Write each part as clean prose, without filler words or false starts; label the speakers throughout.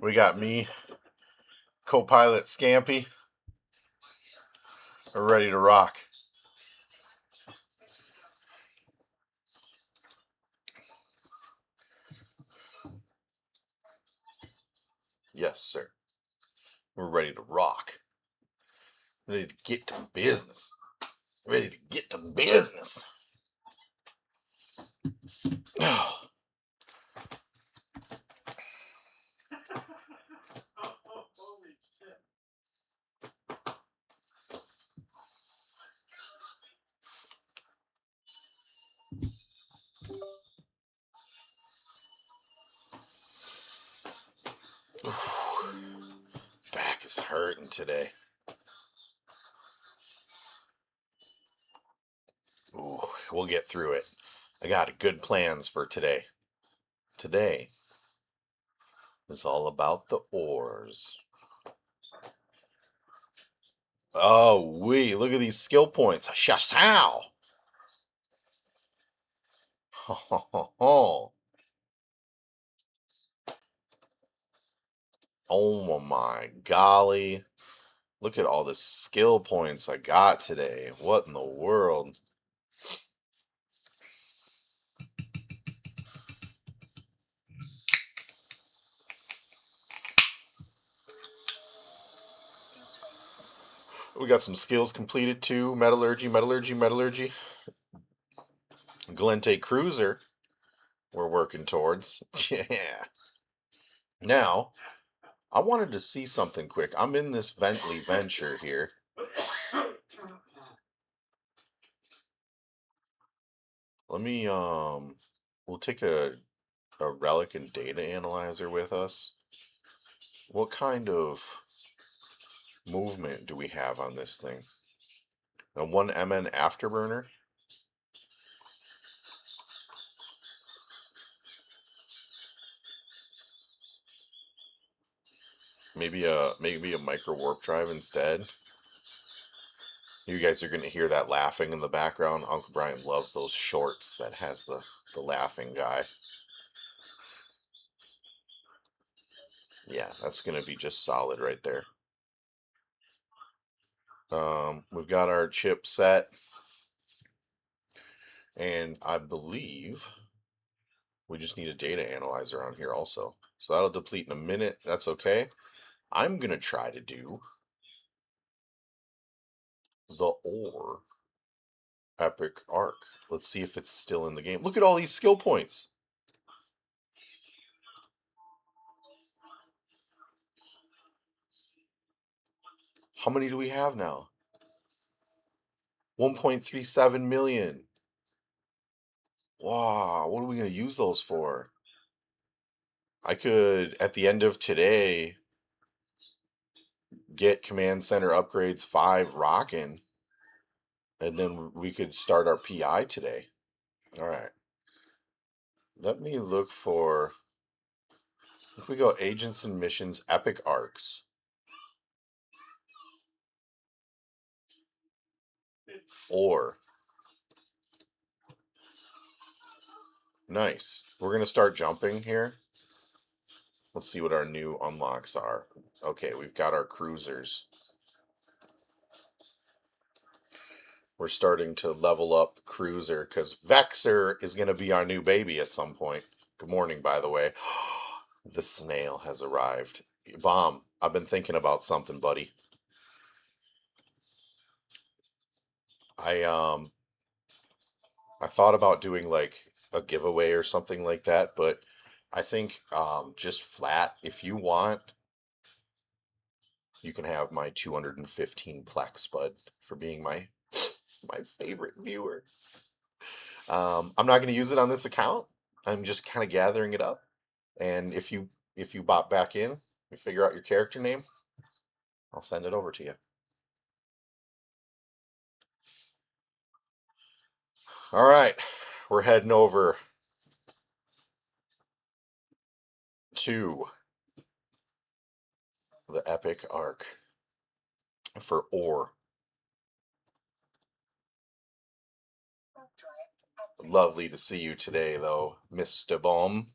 Speaker 1: We got me, co-pilot Scampy. We're ready to rock. Yes, sir. We're ready to rock. Ready to get to business. Ready to get to business. Back is hurting today. Ooh, we'll get through it. I got good plans for today. Today is all about the ores. Oh, look at these skill points. Shasao. Oh my golly. Look at all the skill points I got today. What in the world? We got some skills completed too. Metallurgy. Galente Cruiser we're working towards. Yeah. Now, I wanted to see something quick. I'm in this Bentley venture here. Let me, we'll take a relic and data analyzer with us. What kind of movement do we have on this thing? A 1 MN afterburner? Maybe a micro warp drive instead. You guys are gonna hear that laughing in the background. Uncle Brian loves those shorts that has the laughing guy. Yeah, that's gonna be just solid right there. We've got our chip set, and I believe we just need a data analyzer on here also. So that'll deplete in a minute. That's okay. I'm gonna try to do the ore epic arc. Let's see if it's still in the game. Look at all these skill points. How many do we have now? 1.37 million. Wow, what are we going to use those for? I could, at the end of today, get Command Center Upgrades 5 rocking, and then we could start our PI today. All right. Let me look for, if we go Agents and Missions, Epic Arcs. Or, nice. We're going to start jumping here. Let's see what our new unlocks are. Okay, we've got our cruisers. We're starting to level up Cruiser because Vexer is going to be our new baby at some point. Good morning, by the way. The snail has arrived. Bomb, I've been thinking about something, buddy. I thought about doing like a giveaway or something like that, but I think just flat, if you want, you can have my 215 Plex, bud, for being my favorite viewer. I'm not going to use it on this account. I'm just kind of gathering it up. And if you bot back in, you figure out your character name, I'll send it over to you. All right, we're heading over to the epic arc for ore. Lovely to see you today, though, Mr. Bomb.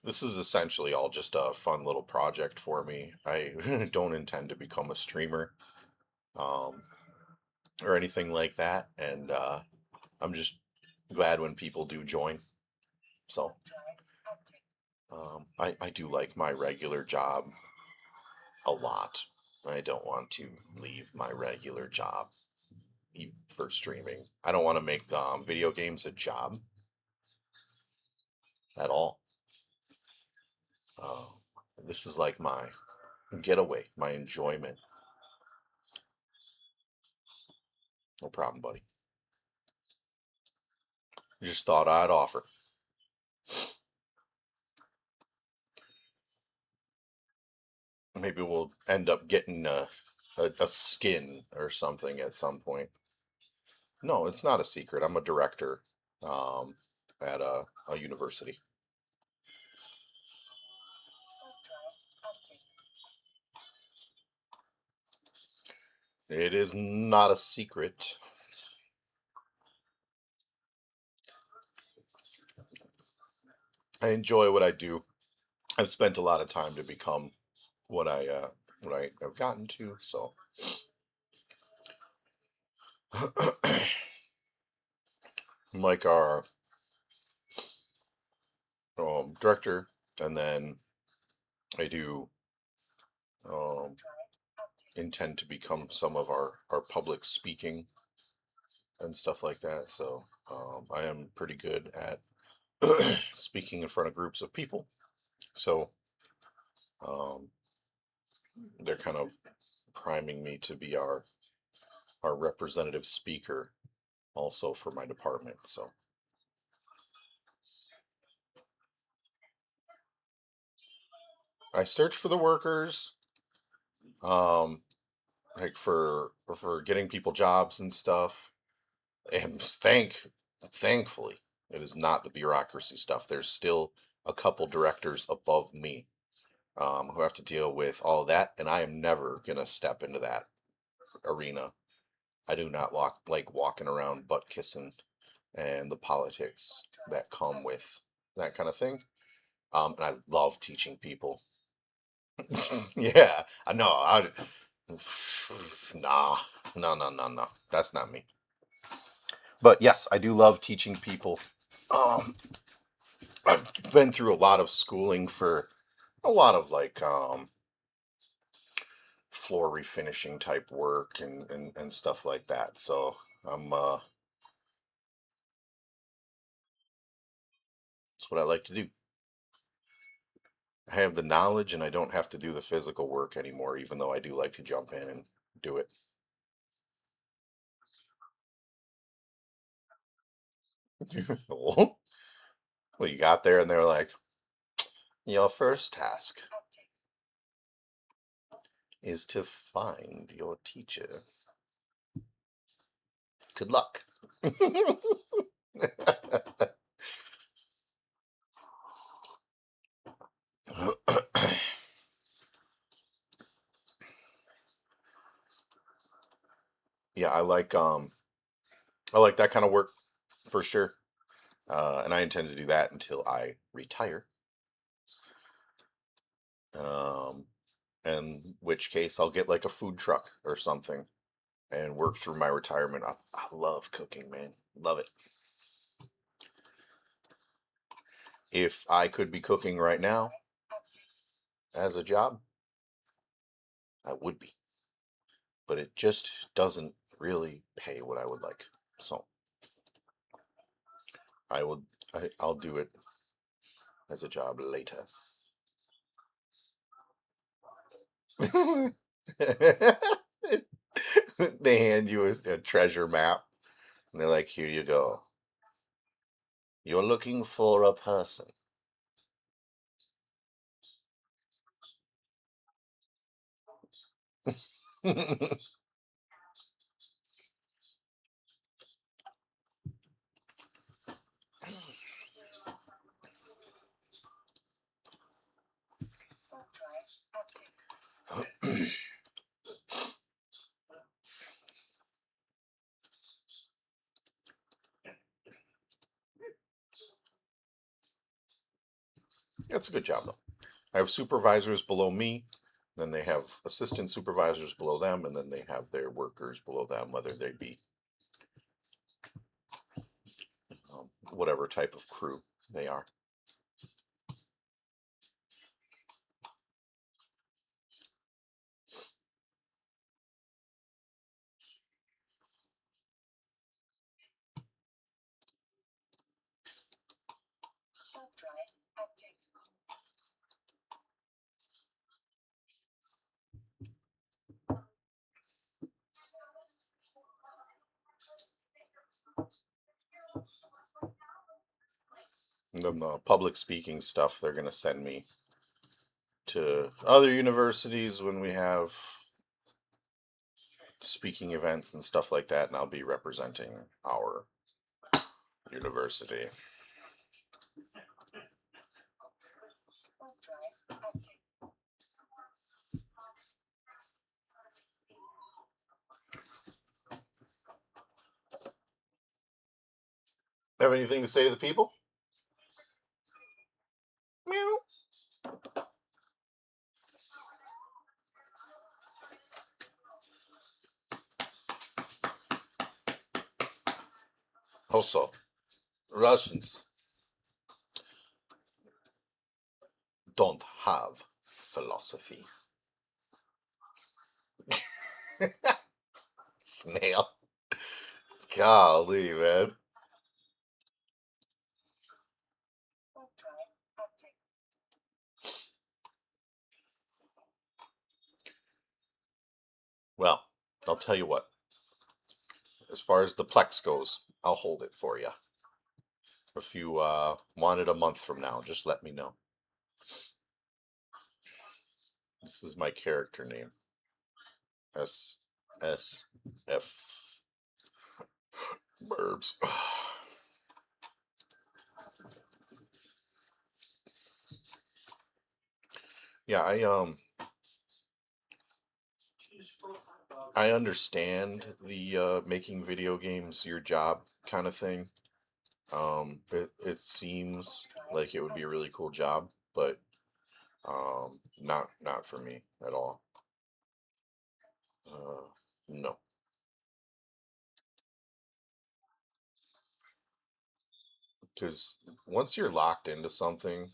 Speaker 1: This is essentially all just a fun little project for me. I don't intend to become a streamer, um, or anything like that, and I'm just glad when people do join. So I do like my regular job a lot. I don't want to leave my regular job for streaming. I don't want to make video games a job at all. Uh, this is like my getaway, my enjoyment. No problem, buddy. Just thought I'd offer. Maybe we'll end up getting a skin or something at some point. No, it's not a secret. I'm a director um, at a university. It is not a secret. I enjoy what I do. I've spent a lot of time to become what I have gotten to. So I'm like our director, and then I do um, intend to become some of our public speaking and stuff like that. So I am pretty good at speaking in front of groups of people. So um, they're kind of priming me to be our representative speaker also for my department. So I search for the workers, um, like for getting people jobs and stuff. And thankfully, it is not the bureaucracy stuff. There's still a couple directors above me who have to deal with all that, and I am never gonna step into that arena. I do not like walking around butt kissing and the politics that come with that kind of thing. And I love teaching people. Yeah, I know. Nah, no, no, no, no. That's not me. But yes, I do love teaching people. Um, I've been through a lot of schooling for a lot of like floor refinishing type work and stuff like that. So I'm that's what I like to do. I have the knowledge and I don't have to do the physical work anymore, even though I do like to jump in and do it. Well, you got there and they're like, your first task is to find your teacher. Good luck. Yeah, I like that kind of work for sure. And I intend to do that until I retire. Um, in which case I'll get like a food truck or something and work through my retirement. I love cooking, man. Love it. If I could be cooking right now as a job, I would be. But it just doesn't really pay what I would like. So I will I'll do it as a job later. They hand you a treasure map and they're like, here you go. You're looking for a person. That's a good job though. I have supervisors below me, then they have assistant supervisors below them, and then they have their workers below them, whether they be whatever type of crew they are. And then the public speaking stuff, they're going to send me to other universities when we have speaking events and stuff like that, and I'll be representing our university. Have anything to say to the people? Meow. Also, Russians don't have philosophy. Snail. Golly, man. Well, I'll tell you what. As far as the Plex goes, I'll hold it for you. If you want it a month from now, just let me know. This is my character name. SSF. Burbs. Yeah, I understand the making video games your job kind of thing. It seems like it would be a really cool job, but not for me at all. No, because once you're locked into something,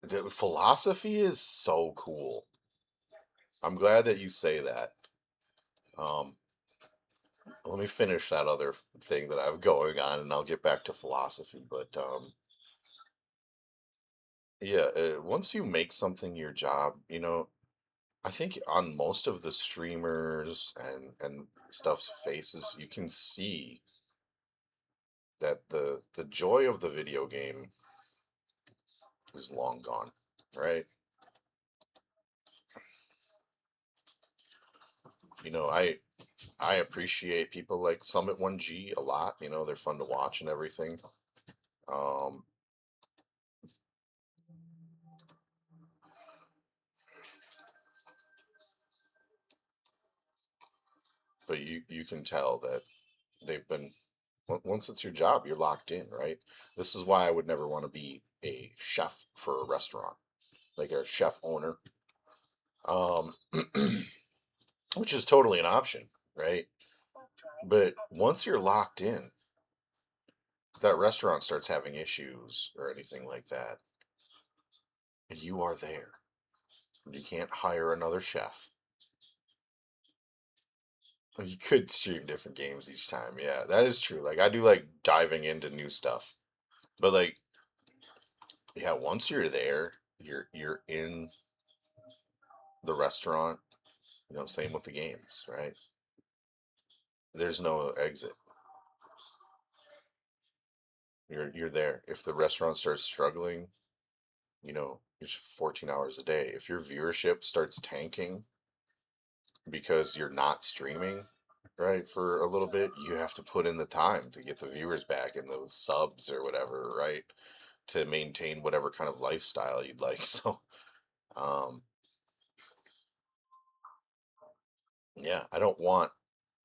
Speaker 1: the philosophy is so cool. I'm glad that you say that. Um, Let me finish that other thing that I have going on, and I'll get back to philosophy. But yeah, once you make something your job, I think on most of the streamers and stuff's faces, you can see that the joy of the video game is long gone, right? You know, I appreciate people like Summit 1G a lot. They're fun to watch and everything. Um, but you can tell that they've been once it's your job, you're locked in, right? This is why I would never want to be a chef for a restaurant, like a chef owner, um, which is totally an option, right? But once you're locked in, if that restaurant starts having issues or anything like that, you are there. You can't hire another chef. You could stream different games each time. Yeah, that is true. Like I do like diving into new stuff. But like yeah, once you're there, you're in the restaurant, same with the games, right? There's no exit. You're there. If the restaurant starts struggling, it's 14 hours a day. If your viewership starts tanking because you're not streaming, right, for a little bit, you have to put in the time to get the viewers back and those subs or whatever, right? To maintain whatever kind of lifestyle you'd like. So, um, yeah, I don't want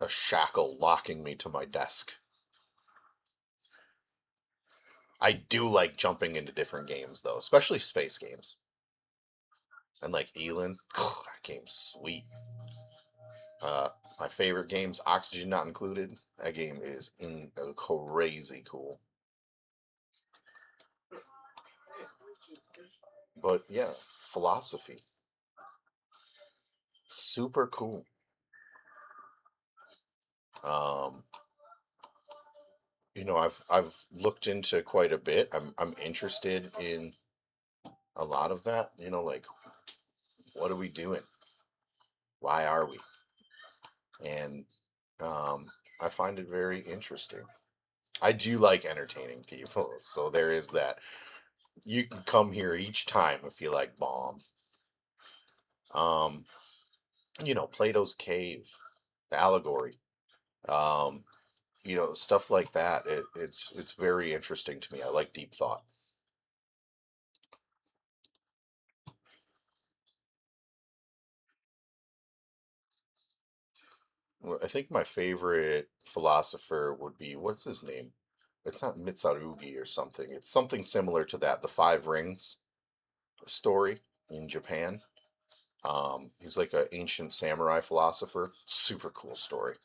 Speaker 1: a shackle locking me to my desk. I do like jumping into different games though, especially space games. And like Elon, that game's sweet. Uh, my favorite games, Oxygen Not Included. That game is crazy cool. But yeah, philosophy, super cool. Um, I've looked into quite a bit. I'm interested in a lot of that. Like what are we doing? Why are we? And I find it very interesting. I do like entertaining people, so there is that. You can come here each time if you like bomb. Um, Plato's Cave, the allegory, um, stuff like that. It's very interesting to me. I like deep thought. Well, I think my favorite philosopher would be, what's his name? It's not Mitsurugi or something. It's something similar to that, the Five Rings story in Japan. He's like an ancient samurai philosopher. Super cool story.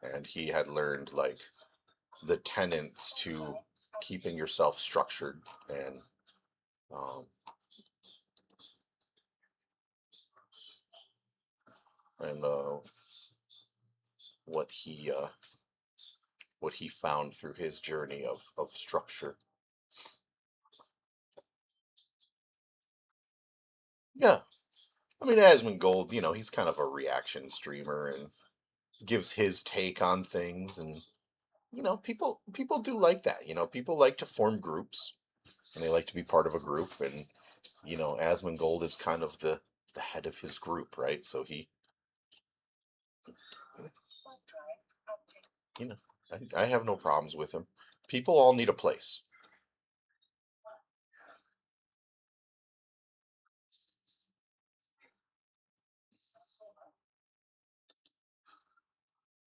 Speaker 1: And he had learned like the tenets to keeping yourself structured um, and what he uh, what he found through his journey of structure. Yeah, I mean Asmongold, he's kind of a reaction streamer and gives his take on things, and people do like that. People like to form groups and they like to be part of a group, and Asmongold is kind of the head of his group, right? So he, you know, I have no problems with him. People all need a place.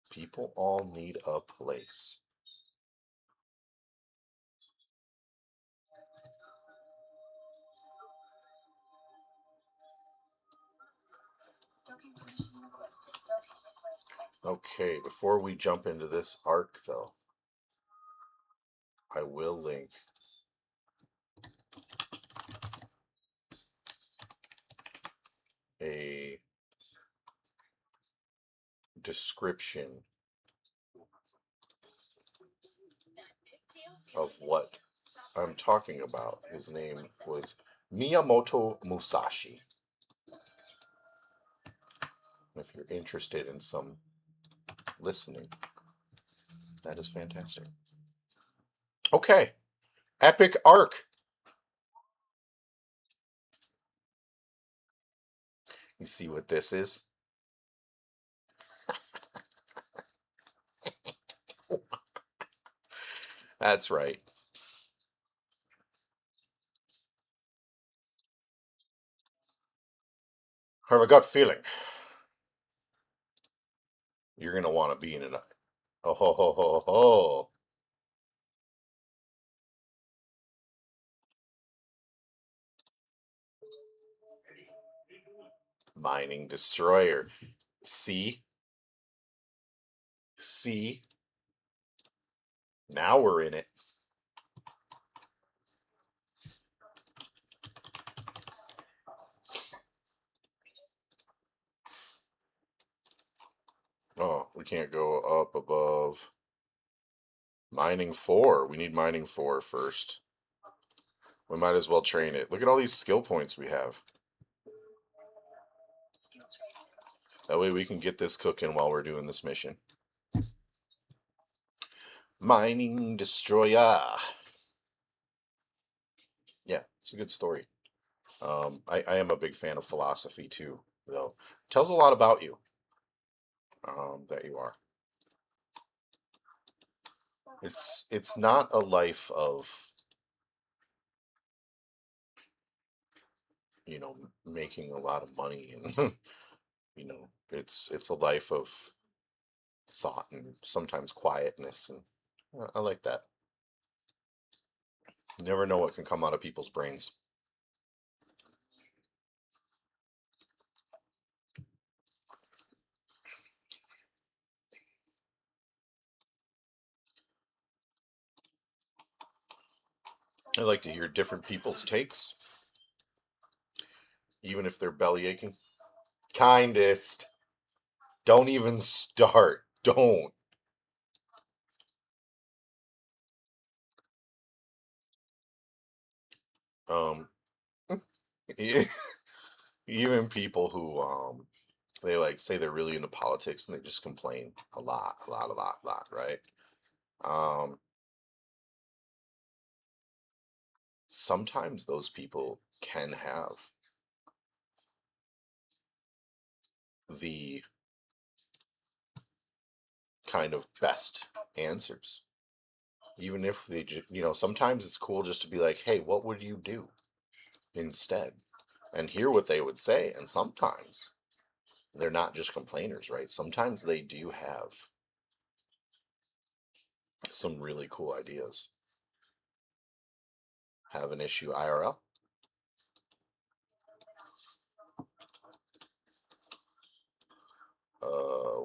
Speaker 1: People all need a place. Okay, before we jump into this arc, though, I will link a description of what I'm talking about. His name was Miyamoto Musashi. If you're interested in some listening, that is fantastic. Okay, epic arc. You see what this is? That's right. I have a gut feeling you're gonna want to be in an. Oh ho ho ho ho! Mining destroyer. See, see. Now we're in it. Oh, we can't go up above mining 4. We need mining 4 first. We might as well train it. Look at all these skill points we have. That way we can get this cooking while we're doing this mission. Mining destroyer. Yeah, it's a good story. I am a big fan of philosophy too, though. Tells a lot about you, that you are. It's not a life of making a lot of money, and it's a life of thought and sometimes quietness, and I like that. You never know what can come out of people's brains. I like to hear different people's takes, even if they're belly aching. Kindest. Don't even start. Don't. Um, even people who they like say they're really into politics and they just complain a lot, right? Um, Sometimes those people can have the kind of best answers, even if they just, sometimes it's cool just to be like, hey, what would you do instead? And hear what they would say. And sometimes they're not just complainers, right? Sometimes they do have some really cool ideas. Have an issue IRL?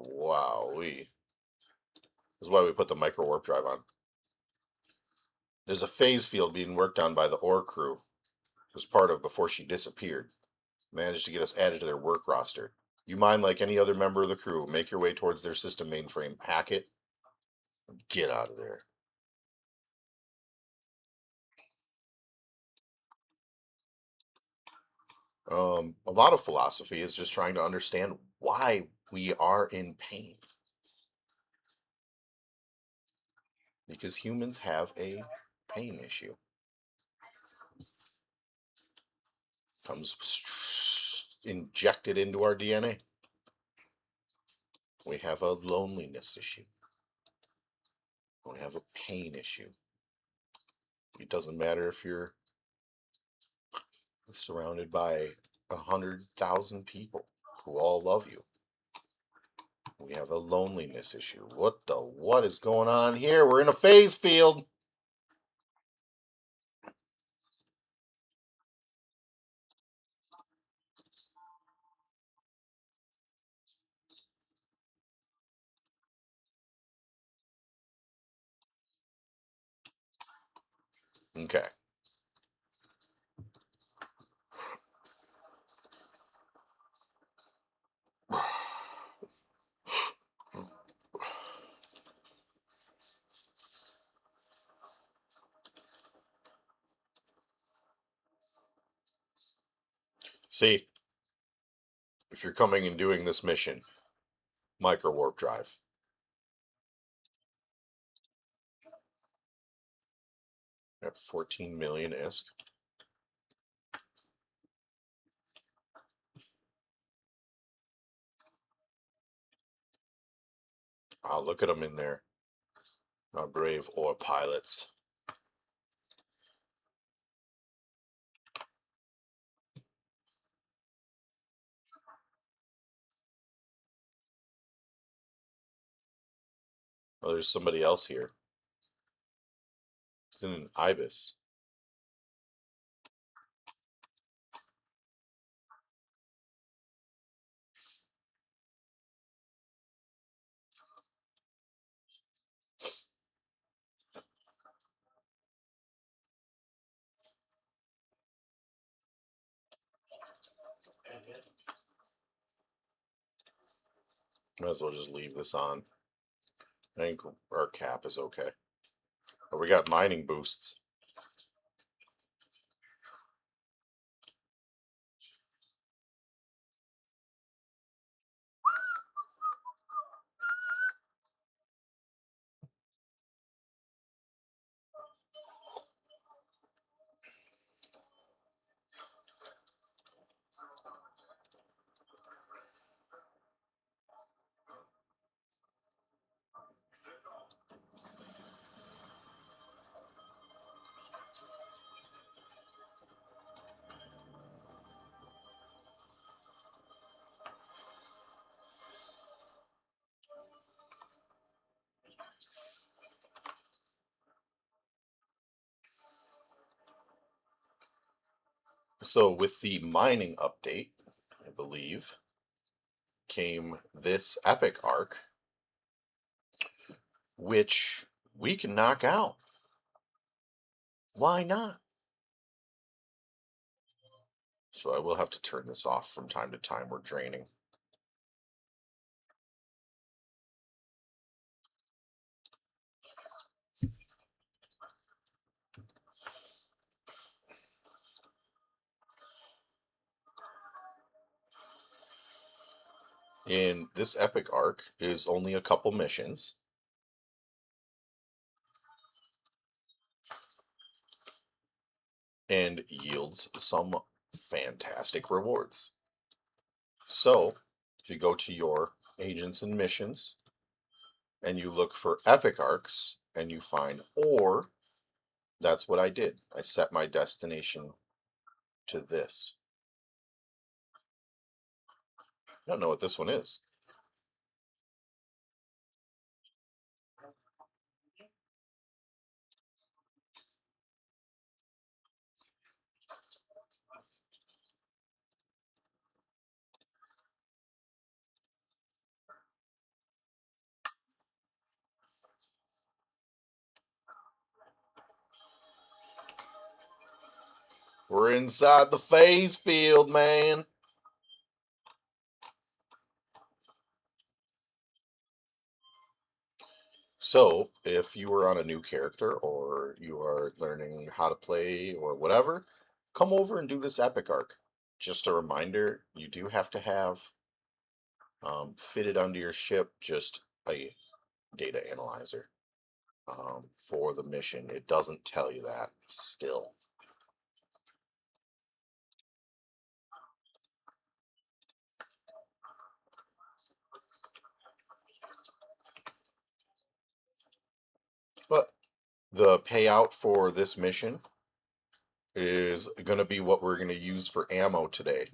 Speaker 1: Wow. This is why we put the micro warp drive on. There's a phase field being worked on by the ore crew. Was part of before she disappeared. Managed to get us added to their work roster. You mind like any other member of the crew, make your way towards their system mainframe, hack it, and get out of there. A lot of philosophy is just trying to understand why we are in pain. Because humans have a pain issue. Comes injected into our DNA. We have a loneliness issue. We have a pain issue. It doesn't matter if you're surrounded by 100,000 people who all love you. We have a loneliness issue. What is going on here? We're in a phase field. Okay. See, if you're coming and doing this mission, micro warp drive. At 14 million ISK. I'll look at them in there. Our brave ore pilots. Oh, there's somebody else here. It's in an ibis. Might as well just leave this on. I think our cap is okay. But we got mining boosts. So with the mining update, I believe, came this epic arc, which we can knock out. Why not? So I will have to turn this off from time to time. We're draining. And this epic arc is only a couple missions and yields some fantastic rewards. So if you go to your agents and missions and you look for epic arcs and you find ore, that's what I did. I set my destination to this. I don't know what this one is. We're inside the phase field, man. So, if you are on a new character or you are learning how to play or whatever, come over and do this epic arc. Just a reminder, you do have to have fitted onto your ship just a data analyzer for the mission. It doesn't tell you that still. But the payout for this mission is going to be what we're going to use for ammo today.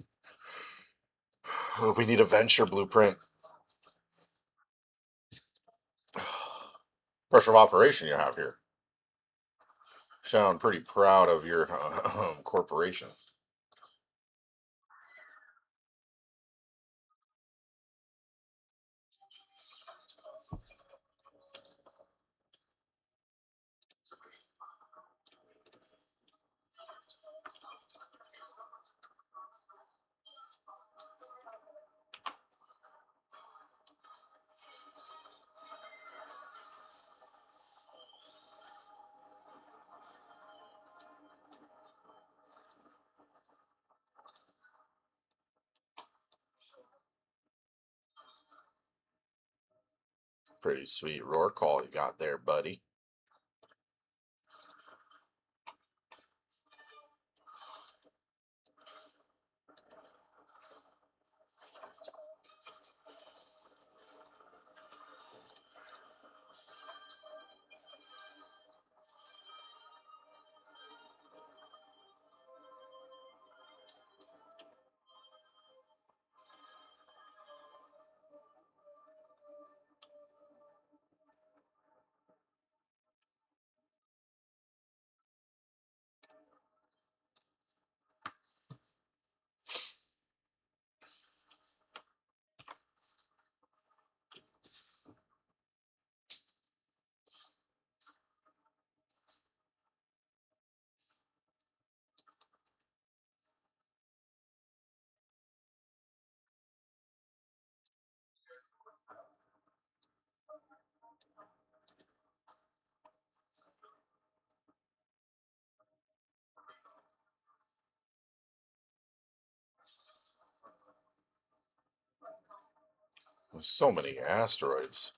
Speaker 1: We need a venture blueprint. Pressure of operation you have here. Sound pretty proud of your corporation. Pretty sweet roar call you got there, buddy. There's so many asteroids.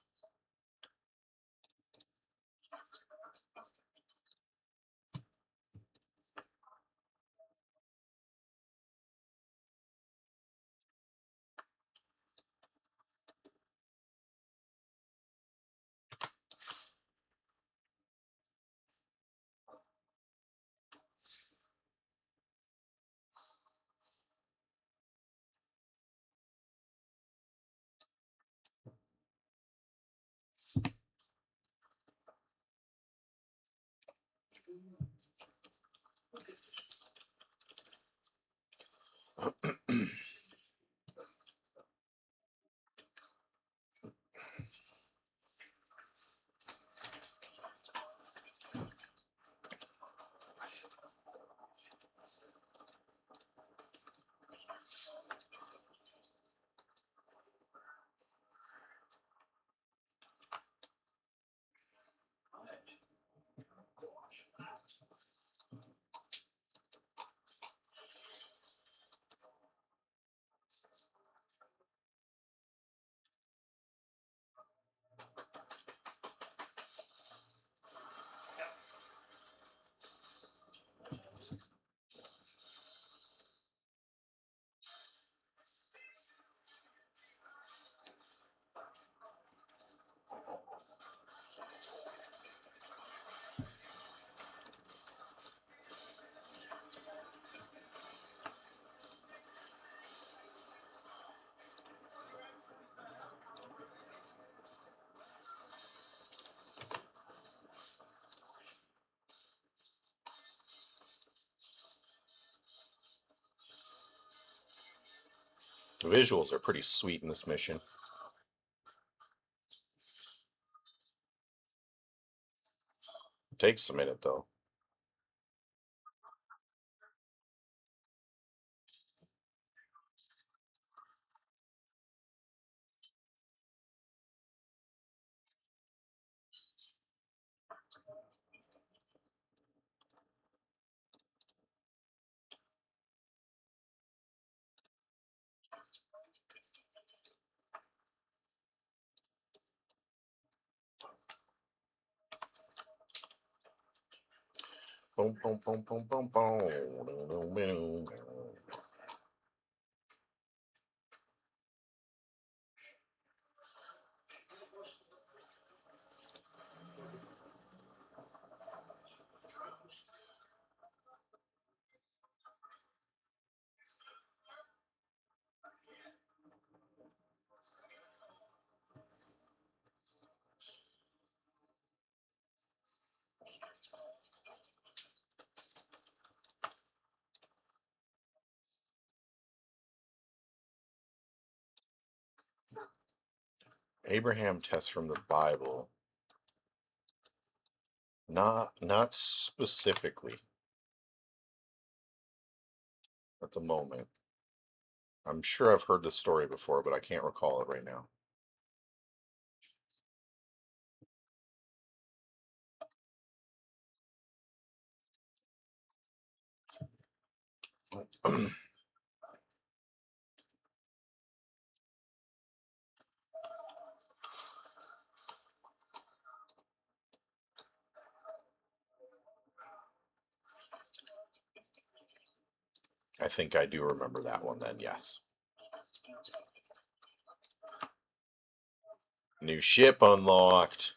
Speaker 1: The visuals are pretty sweet in this mission. It takes a minute though. Boom, boom, boom, boom, boom, boom. Boom, boom. Abraham test from the Bible. Not specifically at the moment. I'm sure I've heard this story before, but I can't recall it right now. I think I do remember that one then, yes. New ship unlocked.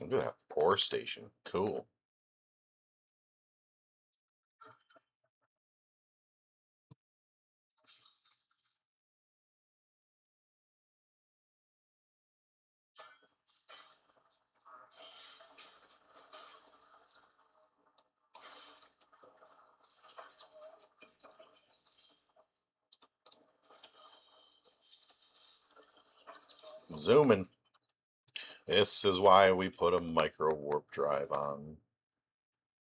Speaker 1: Look at that ore station. Cool. Zooming. This is why we put a micro warp drive on.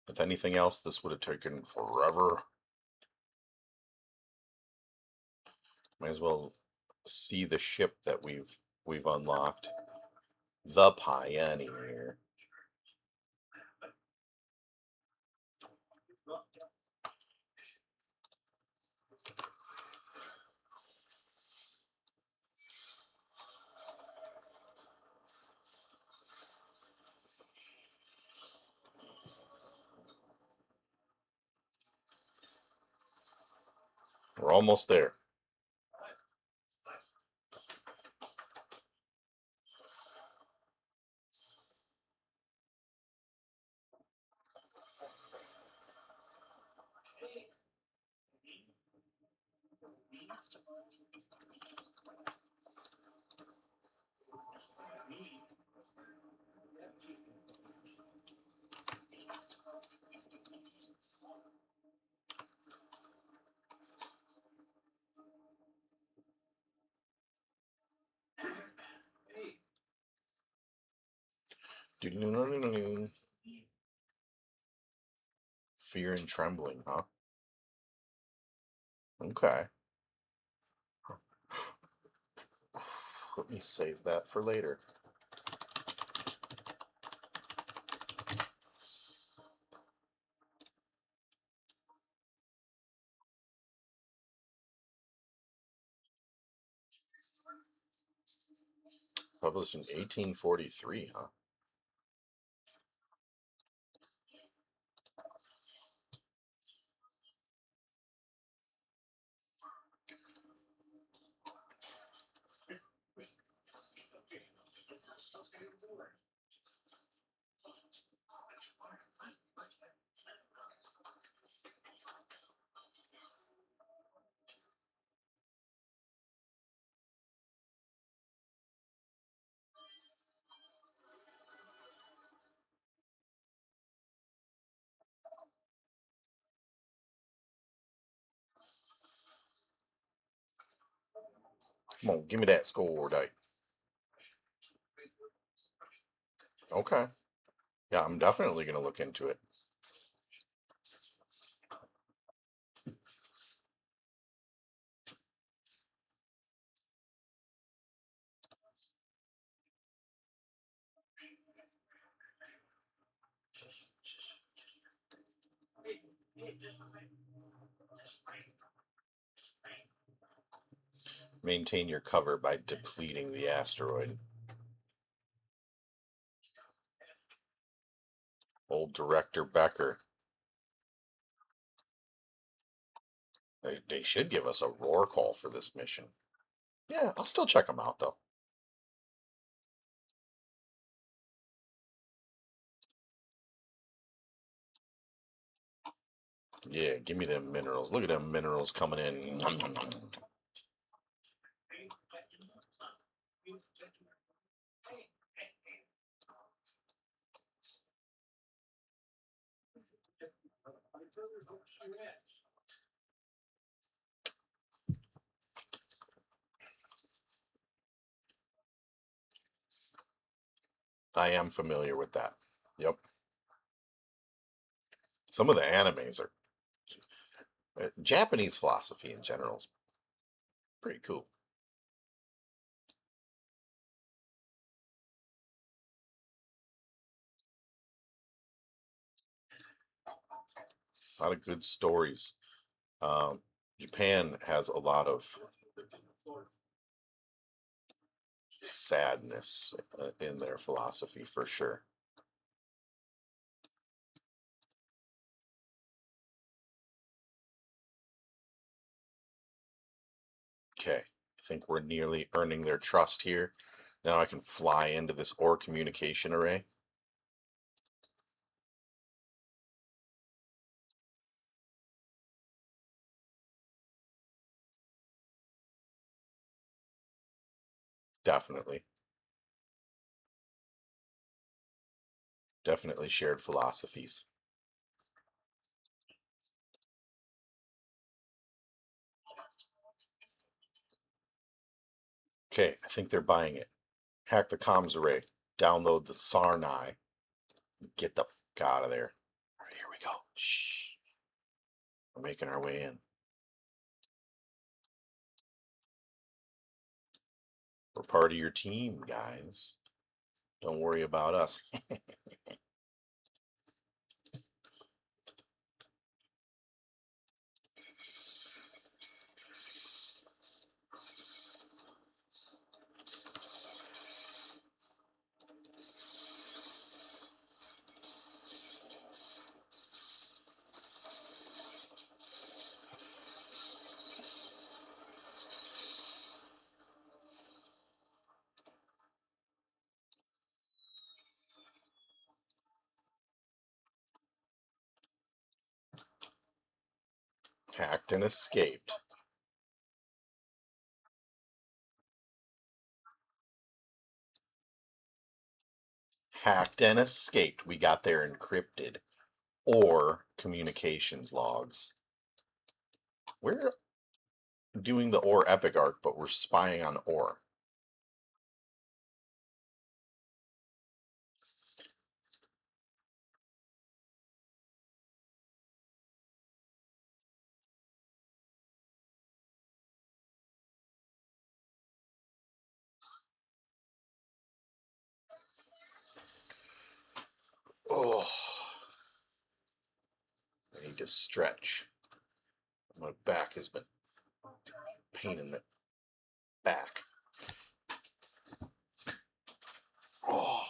Speaker 1: If anything else, this would have taken forever. Might as well see the ship that we've unlocked. The Pioneer. We're almost there. Fear and trembling, huh? Okay. Let me save that for later. Published in 1843, huh? Come on, give me that score die. Okay. Yeah, I'm definitely going to look into it. Maintain your cover by depleting the asteroid. Old Director Becker. They should give us a roar call for this mission. Yeah, I'll still check them out though. Yeah, give me them minerals. Look at them minerals coming in. Nom, nom, nom. I am familiar with that. Yep. Some of the animes are Japanese philosophy in general is pretty cool. A lot of good stories. Japan has a lot of sadness in their philosophy for sure. Okay, I think we're nearly earning their trust here. Now I can fly into this ore communication array. Definitely. Definitely shared philosophies. Okay, I think they're buying it. Hack the comms array. Download the Sarnai. Get the fuck out of there. All right, here we go. Shh. We're making our way in. We're part of your team, guys. Don't worry about us. Hacked and escaped. Hacked and escaped. We got their encrypted or communications logs. We're doing the Ore Epic arc, but we're spying on Ore. Oh, I need to stretch. My back has been pain in the back. Oh,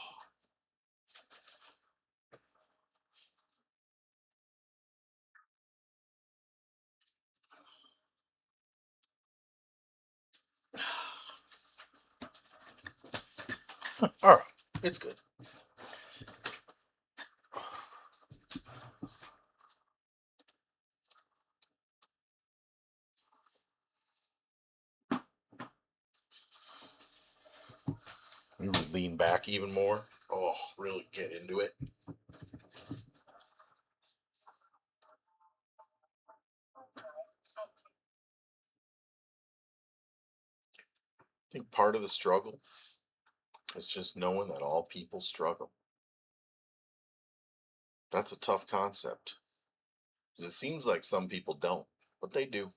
Speaker 1: all right, it's good. You lean back even more. Oh, really get into it. think part of the struggle is just knowing that all people struggle. That's a tough concept. It seems like some people don't, but they do.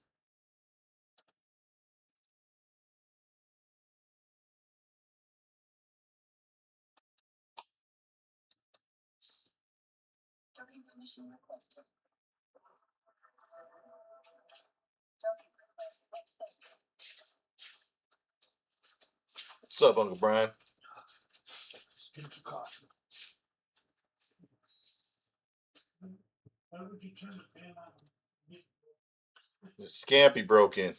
Speaker 1: What's up, Uncle Brian? The Scampy broke in.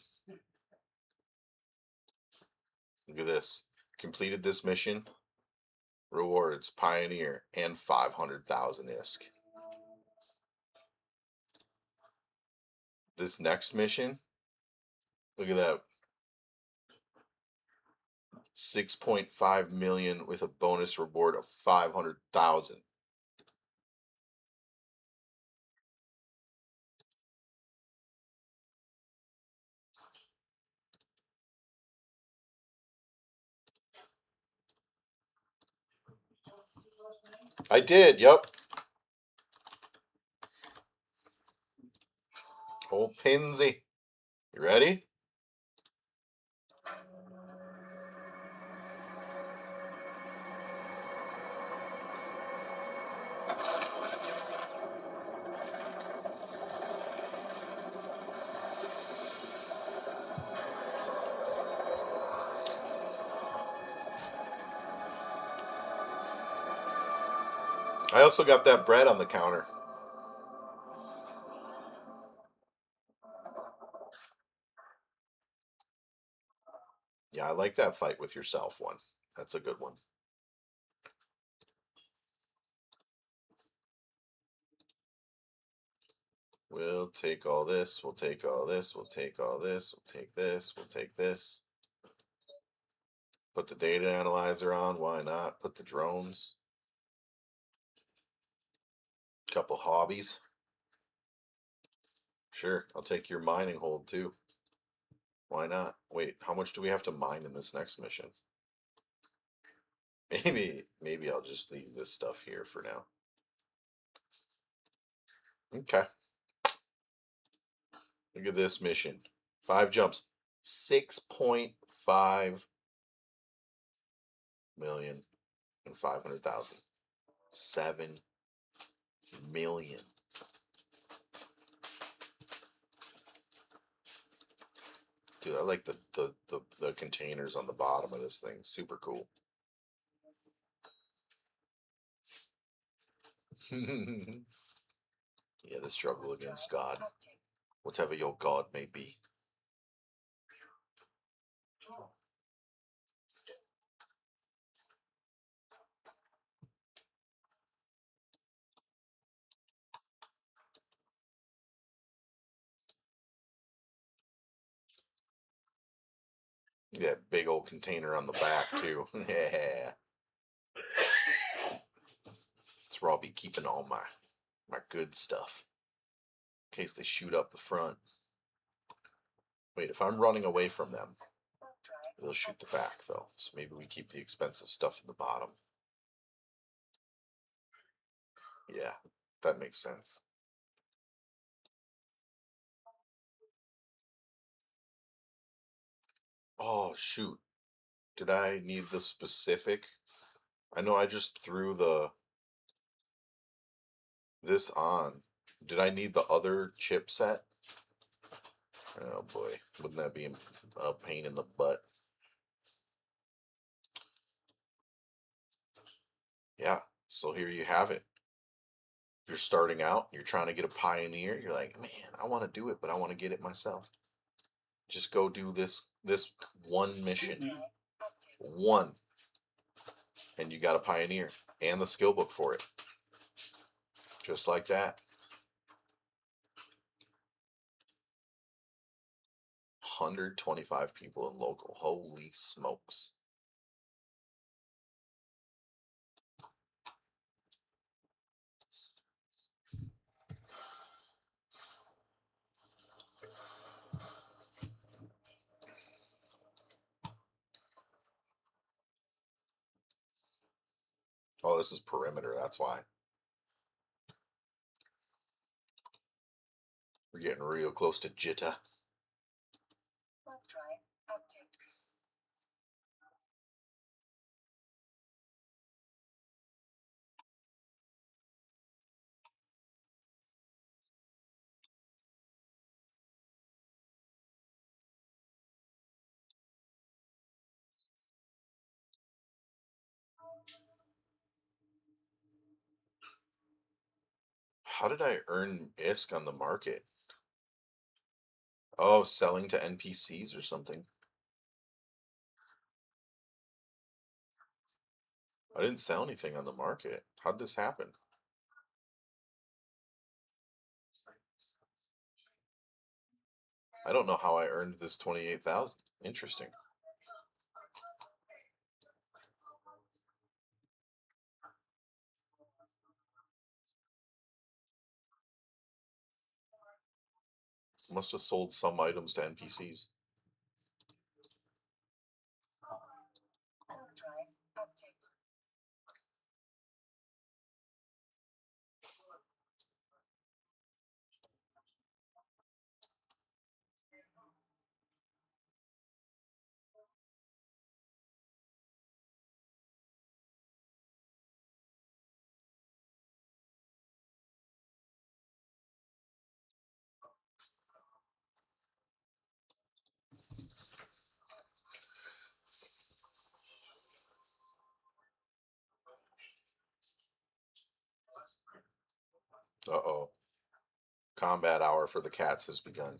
Speaker 1: Look at this. Completed this mission. Rewards, Pioneer, and 500,000 ISK. This next mission, look at that. 6.5 million with a bonus reward of 500,000. I did, yep. Old Pinsy. You ready? I also got that bread on the counter. Yeah, I like that fight with yourself one. That's a good one. We'll take all this. We'll take all this. We'll take all this. We'll take this. We'll take this. Put the data analyzer on. Why not? Put the drones. Couple hobbies. Sure, I'll take your mining hold too. Why not? Wait, how much do we have to mine in this next mission? Maybe I'll just leave this stuff here for now. Okay. Look at this mission. 5 jumps. 6.5 million and 500,000. 7 million. Dude, I like the containers on the bottom of this thing. Super cool. Yeah, the struggle against God. Whatever your God may be. Yeah, big old container on the back too. Yeah. That's where I'll be keeping all my good stuff. In case they shoot up the front. Wait, if I'm running away from them, they'll shoot the back though. So maybe we keep the expensive stuff in the bottom. Yeah, that makes sense. Oh shoot. Did I need the specific? I know I just threw this on. Did I need the other chipset? Oh boy, wouldn't that be a pain in the butt? Yeah, so here you have it. You're starting out, you're trying to get a Pioneer. You're like, man, I want to do it, but I want to get it myself. Just go do this one mission. One. And you got a Pioneer and the skill book for it. Just like that. 125 people in local. Holy smokes. Oh, this is perimeter. That's why. We're getting real close to jitta. How did I earn ISK on the market? Oh, selling to NPCs or something? I didn't sell anything on the market. How'd this happen? I don't know how I earned this 28,000. Interesting. Must have sold some items to NPCs. Uh-oh. Combat hour for the cats has begun.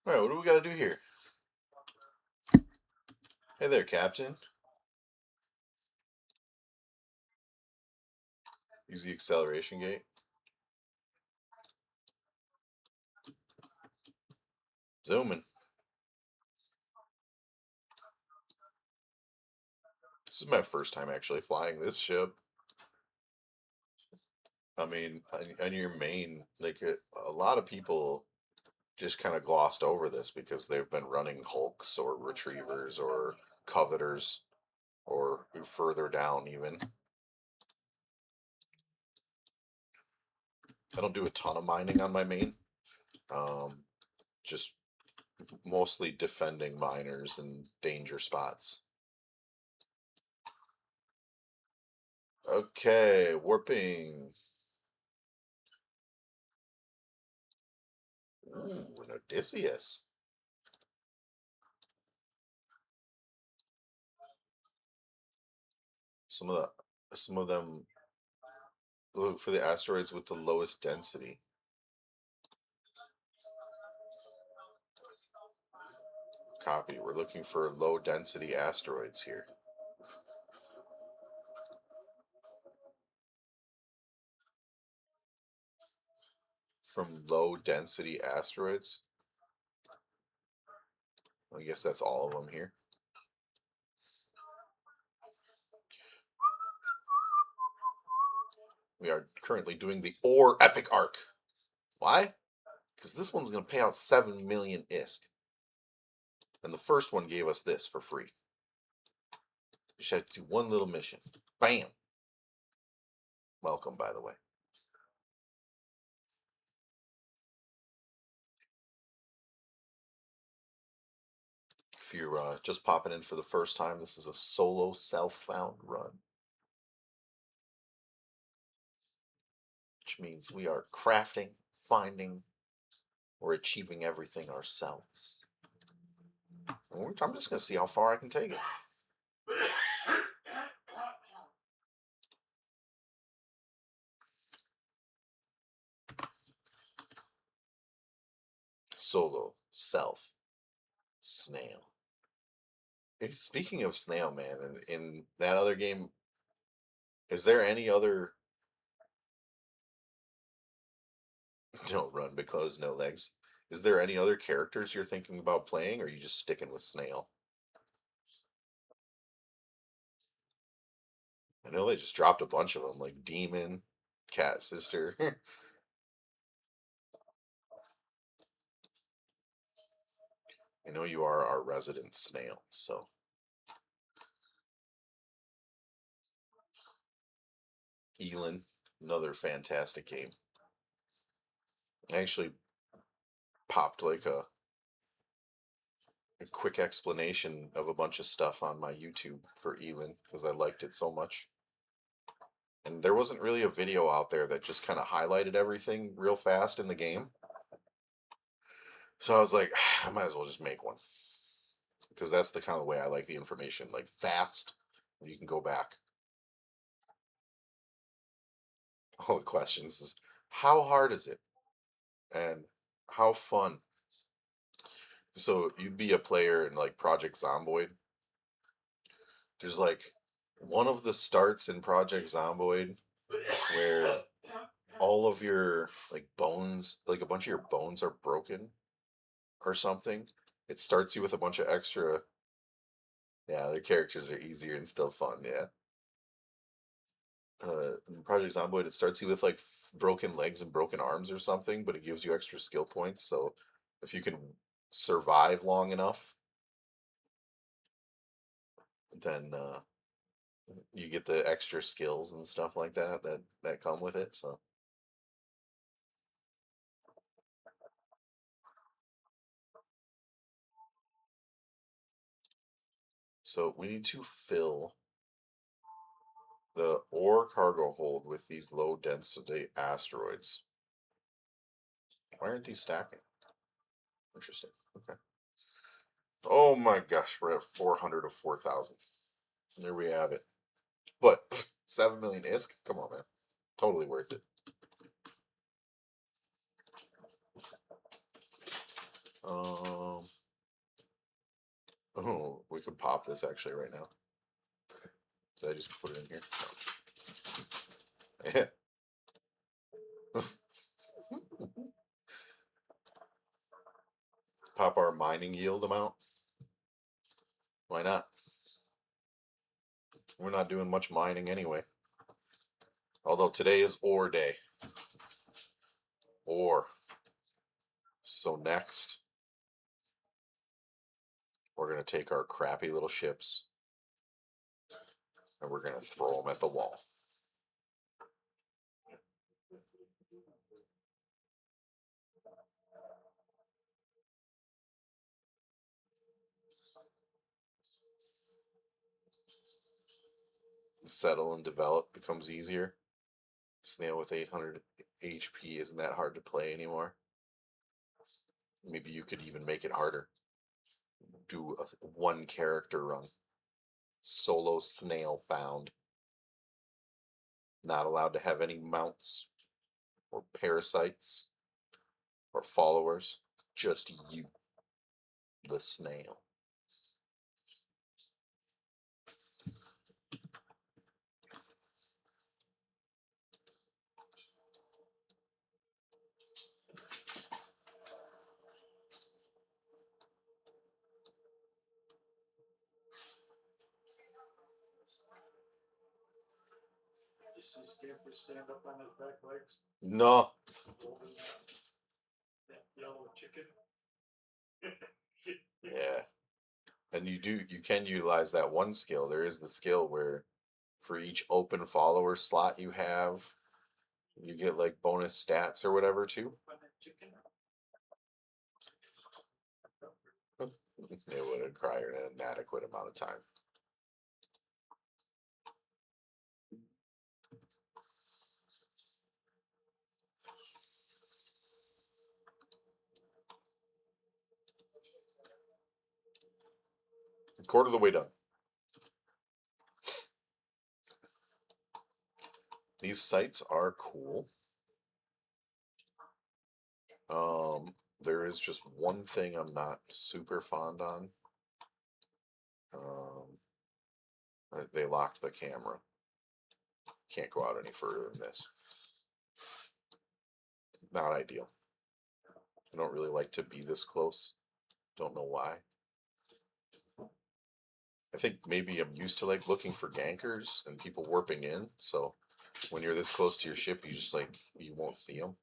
Speaker 1: All right, what do we got to do here? Hey there, Captain. Use the acceleration gate. Zooming. This is my first time actually flying this ship. I mean, on your main, like a lot of people just kind of glossed over this because they've been running Hulks or Retrievers or Covetors or further down even. I don't do a ton of mining on my main. Just mostly defending miners and danger spots. Okay, warping. Ooh, an Odysseus. Some of them look for the asteroids with the lowest density. Copy. We're looking for low density asteroids here. From low density asteroids. I guess that's all of them here. We are currently doing the Ore Epic Arc. Why? Because this one's going to pay out 7 million ISK. And the first one gave us this for free. You just have to do one little mission. Bam! Welcome, by the way. If you're just popping in for the first time, this is a solo self-found run. Which means we are crafting, finding, or achieving everything ourselves. I'm just going to see how far I can take it. Solo, self, snail. Hey, speaking of Snail Man, in that other game, is there any other don't run because no legs? Is there any other characters you're thinking about playing, or are you just sticking with Snail? I know they just dropped a bunch of them, like Demon, Cat Sister. I know you are our resident snail, so Elin, another fantastic game. I actually popped like a quick explanation of a bunch of stuff on my YouTube for Elin because I liked it so much. And there wasn't really a video out there that just kind of highlighted everything real fast in the game. So I was like, I might as well just make one because that's the kind of way I like the information, like fast, and you can go back. All the questions is how hard is it and how fun. So you'd be a player in like Project Zomboid. There's like one of the starts in Project Zomboid where all of your like bones, like a bunch of your bones are broken or something. It starts you with a bunch of extra. Yeah, the characters are easier and still fun. Yeah. In Project Zomboid, it starts you with like broken legs and broken arms or something, but it gives you extra skill points. So if you can survive long enough, then you get the extra skills and stuff like that come with it. So we need to fill the ore cargo hold with these low density asteroids. Why aren't these stacking? Interesting. Okay. Oh my gosh, we're at 400 of 4,000. There we have it. But 7 million ISK? Come on, man. Totally worth it. Um, oh, we could pop this actually right now. Did I just put it in here? No. Pop our mining yield amount. Why not? We're not doing much mining anyway. Although today is ore day. Ore. So next, we're going to take our crappy little ships and we're going to throw them at the wall. Settle and develop becomes easier. Snail with 800 HP isn't that hard to play anymore. Maybe you could even make it harder. Do a one character run. Solo snail found. Not allowed to have any mounts or parasites or followers. Just you, the snail. No. Yeah. And you can utilize that one skill. There is the skill where for each open follower slot you have, you get like bonus stats or whatever too. It would require an inadequate amount of time. Quarter of the way done. These sites are cool. There is just one thing I'm not super fond on. They locked the camera. Can't go out any further than this. Not ideal. I don't really like to be this close. Don't know why. I think maybe I'm used to like looking for gankers and people warping in. So when you're this close to your ship, you just like, you won't see them.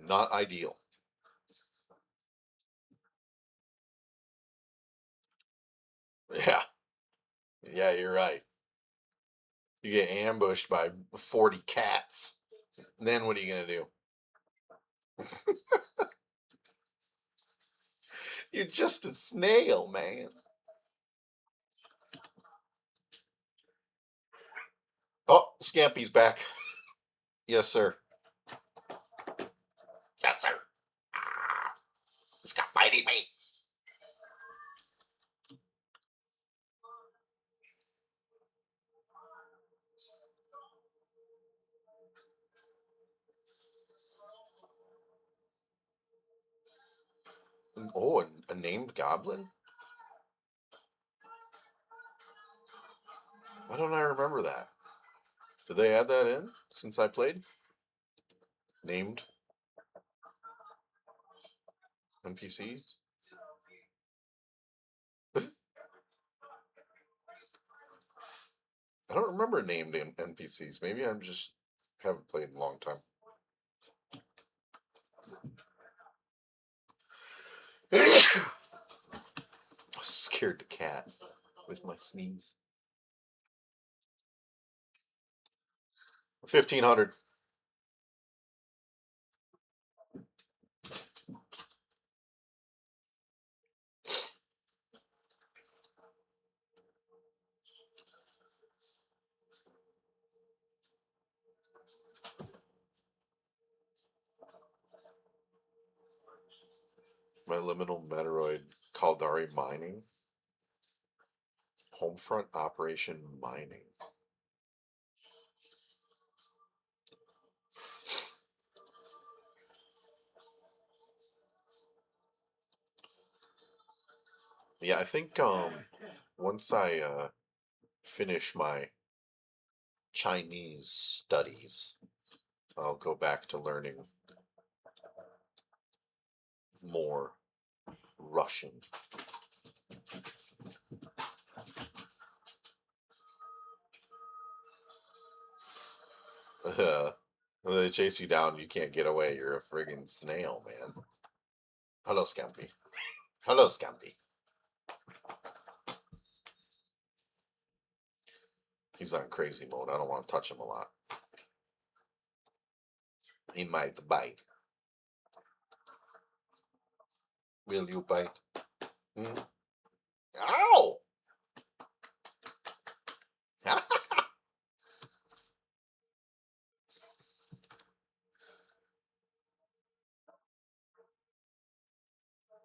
Speaker 1: Not ideal. Yeah. Yeah, you're right. You get ambushed by 40 cats. Then what are you going to do? You're just a snail, man. Oh, Scampy's back. Yes, sir. Yes, sir. Ah, stop biting me. Oh, a named goblin? Why don't I remember that? Did they add that in since I played? Named NPCs? I don't remember named NPCs. Maybe I'm just haven't played in a long time. I scared the cat with my sneeze. 1500. My liminal Metoroid Caldari Mining. Homefront Operation Mining. Yeah, I think once I finish my Chinese studies, I'll go back to learning more Russian. When they chase you down, you can't get away. You're a friggin' snail, man. Hello, Scampy. Hello, Scampy. He's on crazy mode. I don't want to touch him a lot. He might bite. Will you bite? Hmm? Ow!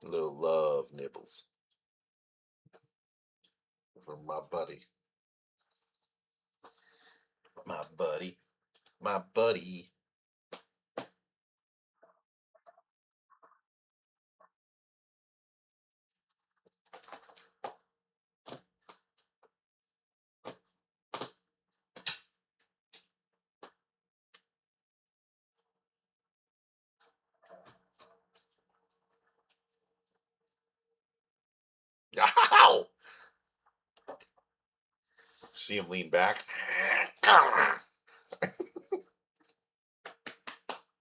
Speaker 1: Little love nibbles from my buddy. My buddy. My buddy. Ow! See him lean back.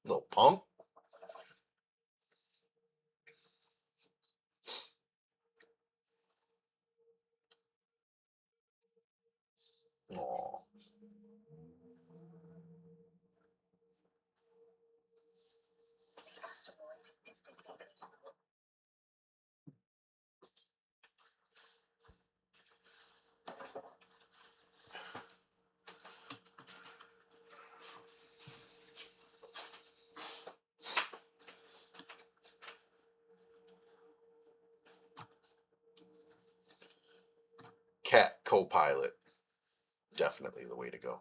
Speaker 1: Little punk. Aw. Cat co-pilot. Definitely the way to go.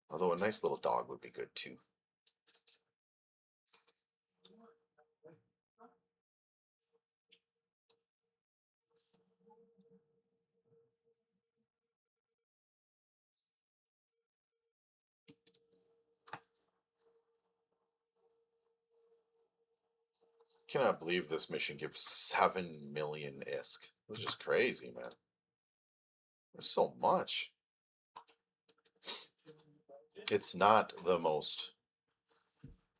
Speaker 1: Although a nice little dog would be good too. Cannot believe this mission gives 7 million ISK. It's just crazy, man. It's so much. It's not the most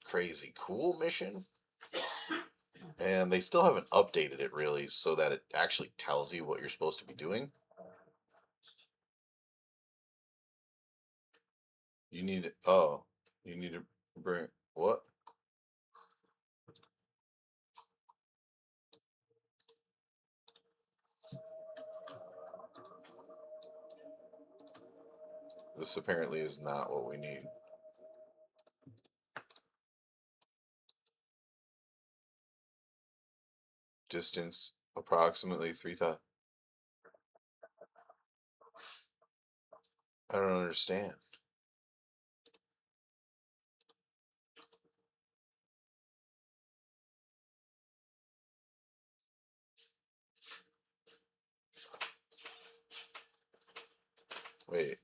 Speaker 1: crazy cool mission, and they still haven't updated it really so that it actually tells you what you're supposed to be doing. You need it. Oh, you need to bring what? This apparently is not what we need. Distance approximately 3,000. I don't understand. Wait,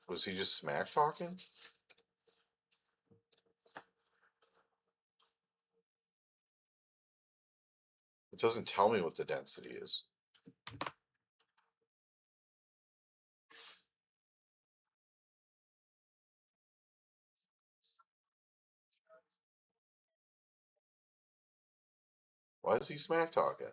Speaker 1: was he just smack talking? It doesn't tell me what the density is. Why is he smack talking?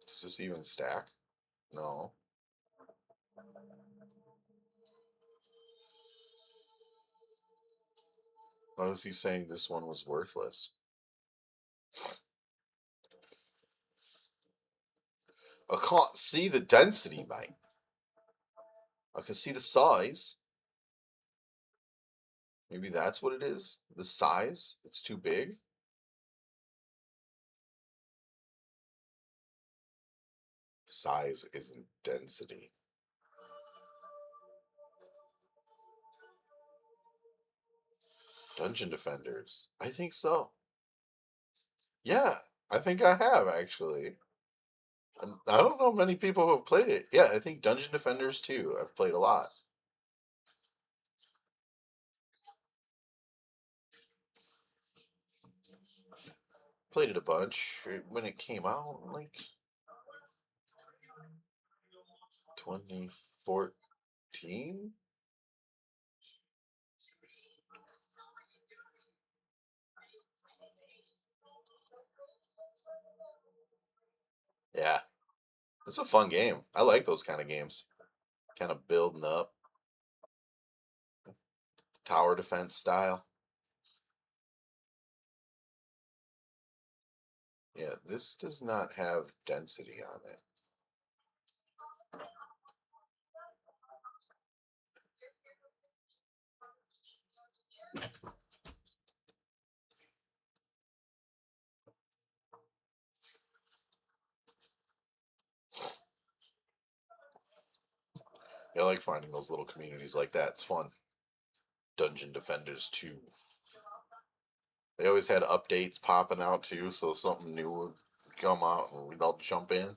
Speaker 1: Does this even stack? No. Why was he saying this one was worthless? I can't see the density, mate. I can see the size. Maybe that's what it is? The size? It's too big? Size isn't density. Dungeon Defenders. I think so. Yeah, I think I have actually. I don't know many people who have played it. Yeah, I think Dungeon Defenders too. I've played a lot. Played it a bunch when it came out, like 2014. Yeah, it's a fun game. I like those kind of games. Kind of building up, tower defense style. Yeah, this does not have density on it. Yeah, I like finding those little communities like that. It's fun. Dungeon Defenders 2. They always had updates popping out too, so something new would come out and we'd all jump in,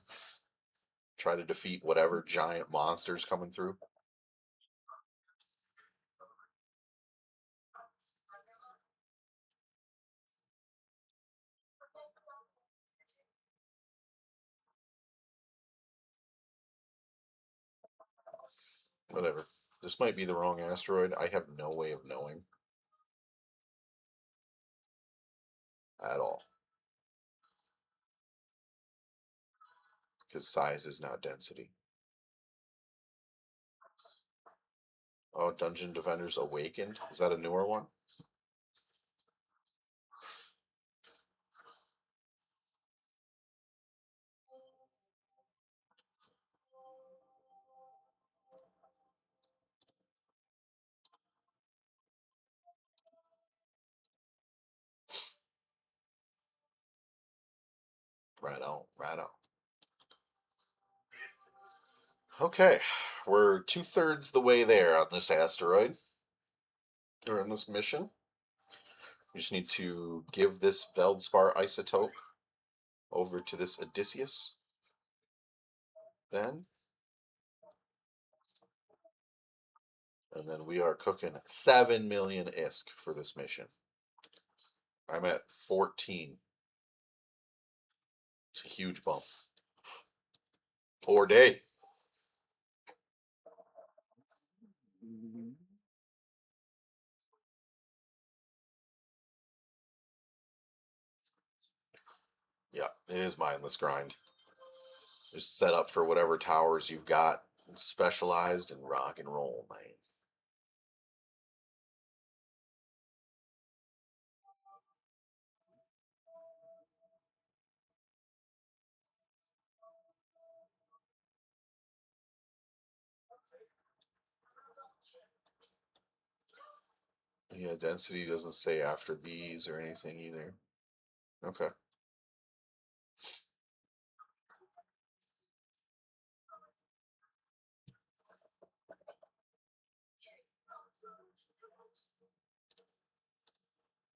Speaker 1: try to defeat whatever giant monsters coming through. Whatever. This might be the wrong asteroid. I have no way of knowing at all because size is not density. Oh, Dungeon Defenders Awakened. Is that a newer one? Right on, right on. Okay, we're 2/3 the way there on this asteroid, or on this mission. We just need to give this Feldspar isotope over to this Odysseus. Then, and then we are cooking 7 million ISK for this mission. I'm at 14. It's a huge bump. Or day. Yeah, it is mindless grind. Just set up for whatever towers you've got specialized in rock and roll, man. Yeah, density doesn't say after these or anything either. Okay.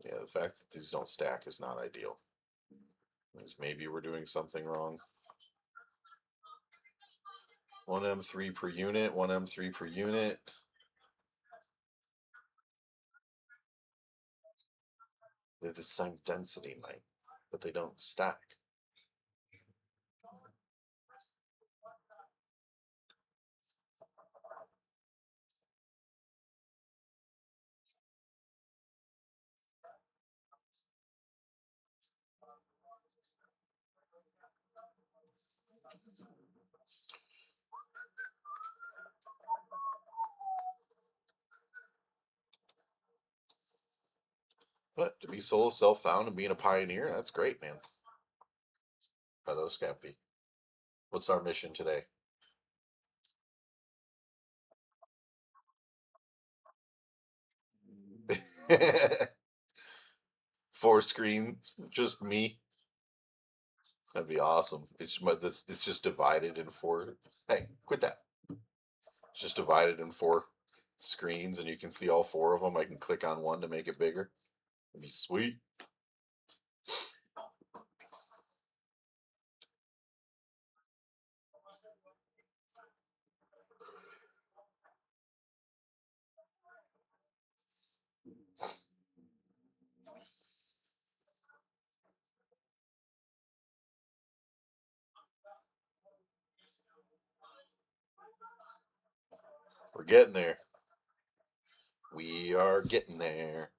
Speaker 1: Yeah, the fact that these don't stack is not ideal. Means maybe we're doing something wrong. 1M3 per unit, 1M3 per unit. They're the same density, Mike, but they don't stack. But to be solo self-found and being a pioneer, that's great, man. Hello, Scampy. What's our mission today? Four screens, just me. That'd be awesome. It's just divided in four. Hey, quit that. It's just divided in four screens, and you can see all four of them. I can click on one to make it bigger. It'd be sweet. We're getting there. We are getting there.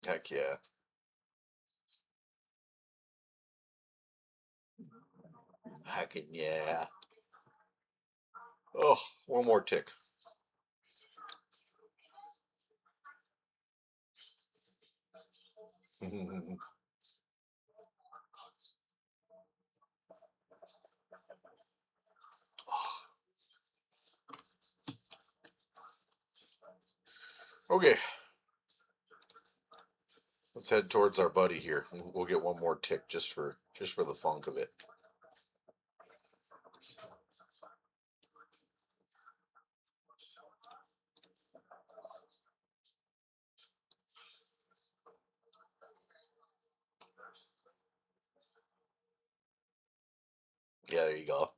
Speaker 1: Heck yeah. Heckin' yeah. Oh, one more tick. Okay, let's head towards our buddy here. We'll get one more tick just for the funk of it. Yeah, there you go.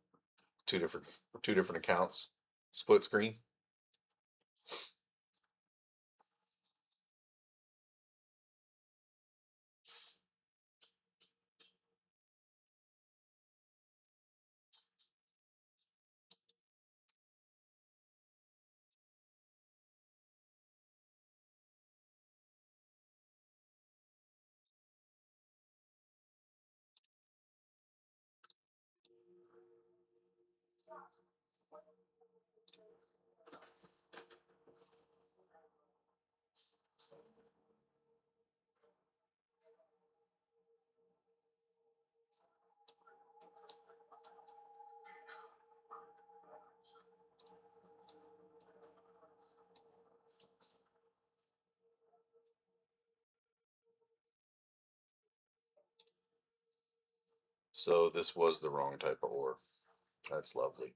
Speaker 1: Two different two different accounts. Split screen. So this was the wrong type of ore. That's lovely.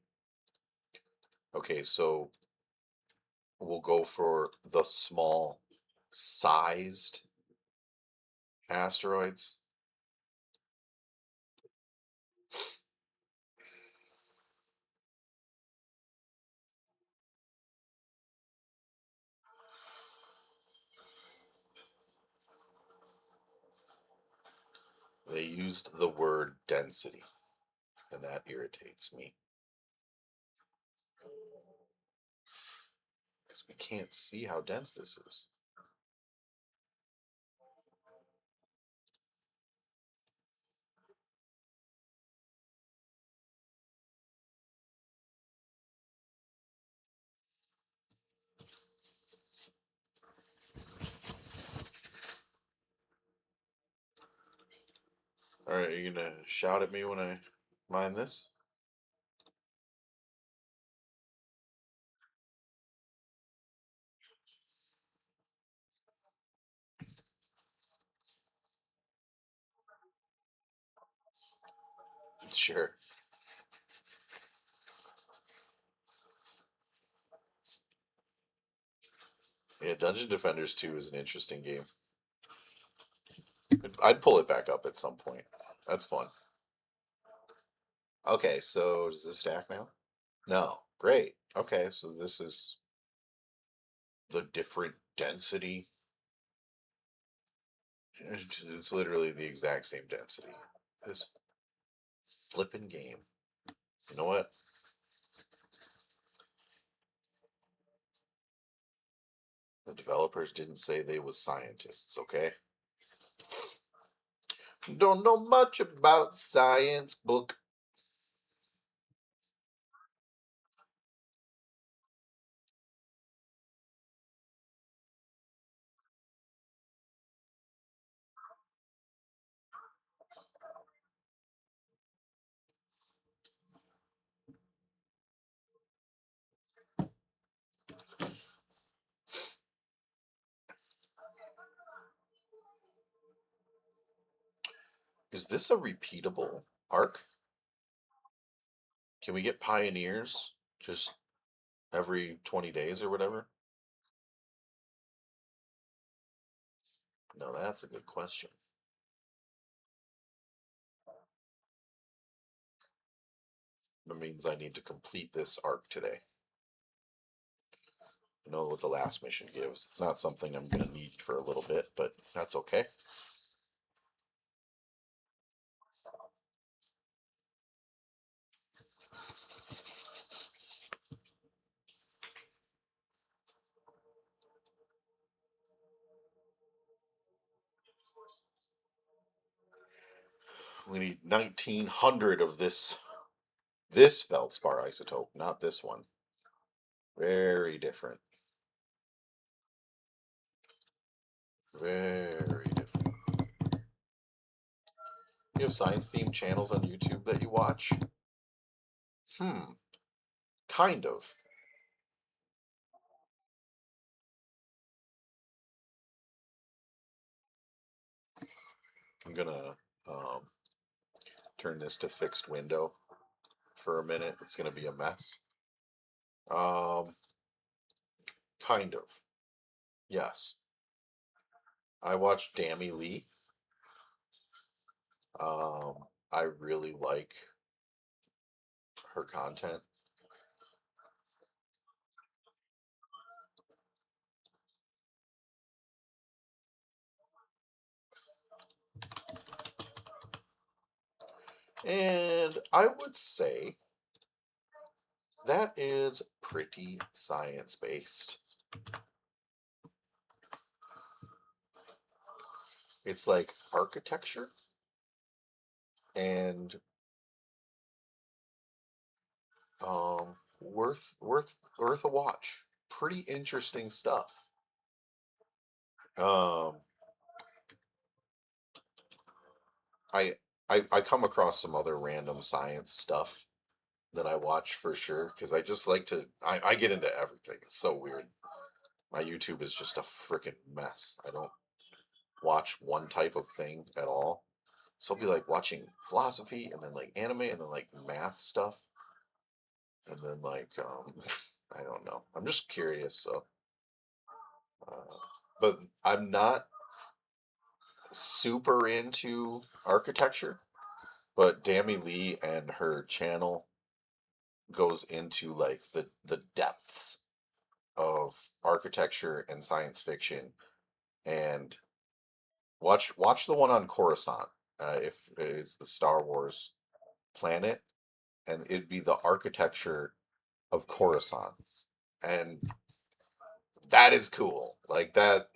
Speaker 1: Okay, so we'll go for the small sized asteroids. They used the word density, and that irritates me because we can't see how dense this is. All right, you gonna shout at me when I mine this? Sure. Yeah, Dungeon Defenders 2 is an interesting game. I'd pull it back up at some point. That's fun. Okay, so does this stack now? No. Great. Okay, so this is the different density. It's literally the exact same density. This flipping game. You know what? The developers didn't say they was scientists, okay? Don't know much about science book. Is this a repeatable arc? Can we get pioneers just every 20 days or whatever? No, that's a good question. That means I need to complete this arc today. I know what the last mission gives. It's not something I'm going to need for a little bit, but that's okay. We need 1900 of this feldspar isotope, not this one. Very different. Very different. You have science themed channels on YouTube that you watch? Kind of. I'm gonna turn this to fixed window for a minute. It's gonna be a mess. Um, kind of. Yes. I watched Dammy Lee. I really like her content. And I would say that is pretty science based. It's like architecture and worth a watch. Pretty interesting stuff. Um, I I come across some other random science stuff that I watch for sure because I just like to I get into everything. It's so weird. My YouTube is just a freaking mess. I don't watch one type of thing at all. So I'll be like watching philosophy and then like anime and then like math stuff and then like I don't know. I'm just curious. So, uh, but I'm not super into architecture. But Dammy Lee and her channel goes into like the depths of architecture and science fiction. And watch the one on Coruscant. If it's the Star Wars planet, and it'd be the architecture of Coruscant, and that is cool. Like that,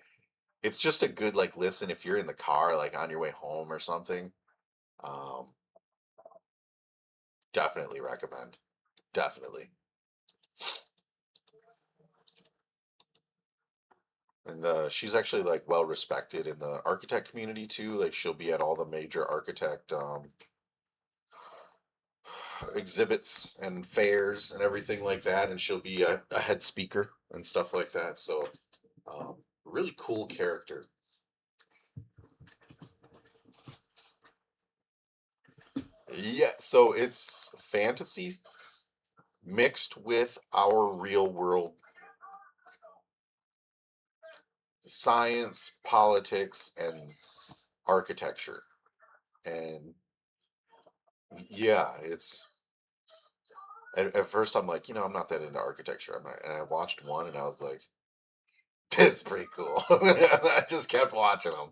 Speaker 1: it's just a good like listen if you're in the car, like on your way home or something. Um, Definitely recommend. Definitely. And she's actually like well respected in the architect community too. Like she'll be at all the major architect exhibits and fairs and everything like that, and she'll be a head speaker and stuff like that. So, really cool character. Yeah, so it's fantasy mixed with our real world science, politics, and architecture. And yeah, it's at first I'm like, I'm not that into architecture. I'm not, and I watched one and I was like, this is pretty cool. I just kept watching them.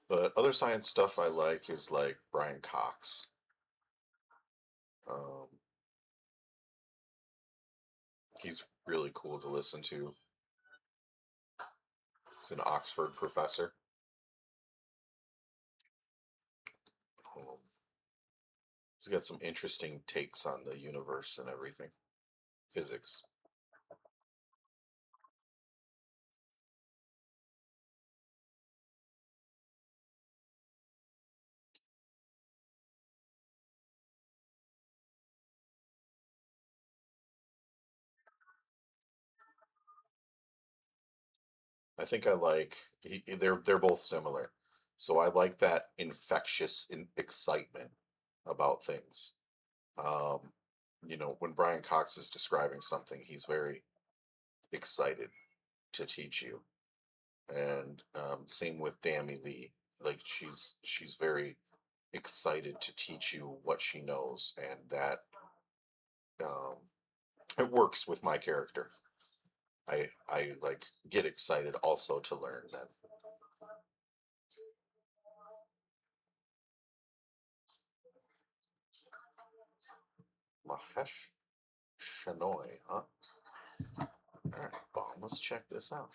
Speaker 1: But other science stuff I like is like Brian Cox. Um, he's really cool to listen to. He's an Oxford professor. Um, he's got some interesting takes on the universe and everything, physics. I think I like they're both similar. So I like that infectious excitement about things. Um, when Brian Cox is describing something, he's very excited to teach you. And same with Dammy Lee. Like she's very excited to teach you what she knows, and that um, it works with my character. I like get excited also to learn then. Mahesh Shenoy, huh? All right, bomb. Let's check this out.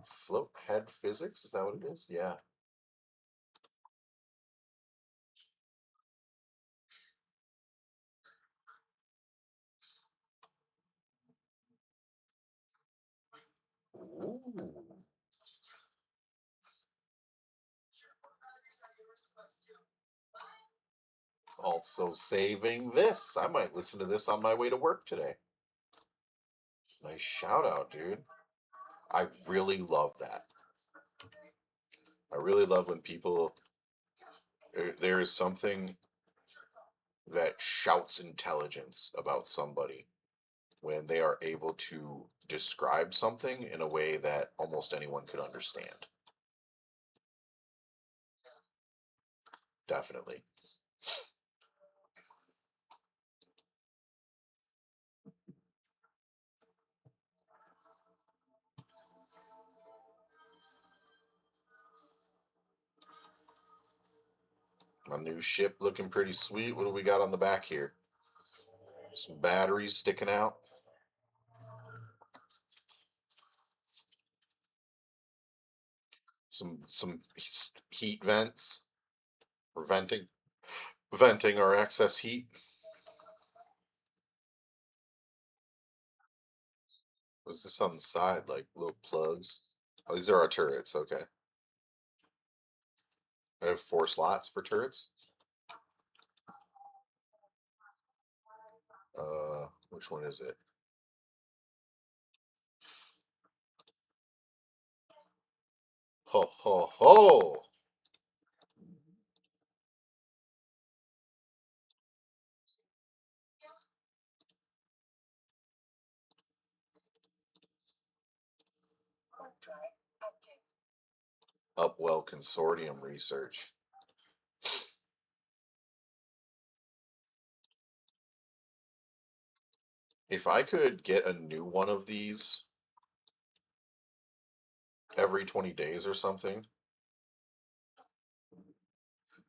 Speaker 1: Float head physics, is that what it is? Yeah. Ooh. Also saving this. I might listen to this on my way to work today. Nice shout out, dude. I really love that. I really love when people there is something that shouts intelligence about somebody when they are able to describe something in a way that almost anyone could understand. Definitely. My new ship looking pretty sweet. What do we got on the back here? Some batteries sticking out. Some heat vents for venting our excess heat. What's this on the side? Like little plugs? Oh, these are our turrets. Okay. I have 4 slots for turrets. Which one is it? Ho ho ho! Upwell Consortium research. If I could get a new one of these every 20 days or something,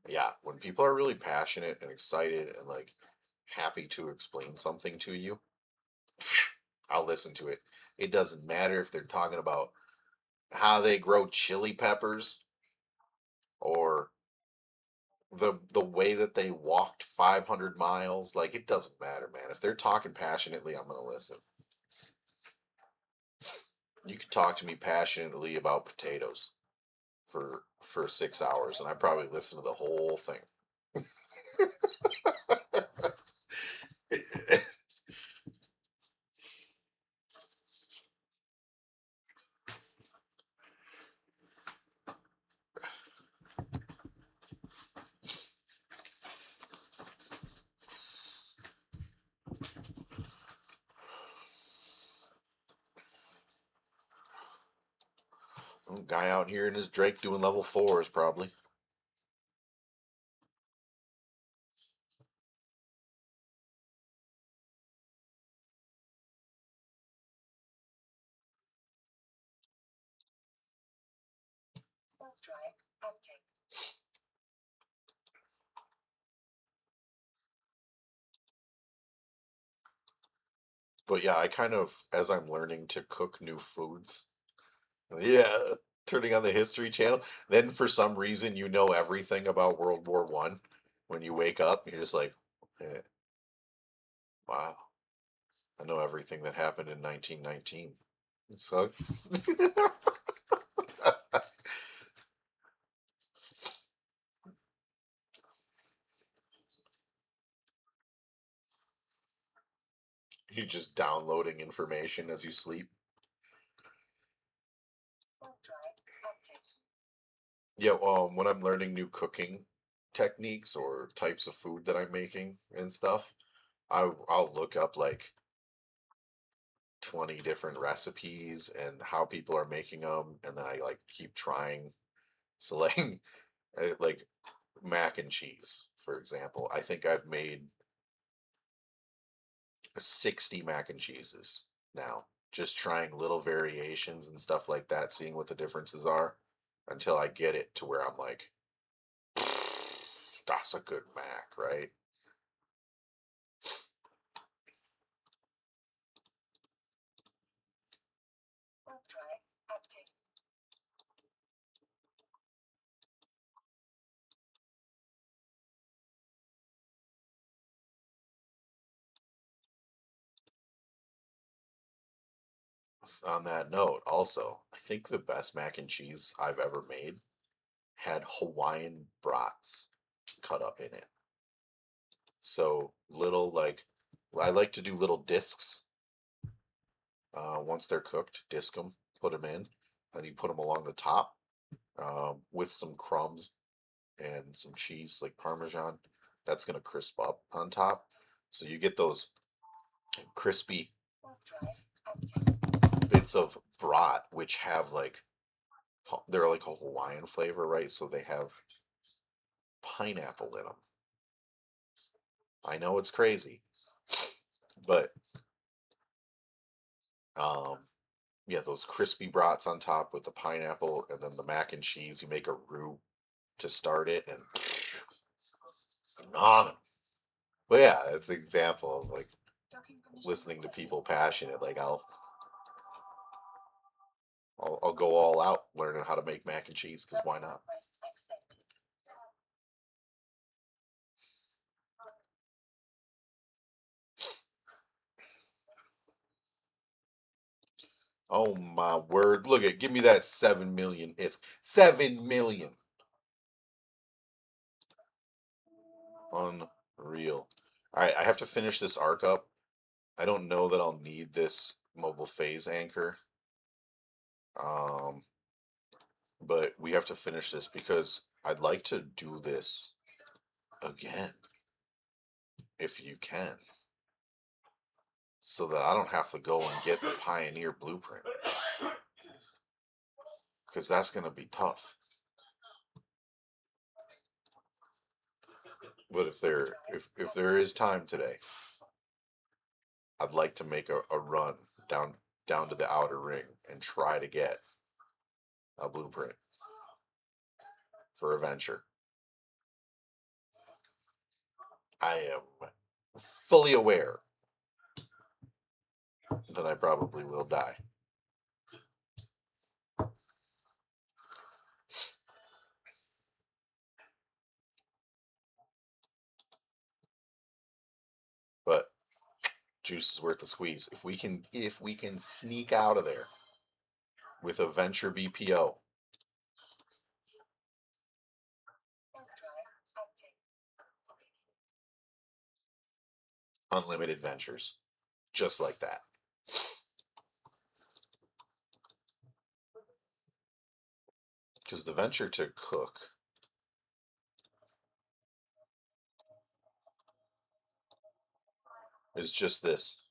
Speaker 1: yeah, when people are really passionate and excited and like happy to explain something to you, I'll listen to it. It doesn't matter if they're talking about how they grow chili peppers or the way that they walked 500 miles. Like, it doesn't matter, man. If they're talking passionately, I'm going to listen. You could talk to me passionately about potatoes for 6 hours, and I probably listen to the whole thing. Guy out here in his Drake doing level 4s probably. But yeah, I kind of, as I'm learning to cook new foods, yeah, turning on the History Channel, then for some reason you know everything about World War I. When you wake up, you're just like, eh, wow, I know everything that happened in 1919. So you're just downloading information as you sleep. Yeah, when I'm learning new cooking techniques or types of food that I'm making and stuff, I'll look up like 20 different recipes and how people are making them, and then I like keep trying. So like like mac and cheese, for example. I think I've made 60 mac and cheeses now, just trying little variations and stuff like that, seeing what the differences are until I get it to where I'm like, that's a good mac, right? On that note, also, I think the best mac and cheese I've ever made had Hawaiian brats cut up in it. So little like I like to do little discs. Once they're cooked, disc them, put them in, and you put them along the top with some crumbs and some cheese like Parmesan. That's gonna crisp up on top, so you get those crispy. bits of brat, which have like, they're like a Hawaiian flavor, right? So they have pineapple in them. I know it's crazy, but um, yeah, those crispy brats on top with the pineapple and then the mac and cheese. You make a roux to start it, and phenomenal. But yeah, it's an example of like listening to people passionate. Like I'll go all out learning how to make mac and cheese because why not? Oh my word! Look at, give me that 7 million. It's 7 million. Unreal. All right, I have to finish this arc up. I don't know that I'll need this mobile phase anchor. Um, but we have to finish this because I'd like to do this again if you can, so that I don't have to go and get the Pioneer blueprint because that's going to be tough. But if there is time today, I'd like to make a run down to the outer ring and try to get a blueprint for a venture. I am fully aware that I probably will die. But juice is worth the squeeze. If we can sneak out of there with a venture BPO, unlimited ventures, just like that. Because the venture to cook is just this.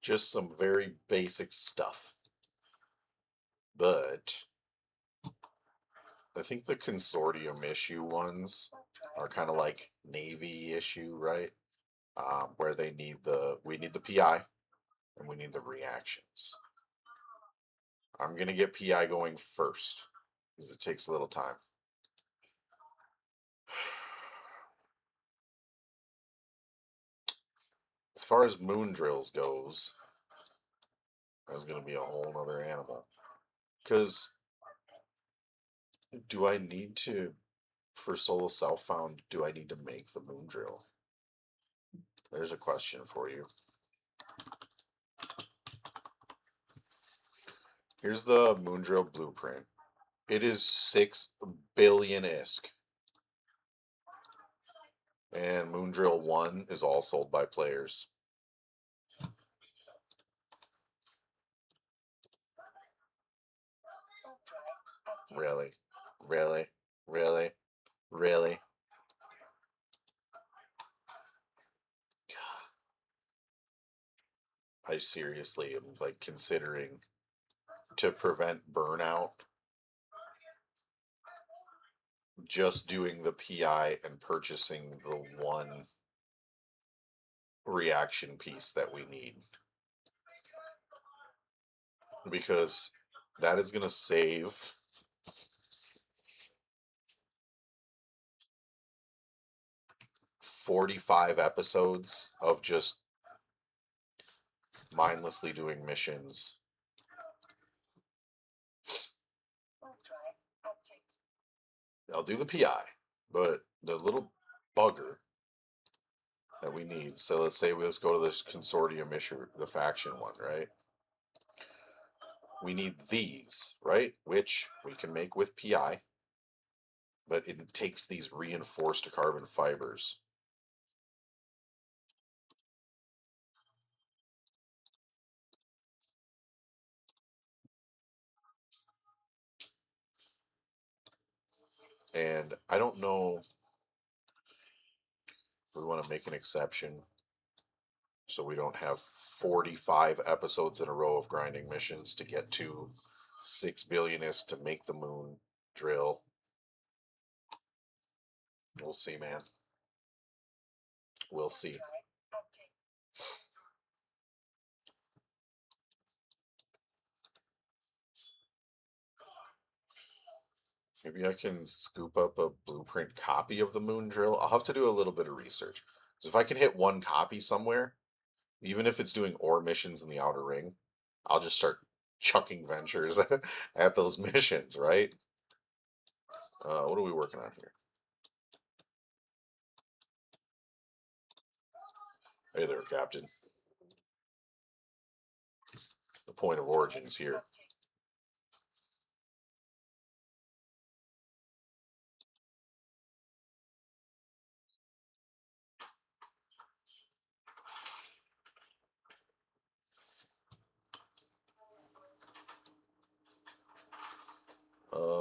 Speaker 1: Just some very basic stuff. But I think the consortium issue ones are kind of like Navy issue, right? Where we need the PI and we need the reactions. I'm gonna get PI going first because it takes a little time. As far as moon drills goes, that's gonna be a whole nother animal. Because do I need to, for solo self found, do I need to make the moon drill? There's a question for you. Here's the moon drill blueprint. It is 6 billion ISK. And moon drill 1 is all sold by players. Really? Really? Really? Really? I seriously am like considering, to prevent burnout, just doing the PI and purchasing the one reaction piece that we need. Because that is going to save 45 episodes of just mindlessly doing missions. I'll do the PI, but the little bugger that we need. So let's say let's go to this consortium issue, the faction one, right? We need these, right? Which we can make with PI, but it takes these reinforced carbon fibers. And I don't know if we want to make an exception so we don't have 45 episodes in a row of grinding missions to get to 6 billionist to make the moon drill. We'll see, man. We'll see. Maybe I can scoop up a blueprint copy of the moon drill. I'll have to do a little bit of research. Because if I can hit one copy somewhere, even if it's doing ore missions in the outer ring, I'll just start chucking ventures at those missions, right? What are we working on here? Hey there, Captain. The point of origin is here.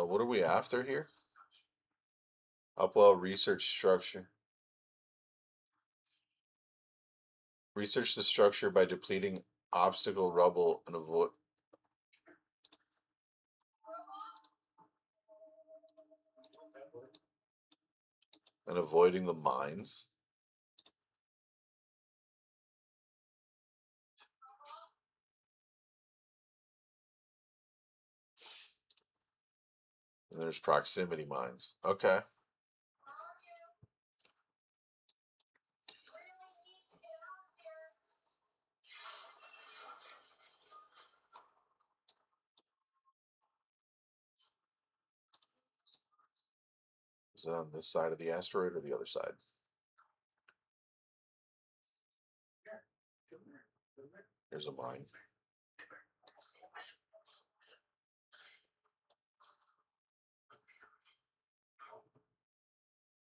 Speaker 1: What are we after here? Upwell research structure. Research the structure by depleting obstacle rubble and avoiding the mines. And there's proximity mines. Okay. Is it on this side of the asteroid or the other side? There's a mine.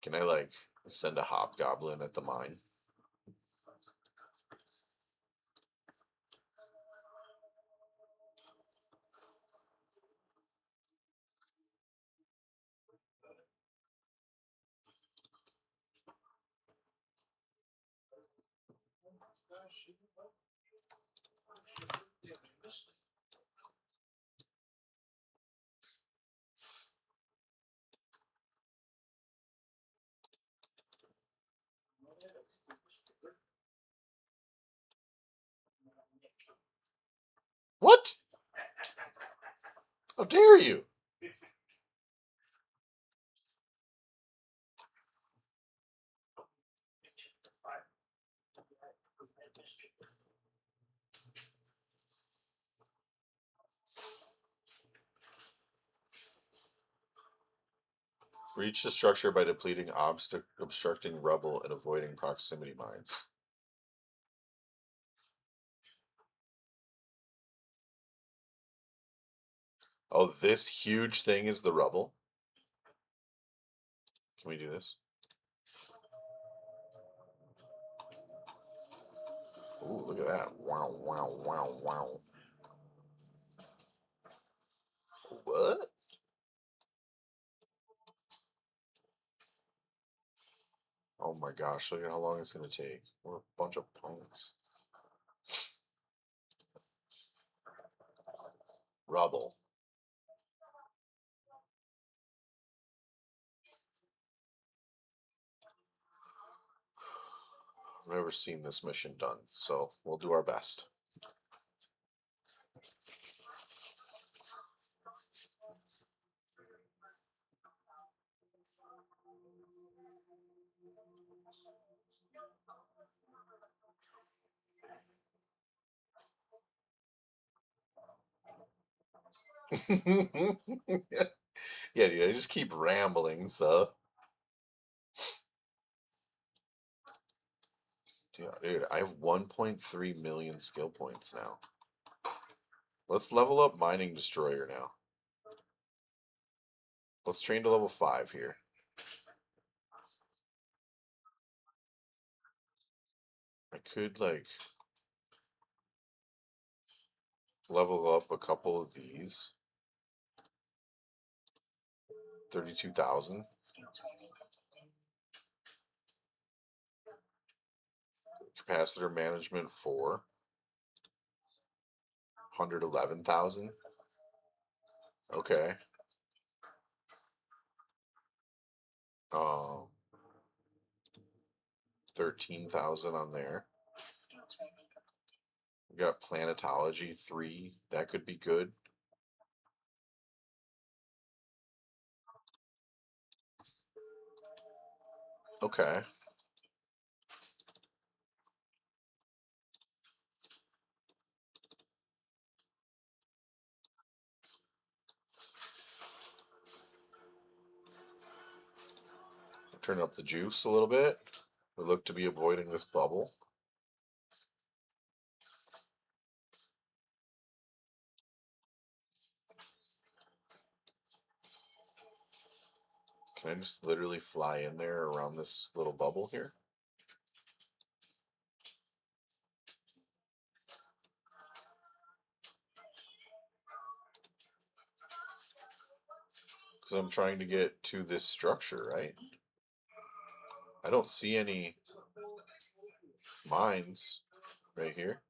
Speaker 1: Can I like send a hobgoblin at the mine? What? How dare you? Reach the structure by depleting obstructing rubble and avoiding proximity mines. Oh, this huge thing is the rubble? Can we do this? Ooh, look at that. Wow, wow, wow, wow. What? Oh my gosh, look at how long it's going to take. We're a bunch of punks. Rubble. I've never seen this mission done, so we'll do our best. Yeah, dude, I just keep rambling, so. Yeah, dude, I have 1.3 million skill points now. Let's level up Mining Destroyer now. Let's train to level 5 here. I could, like, level up a couple of these. 32,000. Capacitor management 4. 111,000. Okay. 13,000 on there. We got planetology 3. That could be good. Okay. Turn up the juice a little bit. We look to be avoiding this bubble. Can I just literally fly in there around this little bubble here? Because I'm trying to get to this structure, right? I don't see any mines right here.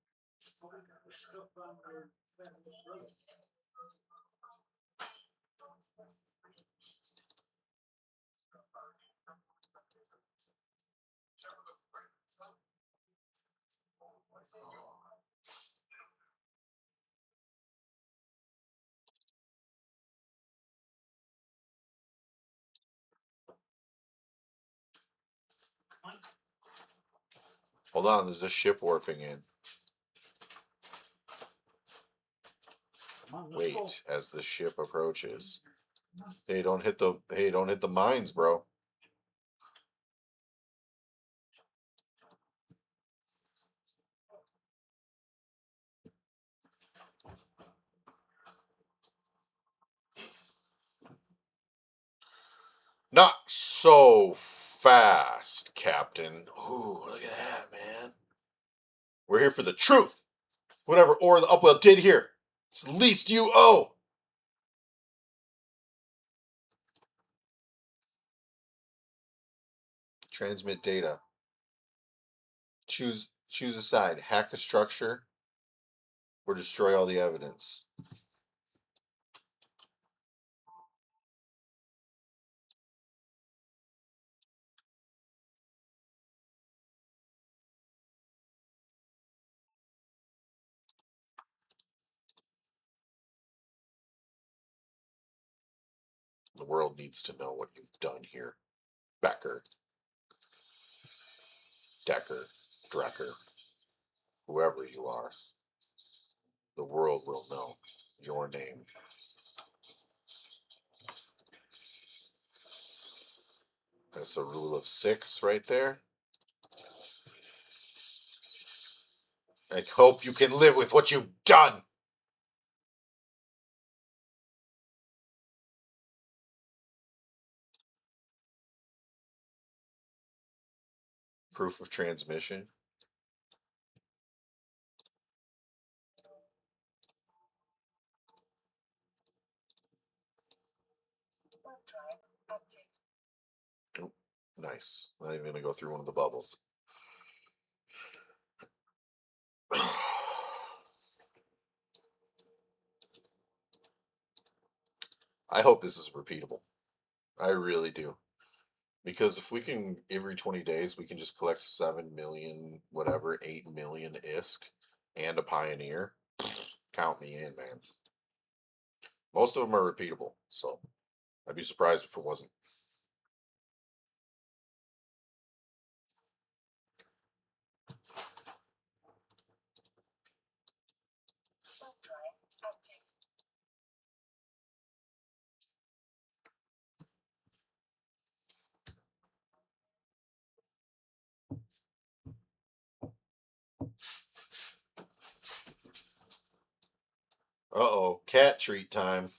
Speaker 1: Hold on, there's a ship warping in. Wait, as the ship approaches. Hey, don't hit the mines, bro. Not so fast, Captain. Ooh, look at that, man. We're here for the truth. Whatever Or the Upwell did here, it's the least you owe. Transmit data. Choose a side. Hack a structure or destroy all the evidence. The world needs to know what you've done here. Becker. Decker. Drecker. Whoever you are. The world will know your name. That's a rule of 6 right there. I hope you can live with what you've done. Proof of transmission. Oh, nice. Not even going to go through one of the bubbles. I hope this is repeatable. I really do. Because if we can, every 20 days, we can just collect 7 million, whatever, 8 million ISK and a Pioneer, count me in, man. Most of them are repeatable, so I'd be surprised if it wasn't. Uh-oh, cat treat time.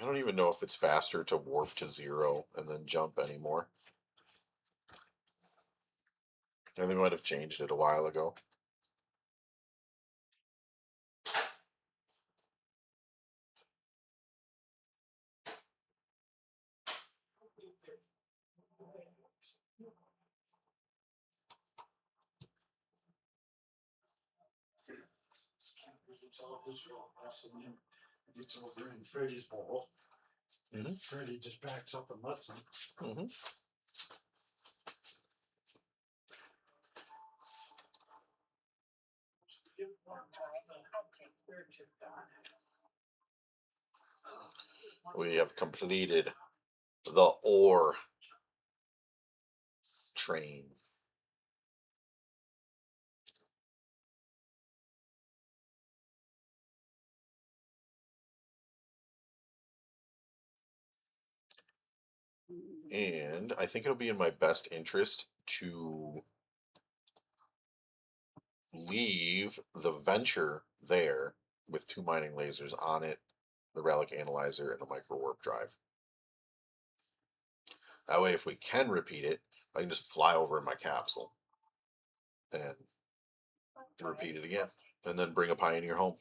Speaker 1: I don't even know if it's faster to warp to 0 and then jump anymore. And they might have changed it a while ago.
Speaker 2: Gets over in Freddie's ball.
Speaker 1: Mm-hmm.
Speaker 2: Freddie just backs up and lets him.
Speaker 1: Mm-hmm. We have completed the ore train. And I think it'll be in my best interest to leave the venture there with 2 mining lasers on it, the relic analyzer, and the micro warp drive. That way, if we can repeat it, I can just fly over in my capsule and repeat it again, and then bring a Pioneer home.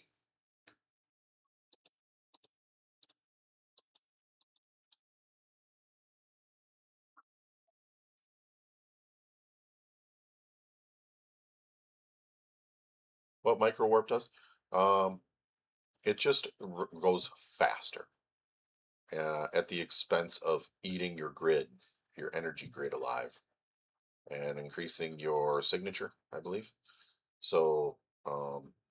Speaker 1: What micro warp does? Um, it just goes faster at the expense of eating your grid, your energy grid alive, and increasing your signature, I believe. So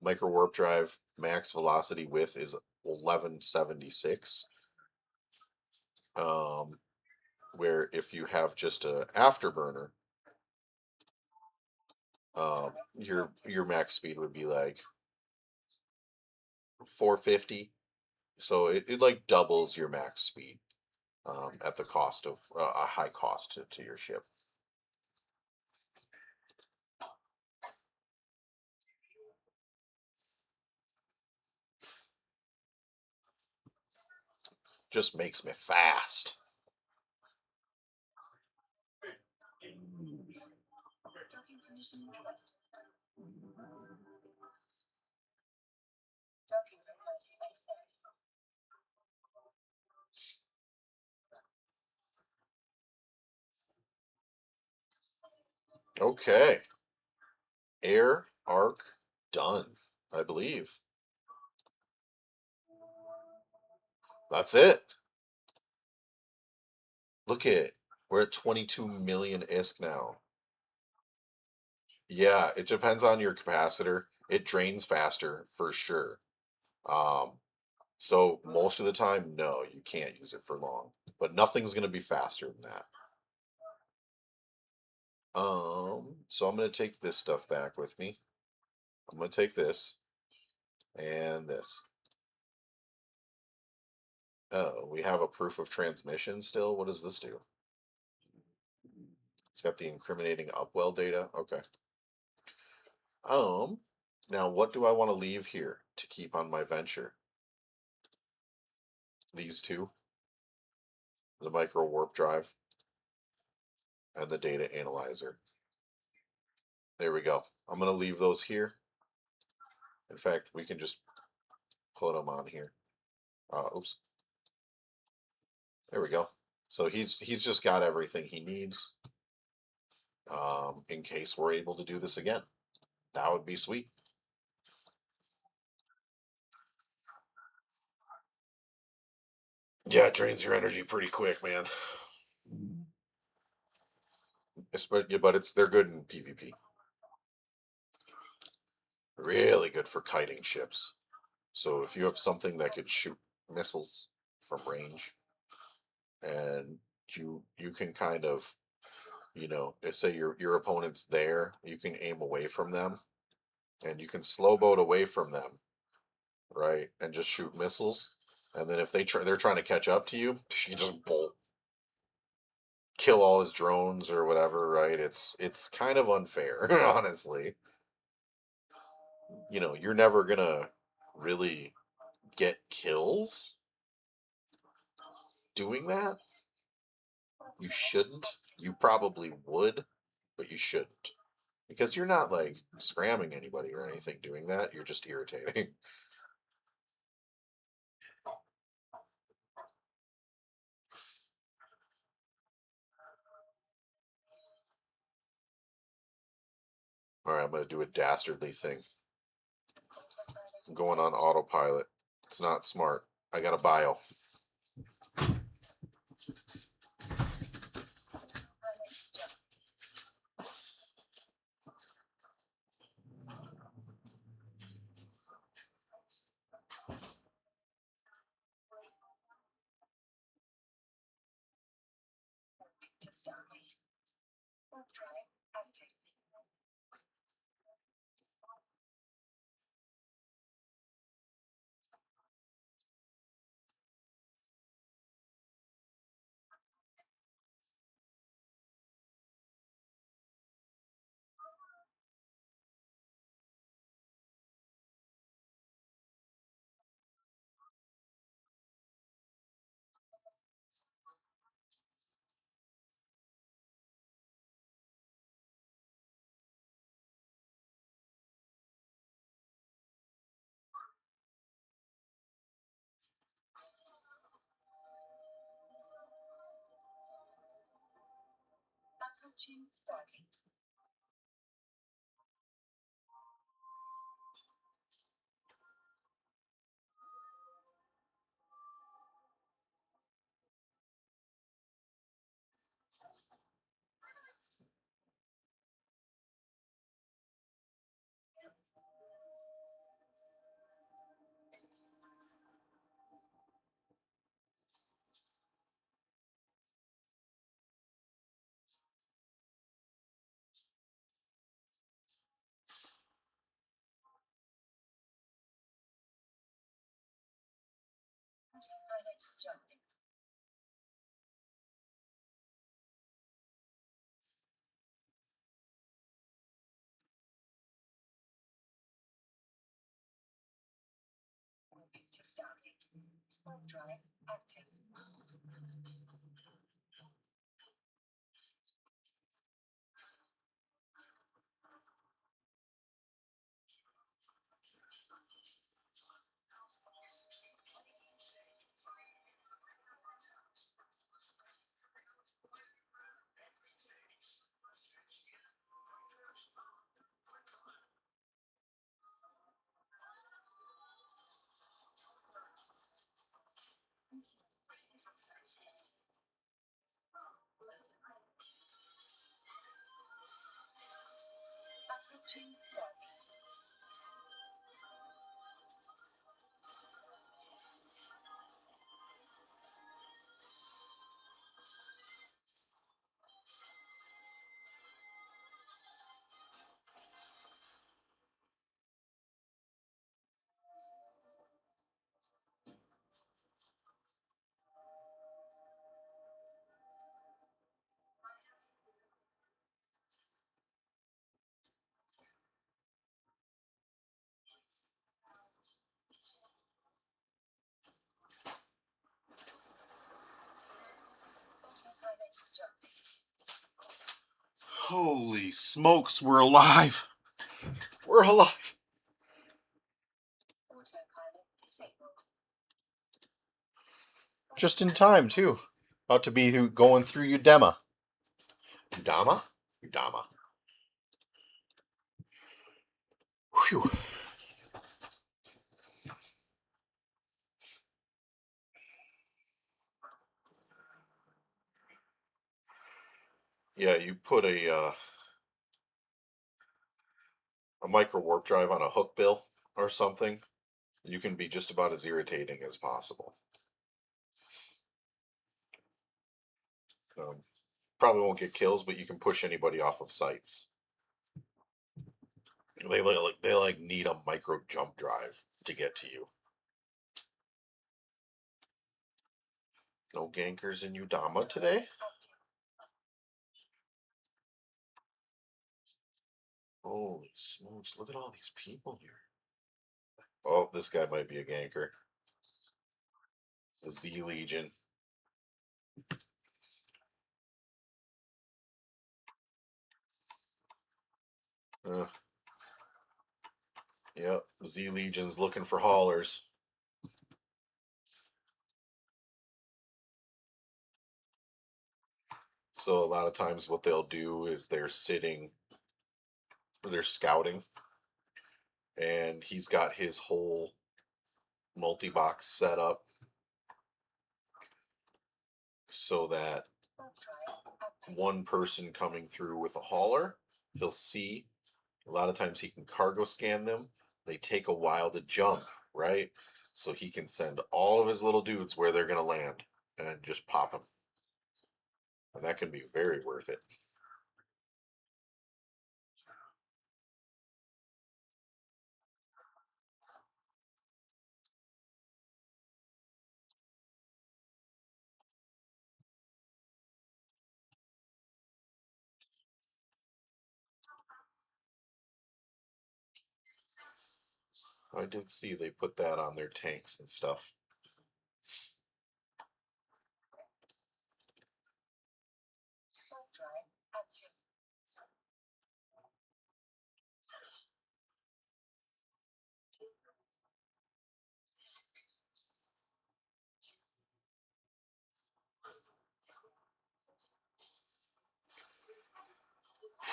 Speaker 1: micro warp drive max velocity width is 1176. Where if you have just a afterburner, your max speed would be like 450. So it like doubles your max speed at the cost of a high cost to your ship. Just makes me fast. Okay. Air arc done, I believe. That's it. Look at, we're at 22 million ISK now. Yeah, it depends on your capacitor. It drains faster for sure. Um, so most of the time, no, you can't use it for long. But nothing's gonna be faster than that. So I'm gonna take this stuff back with me. I'm gonna take this and this. Oh, we have a proof of transmission still. What does this do? It's got the incriminating upwell data. Okay. Um, Now what do I want to leave here to keep on my venture? These two, the micro warp drive and the data analyzer. There we go. I'm gonna leave those here. In fact, we can just put them on here. Oops. There we go. So he's just got everything he needs in case we're able to do this again. That would be sweet. Yeah, it drains your energy pretty quick, man. But they're good in PvP. Really good for kiting ships. So if you have something that could shoot missiles from range, and you can kind of, say your opponent's there, you can aim away from them, and you can slow boat away from them, right, and just shoot missiles. And then if they're trying to catch up to you, you just bolt, kill all his drones or whatever, right? It's kind of unfair, honestly. You're never gonna really get kills, doing that, you shouldn't. You probably would, but you shouldn't. Because you're not like scramming anybody or anything doing that. You're just irritating. All right, I'm going to do a dastardly thing. I'm going on autopilot. It's not smart. I got a bio. Holy smokes, we're alive. We're alive. Just in time, too. About to be going through Udema. Udama? Udama. Whew. Yeah, you put a micro warp drive on a hook bill or something, you can be just about as irritating as possible. Probably won't get kills, but you can push anybody off of sites. They like need a micro jump drive to get to you. No gankers in Udama today. Holy smokes! Look at all these people here. Oh, this guy might be a ganker. The Z Legion. Uh, yep, Z Legion's looking for haulers. So a lot of times what they'll do is they're scouting, and he's got his whole multi-box set up so that one person coming through with a hauler, he'll see. A lot of times he can cargo scan them. They take a while to jump, right? So he can send all of his little dudes where they're going to land and just pop them. And that can be very worth it. I did see they put that on their tanks and stuff.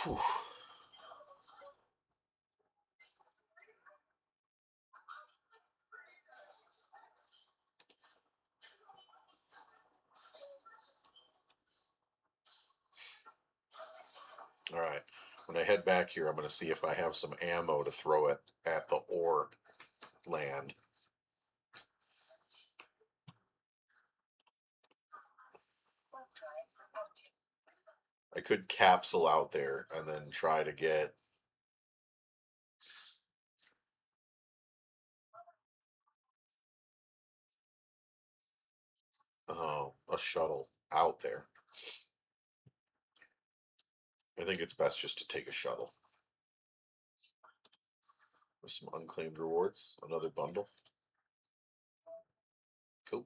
Speaker 1: Whew. All right. When I head back here, I'm going to see if I have some ammo to throw at the ore land. I could capsule out there and then try to get a shuttle out there. I think it's best just to take a shuttle. With some unclaimed rewards, another bundle. Cool.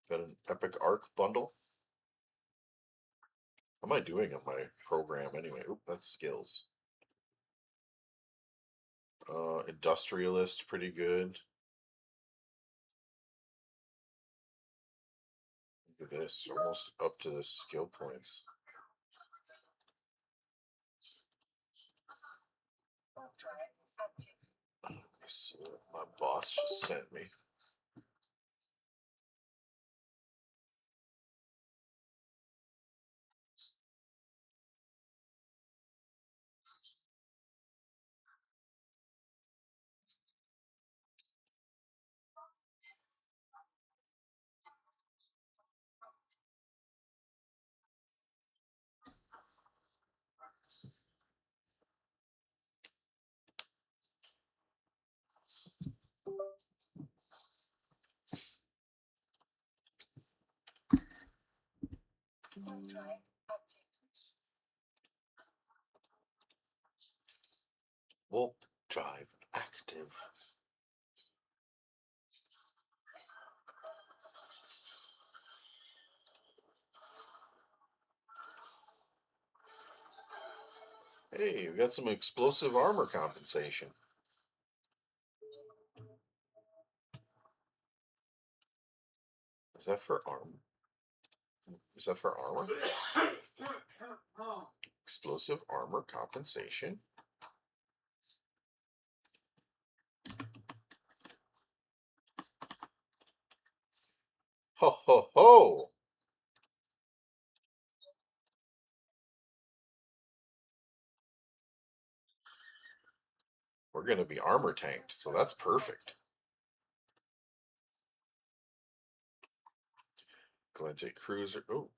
Speaker 1: Got an epic arc bundle. How am I doing on my program anyway? Oop, that's skills. Industrialist, pretty good. Look at this, almost up to the skill points. Let me see what my boss just sent me. Warp drive active. Hey, we got some explosive armor compensation. Is that for armor? Is that for armor? Explosive armor compensation. Ho ho ho! We're gonna be armor tanked, so that's perfect. Galactic Cruiser. Oh,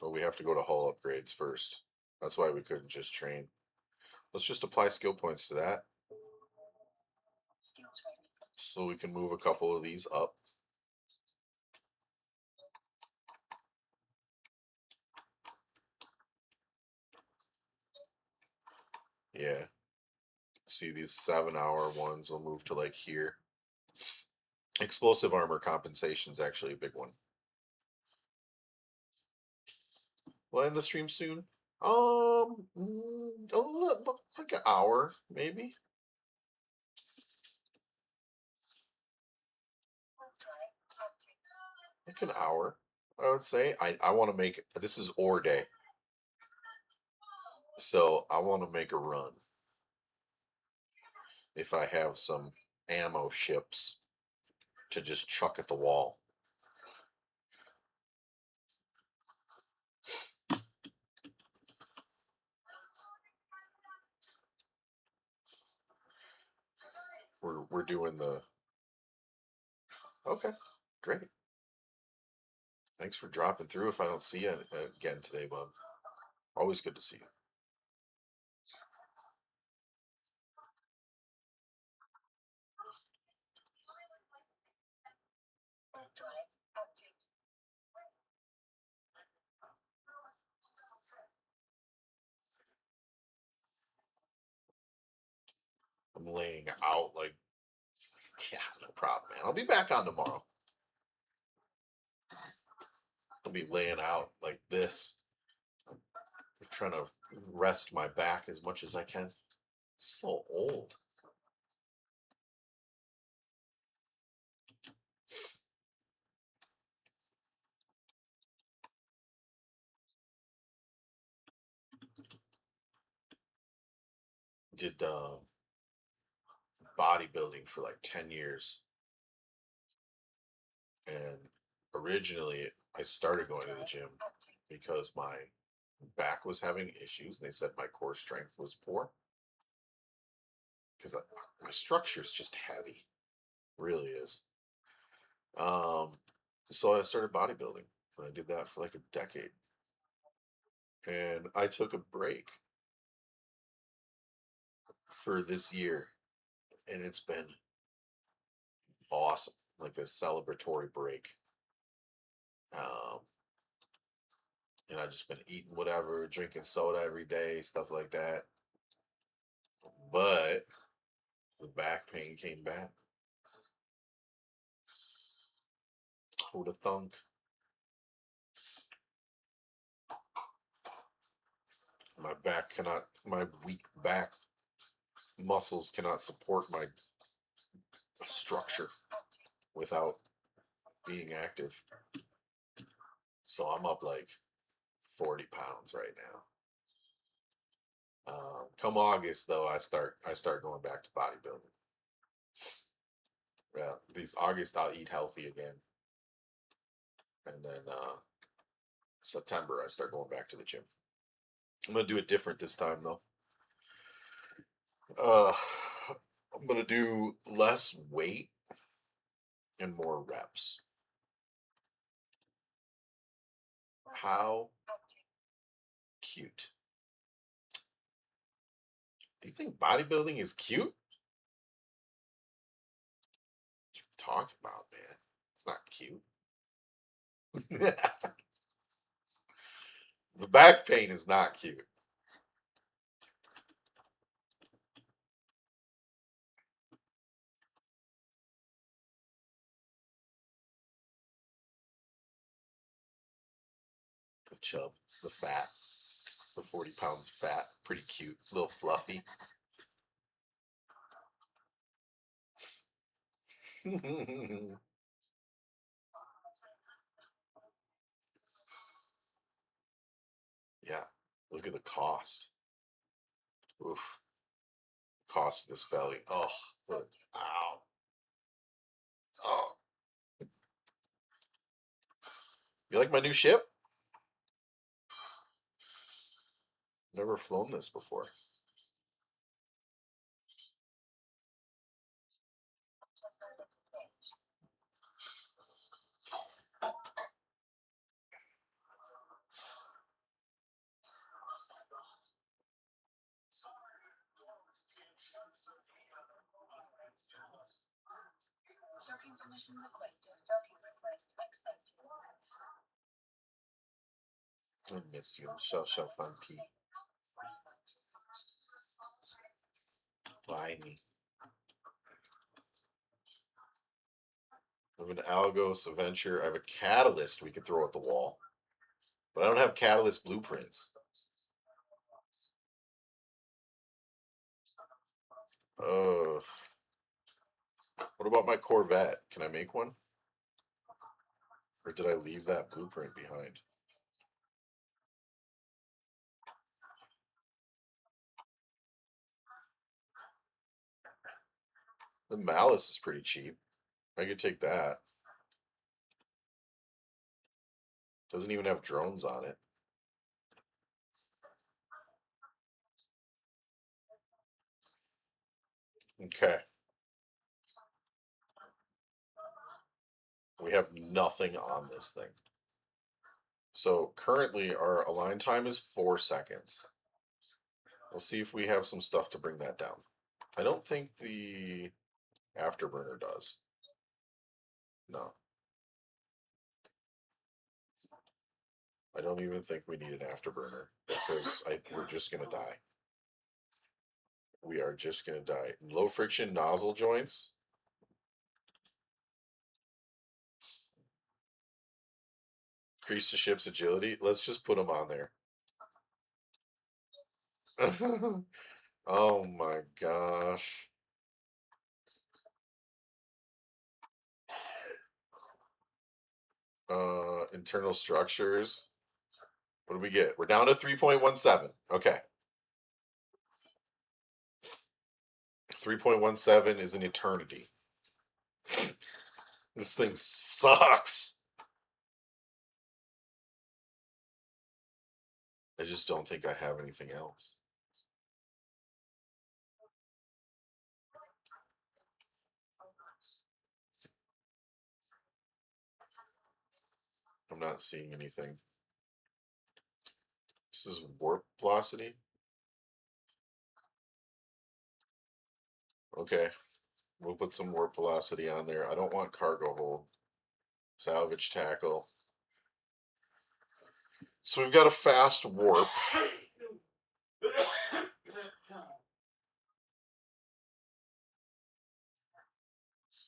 Speaker 1: oh, we have to go to hull upgrades first. That's why we couldn't just train. Let's just apply skill points to that. So we can move a couple of these up. Yeah. See, these 7-hour ones will move to like here. Explosive armor compensation is actually a big one. Will I end the stream soon? Like an hour, maybe. Like an hour, I would say. I want to make this is ore day, so I want to make a run. If I have some ammo ships to just chuck at the wall. We're doing the okay, great. Thanks for dropping through. If I don't see you again today, bud, always good to see you. I'm laying out like, yeah, no problem, man. I'll be back on tomorrow. I'll be laying out like this. I'm trying to rest my back as much as I can. So old. Did bodybuilding for like 10 years. And originally, I started going to the gym because my back was having issues. And they said my core strength was poor because my structure is just heavy, really is. Um, so I started bodybuilding, and I did that for like a decade. And I took a break for this year, and it's been awesome, like a celebratory break. Um, and I just been eating whatever, drinking soda every day, stuff like that. But the back pain came back. Who'd have thunk? My weak back muscles cannot support my structure without being active. So I'm up like 40 pounds right now. Come August though, I start going back to bodybuilding. Yeah, these August I'll eat healthy again, and then September I start going back to the gym. I'm gonna do it different this time though. Uh, I'm gonna do less weight and more reps. How cute. Do you think bodybuilding is cute? What you talking about, man? It's not cute. The back pain is not cute. The chub, the fat, the 40 pounds of fat, pretty cute, a little fluffy. Yeah, look at the cost. Oof, cost of this belly. Oh, look, ow, oh. You like my new ship? Never flown this before. I miss you, Shell Fun P. Buy me. I have an Algos Adventure. I have a catalyst we could throw at the wall. But I don't have catalyst blueprints. What about my Corvette? Can I make one? Or did I leave that blueprint behind? The Malice is pretty cheap. I could take that. Doesn't even have drones on it. Okay. We have nothing on this thing. So currently our align time is 4 seconds. We'll see if we have some stuff to bring that down. I don't think the afterburner does. No. I don't even think we need an afterburner because we're just going to die. We are just going to die. Low friction nozzle joints. Increase the ship's agility. Let's just put them on there. Oh my gosh. Internal structures. What do we get? We're down to 3.17. Okay. 3.17 is an eternity. This thing sucks. I just don't think I have anything else. I'm not seeing anything. This is warp velocity. Okay. We'll put some warp velocity on there. I don't want cargo hold. Salvage tackle. So we've got a fast warp.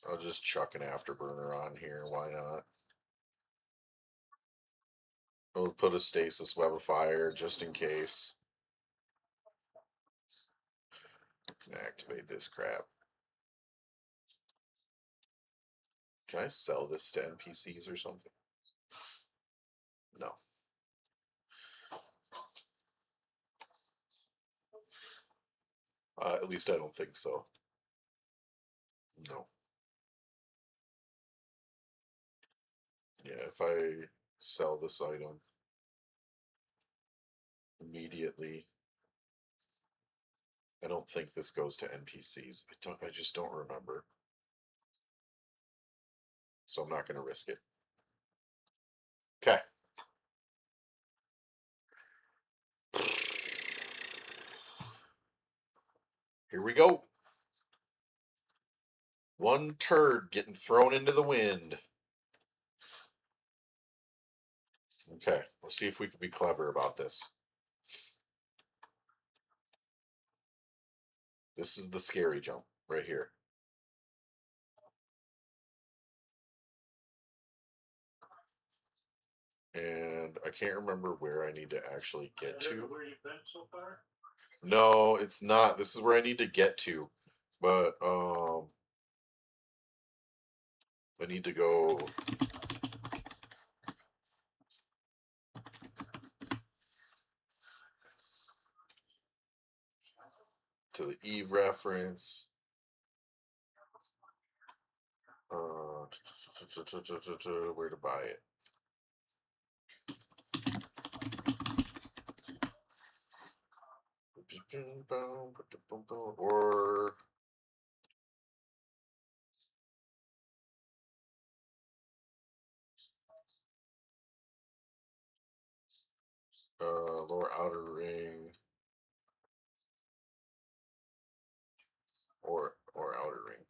Speaker 1: I'll just chuck an afterburner on here. Why not? We'll put a stasis web of fire just in case. Can activate this crap. Can I sell this to NPCs or something? No. At least I don't think so. No. Yeah, if I sell this item immediately, I don't think this goes to NPCs. I just don't remember. So I'm not going to risk it. Okay. Here we go. One turd getting thrown into the wind. Okay, let's see if we can be clever about this. This is the scary jump right here. And I can't remember where I need to actually get to.
Speaker 2: Where you've been so far?
Speaker 1: No, it's not. This is where I need to get to. But I need to go to the Eve reference. Where to buy it. Or lower outer ring, or outer ring.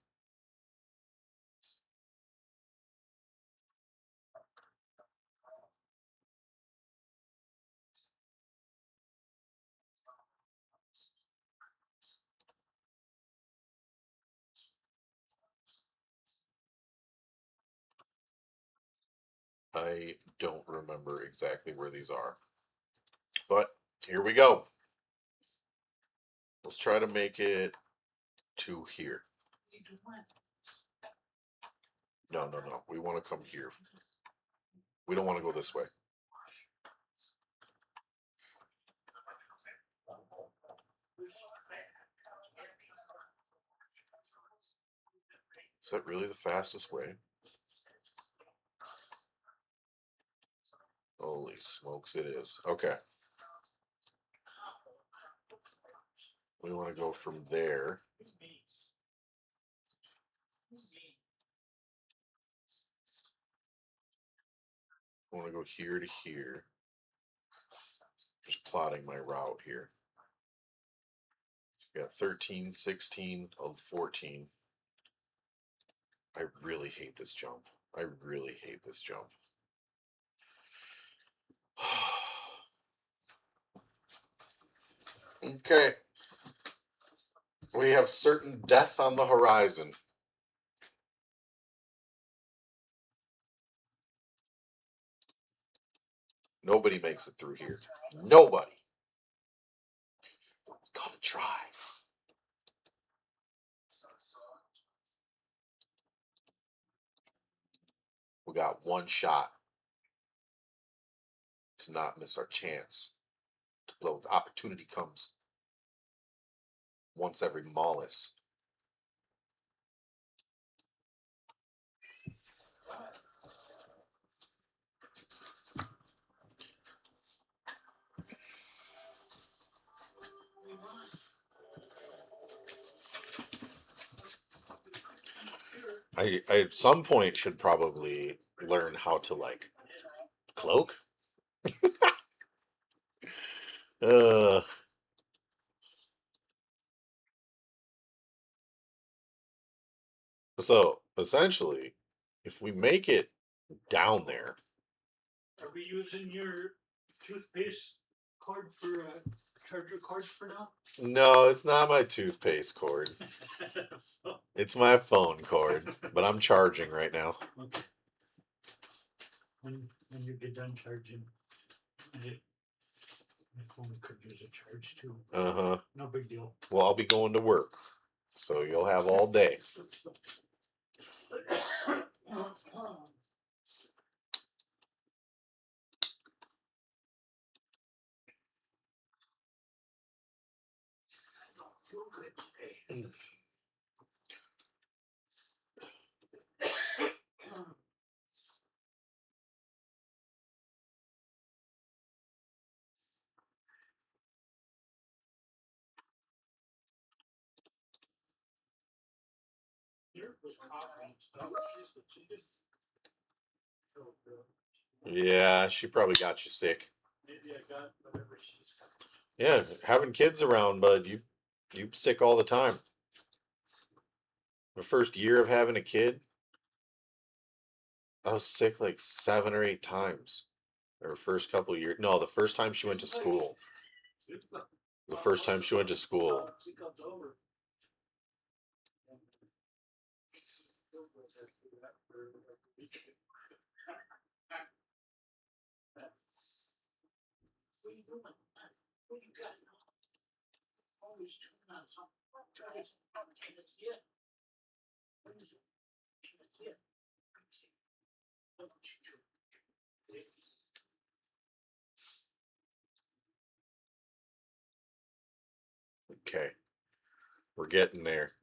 Speaker 1: I don't remember exactly where these are. But here we go. Let's try to make it to here. No, no, no. We want to come here. We don't want to go this way. Is that really the fastest way? Holy smokes, it is. Okay. We want to go from there. I want to go here to here. Just plotting my route here. Got 13, 16, 14. I really hate this jump. I really hate this jump. Okay. We have certain death on the horizon. Nobody makes it through here. Nobody. Gotta try. We got one shot to not miss our chance to blow. The opportunity comes once every mollis. I at some point should probably learn how to like cloak. Uh, so essentially, if we make it down there,
Speaker 2: Are we using your toothpaste cord for charger cords for now?
Speaker 1: no, it's not my toothpaste cord.
Speaker 2: So,
Speaker 1: It's my phone cord, but I'm charging right now.
Speaker 2: okay. When you get done charging, my phone could use a charge too.
Speaker 1: Uh-huh.
Speaker 2: No big deal.
Speaker 1: Well, I'll be going to work, so you'll have all day. Yeah, she probably got you sick.
Speaker 2: Maybe I got whatever she's got.
Speaker 1: Yeah, having kids around, bud, you sick all the time. The first year of having a kid, I was sick like 7 or 8 times. Or first couple of years. No, the first time she went to school. The first time she went to school. Okay. We're getting there.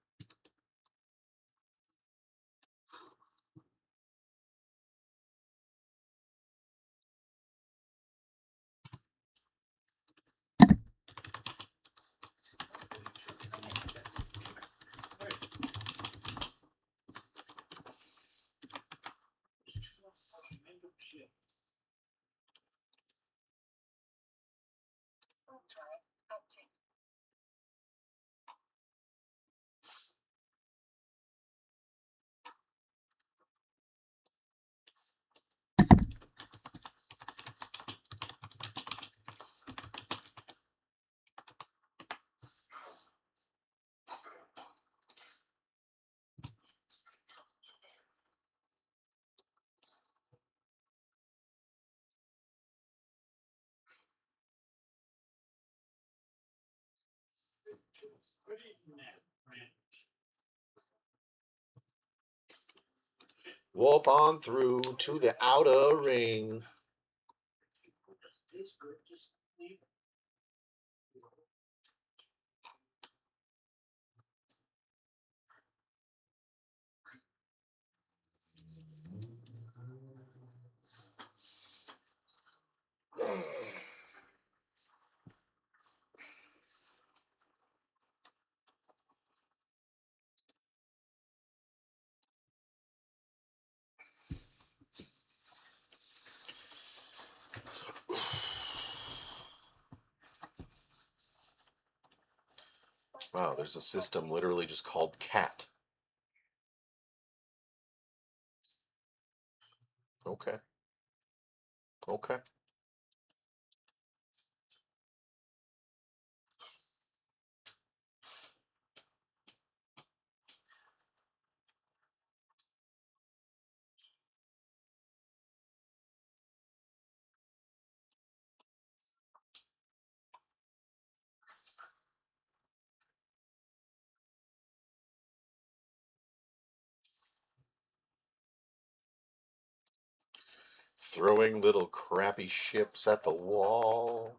Speaker 1: Warp on through to the outer ring. Wow, there's a system literally just called CAT. Okay. Okay. Throwing little crappy ships at the wall.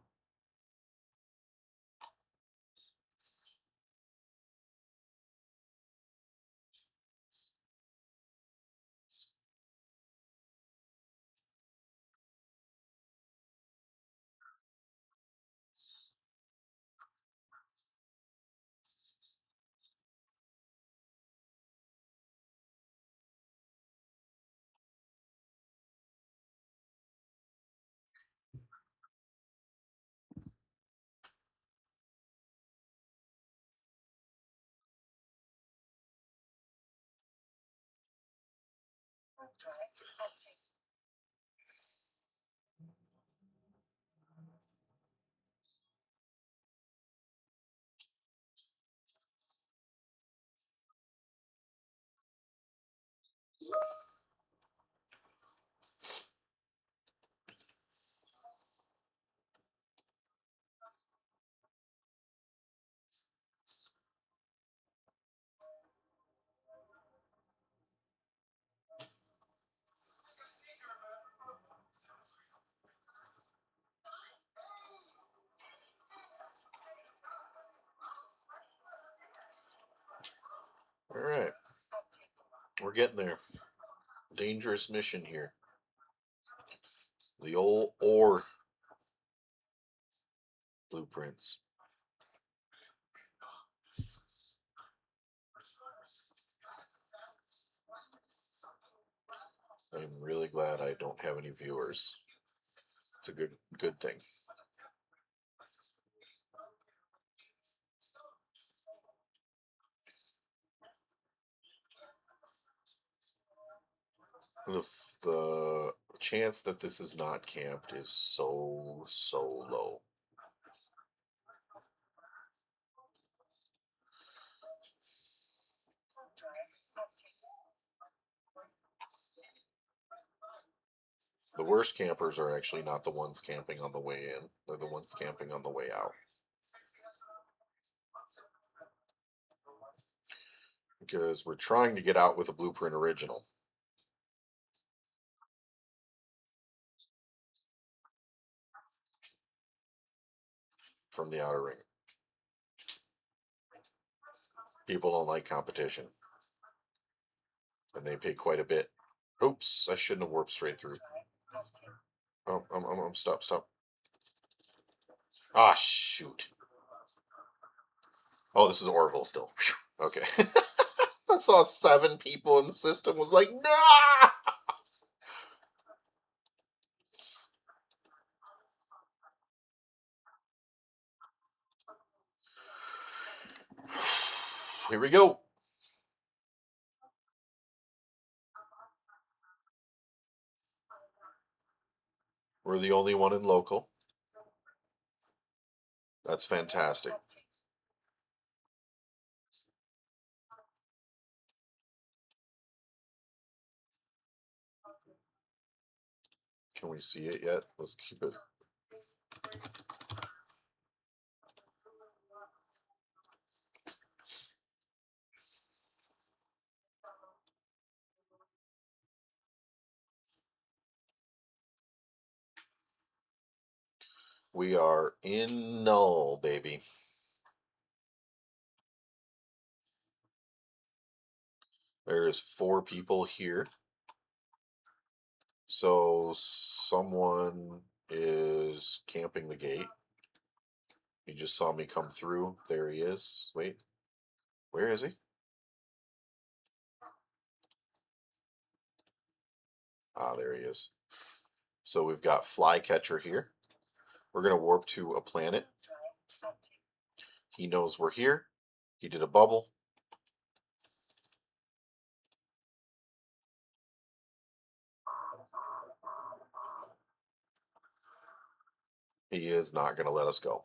Speaker 1: All right. We're getting there. Dangerous mission here. The old ore blueprints. I'm really glad I don't have any viewers. It's a good thing. The chance that this is not camped is so low. The worst campers are actually not the ones camping on the way in. They're the ones camping on the way out. Because we're trying to get out with a blueprint original. From the outer ring. People don't like competition. And they pay quite a bit. Oops, I shouldn't have warped straight through. Oh, stop. Ah, shoot. Oh, this is Orville still. Whew. Okay. I saw 7 people in the system. Was like, nah! Here we go. We're the only one in local. That's fantastic. Can we see it yet? Let's keep it. We are in null, baby. There's 4 people here. So someone is camping the gate. He just saw me come through. There he is. Wait, where is he? Ah, there he is. So we've got Flycatcher here. We're going to warp to a planet. He knows we're here. He did a bubble. He is not going to let us go.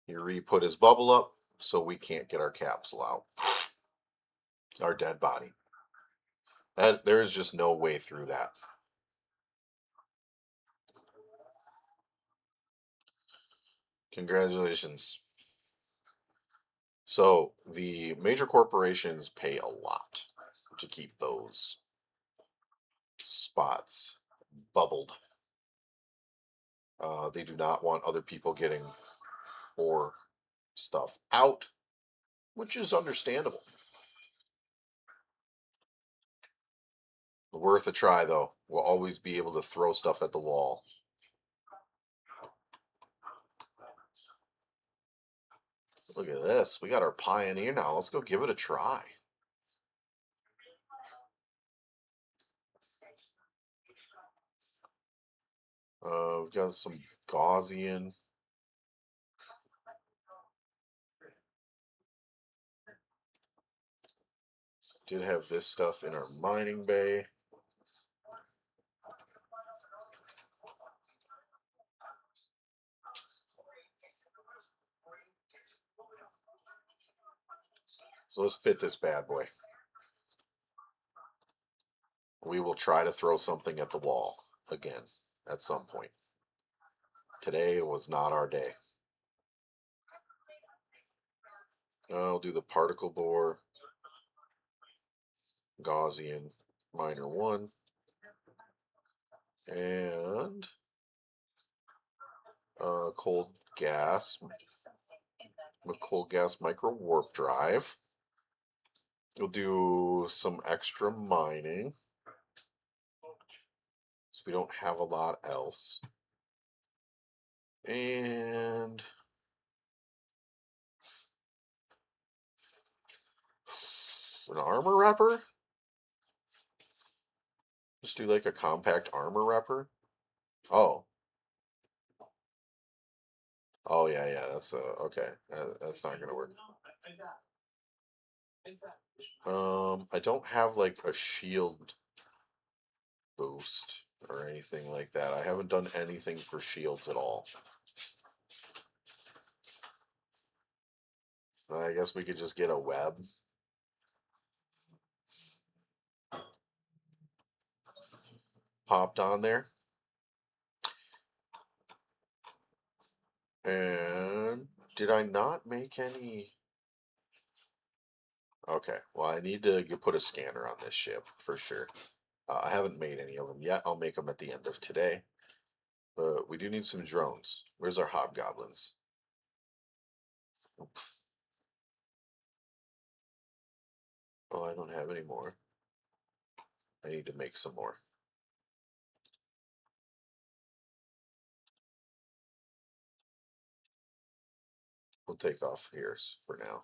Speaker 1: He re-put his bubble up, so we can't get our capsule out. Our dead body. There's just no way through that. Congratulations. So the major corporations pay a lot to keep those spots bubbled. They do not want other people getting more stuff out, which is understandable. Worth a try, though. We'll always be able to throw stuff at the wall. Look at this. We got our Pioneer now. Let's go give it a try. We've got some Gaussian. Did have this stuff in our mining bay. So let's fit this bad boy. We will try to throw something at the wall again at some point. Today was not our day. I'll do the particle bore, Gaussian, minor 1, and cold gas, a cold gas micro warp drive. We'll do some extra mining, so we don't have a lot else. And an armor wrapper? Just do like a compact armor wrapper? Oh. Oh, yeah, that's okay. That's not gonna work. I don't have like a shield boost or anything like that. I haven't done anything for shields at all. I guess we could just get a web. Popped on there. And did I not make any? Okay, well, I need to put a scanner on this ship for sure. I haven't made any of them yet. I'll make them at the end of today. But we do need some drones. Where's our hobgoblins? Oh, I don't have any more. I need to make some more. We'll take off here for now.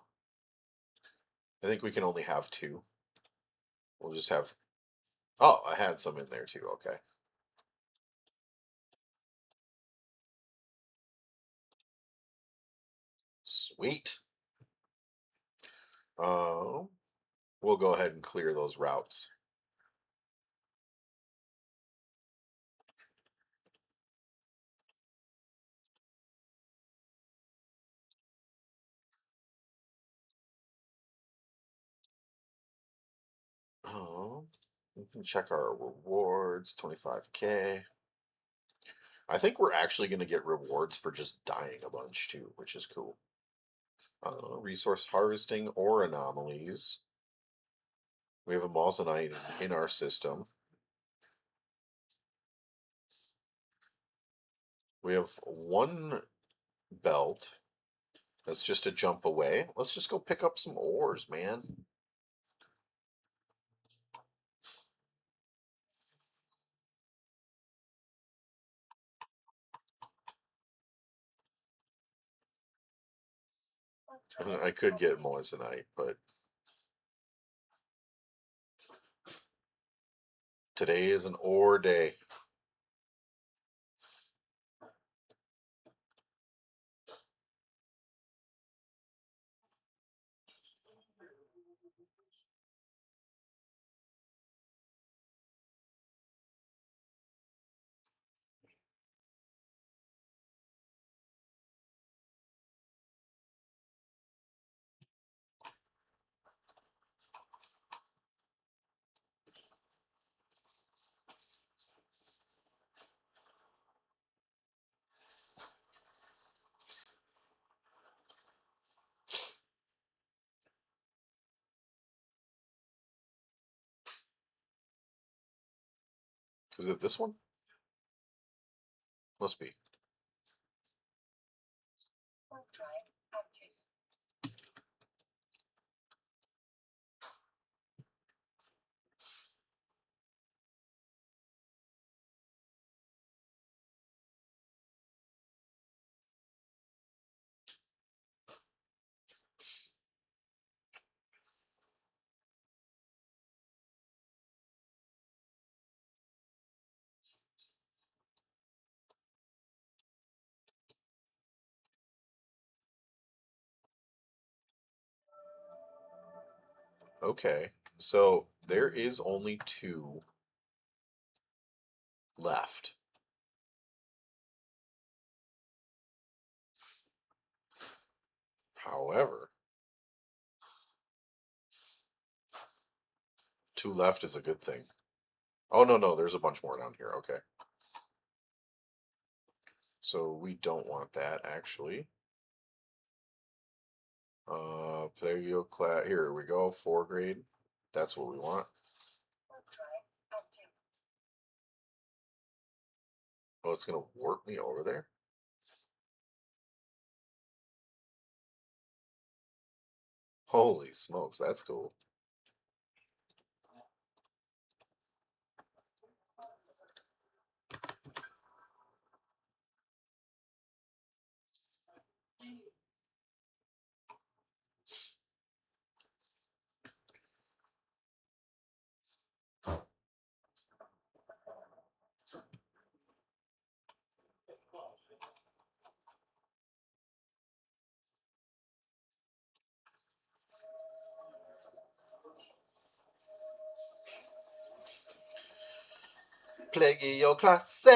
Speaker 1: I think we can only have 2. We'll just have... Oh, I had some in there too. Okay. Sweet. We'll go ahead and clear those routes. We can check our rewards, 25K. I think we're actually going to get rewards for just dying a bunch too, which is cool. Resource harvesting or anomalies. We have a Mausolite in our system. We have one belt. That's just a jump away. Let's just go pick up some ores, man. I could get Moissanite, but today is an ore day. Is it this one? Must be. Okay, so there is only two left. However, two left is a good thing. Oh, no, no, there's a bunch more down here. Okay. So we don't want that, actually. Here we go, 4 grade. That's what we want. Oh, it's gonna warp me over there. Holy smokes, that's cool. Plagueio classe.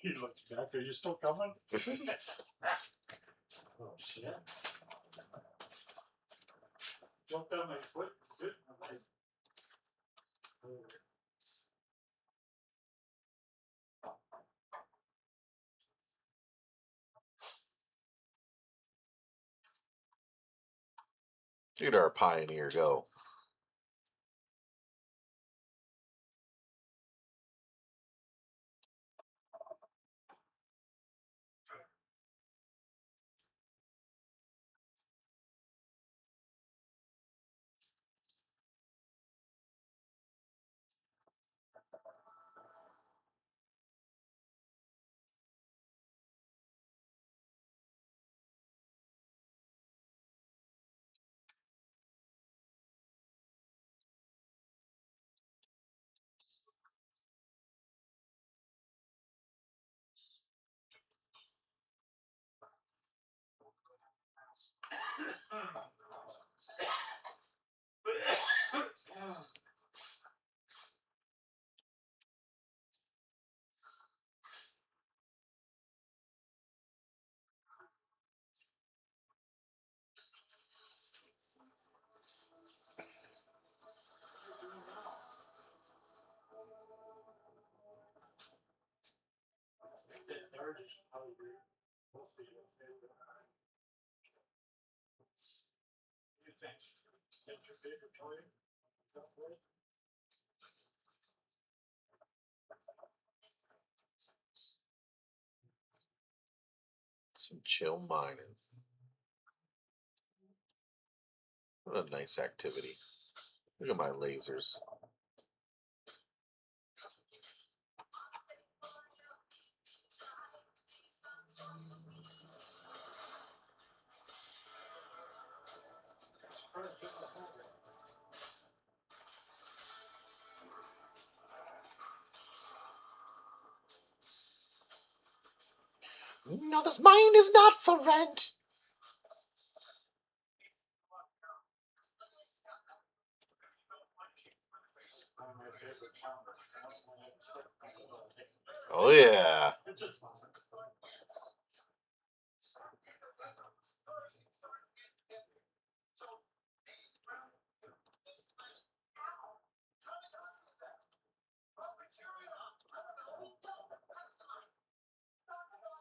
Speaker 2: He looks back. Are you still coming? Oh shit! Jumped on my foot. Good.
Speaker 1: Look at our pioneer go. Some chill mining. What a nice activity. Look at my lasers. No, this mine is not for rent. Oh yeah.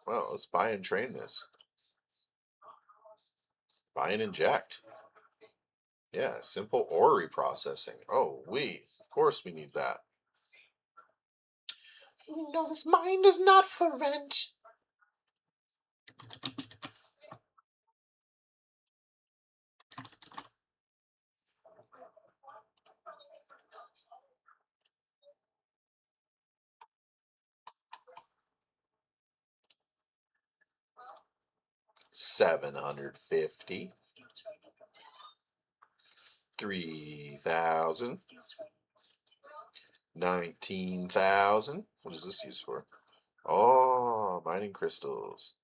Speaker 1: Well, let's buy and train this. Buy and inject. Yeah, simple ore reprocessing. Oh, of course we need that. No, this mine is not for rent. $750. 3,000. 19,000. What is this used for? Oh, mining crystals.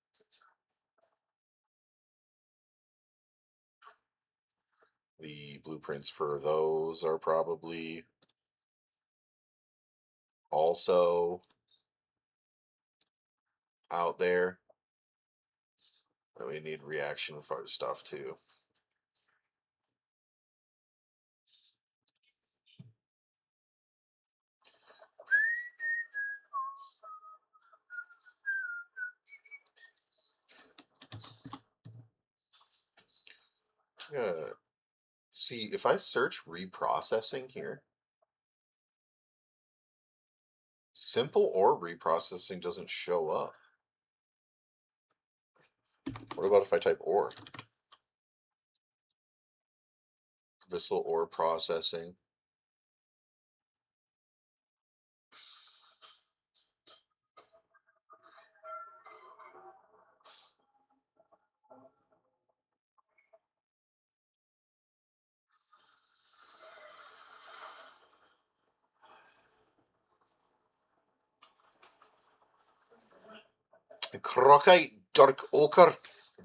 Speaker 1: The blueprints for those are probably also out there. And we need reaction for stuff too. See, if I search reprocessing here, simple ore reprocessing doesn't show up. What about if I type ore? Abyssal ore processing. Crocite, dark ochre,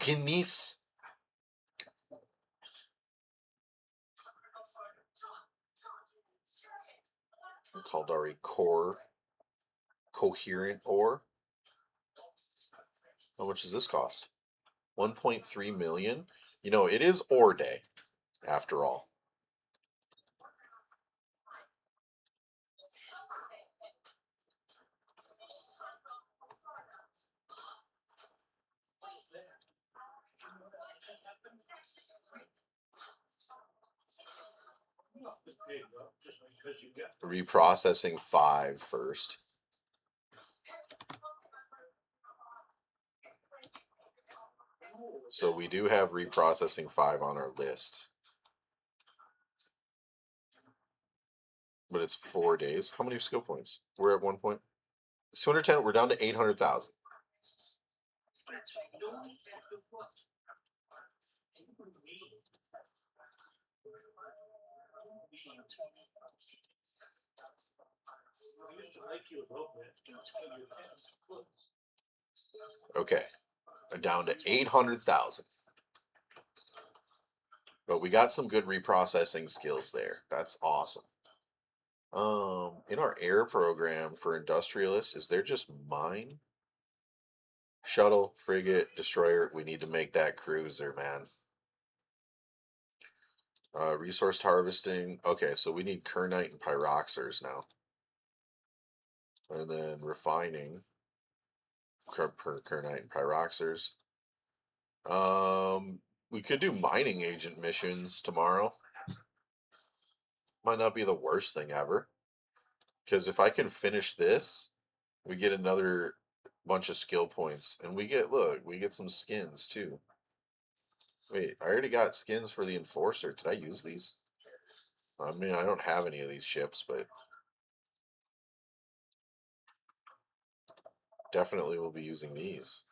Speaker 1: gneiss. Caldari core, coherent ore. How much does this cost? 1.3 million. You know, it is ore day, after all. Reprocessing 5 first. So we do have reprocessing 5 on our list. But it's 4 days. How many skill points? We're at 1 point. It's 210. We're down to 800,000. Okay. I'm down to 800,000. But we got some good reprocessing skills there. That's awesome. In our air program for industrialists, is there just mine? Shuttle, frigate, destroyer. We need to make that cruiser, man. Resource harvesting. Okay, so we need kernite and pyroxers now. And then refining. Kernite and pyroxers. We could do mining agent missions tomorrow. Might not be the worst thing ever. Because if I can finish this, we get another bunch of skill points. And look, we get some skins too. Wait, I already got skins for the Enforcer. Did I use these? I mean, I don't have any of these ships, but definitely will be using these.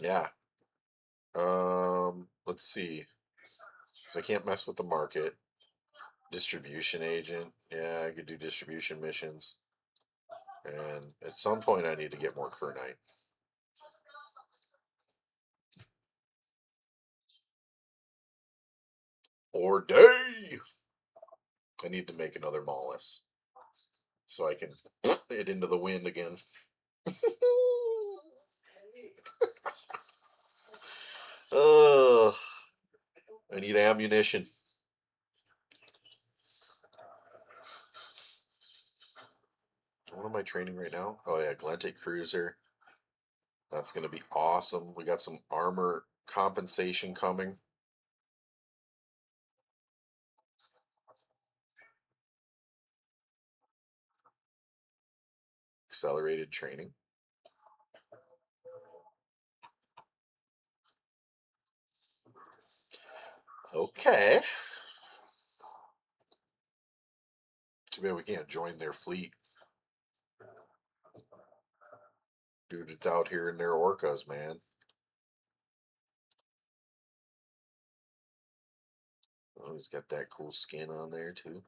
Speaker 1: Yeah. Let's see. Because I can't mess with the market. Distribution agent. Yeah, I could do distribution missions. And at some point, I need to get more Kernite. Or day! I need to make another Mollis so I can it into the wind again. Ugh. I need ammunition. What am I training right now? Oh yeah, Glentic Cruiser. That's gonna be awesome. We got some armor compensation coming. Accelerated training. Okay. Too bad we can't join their fleet. Dude, it's out here in their orcas, man. Oh, he's got that cool skin on there too.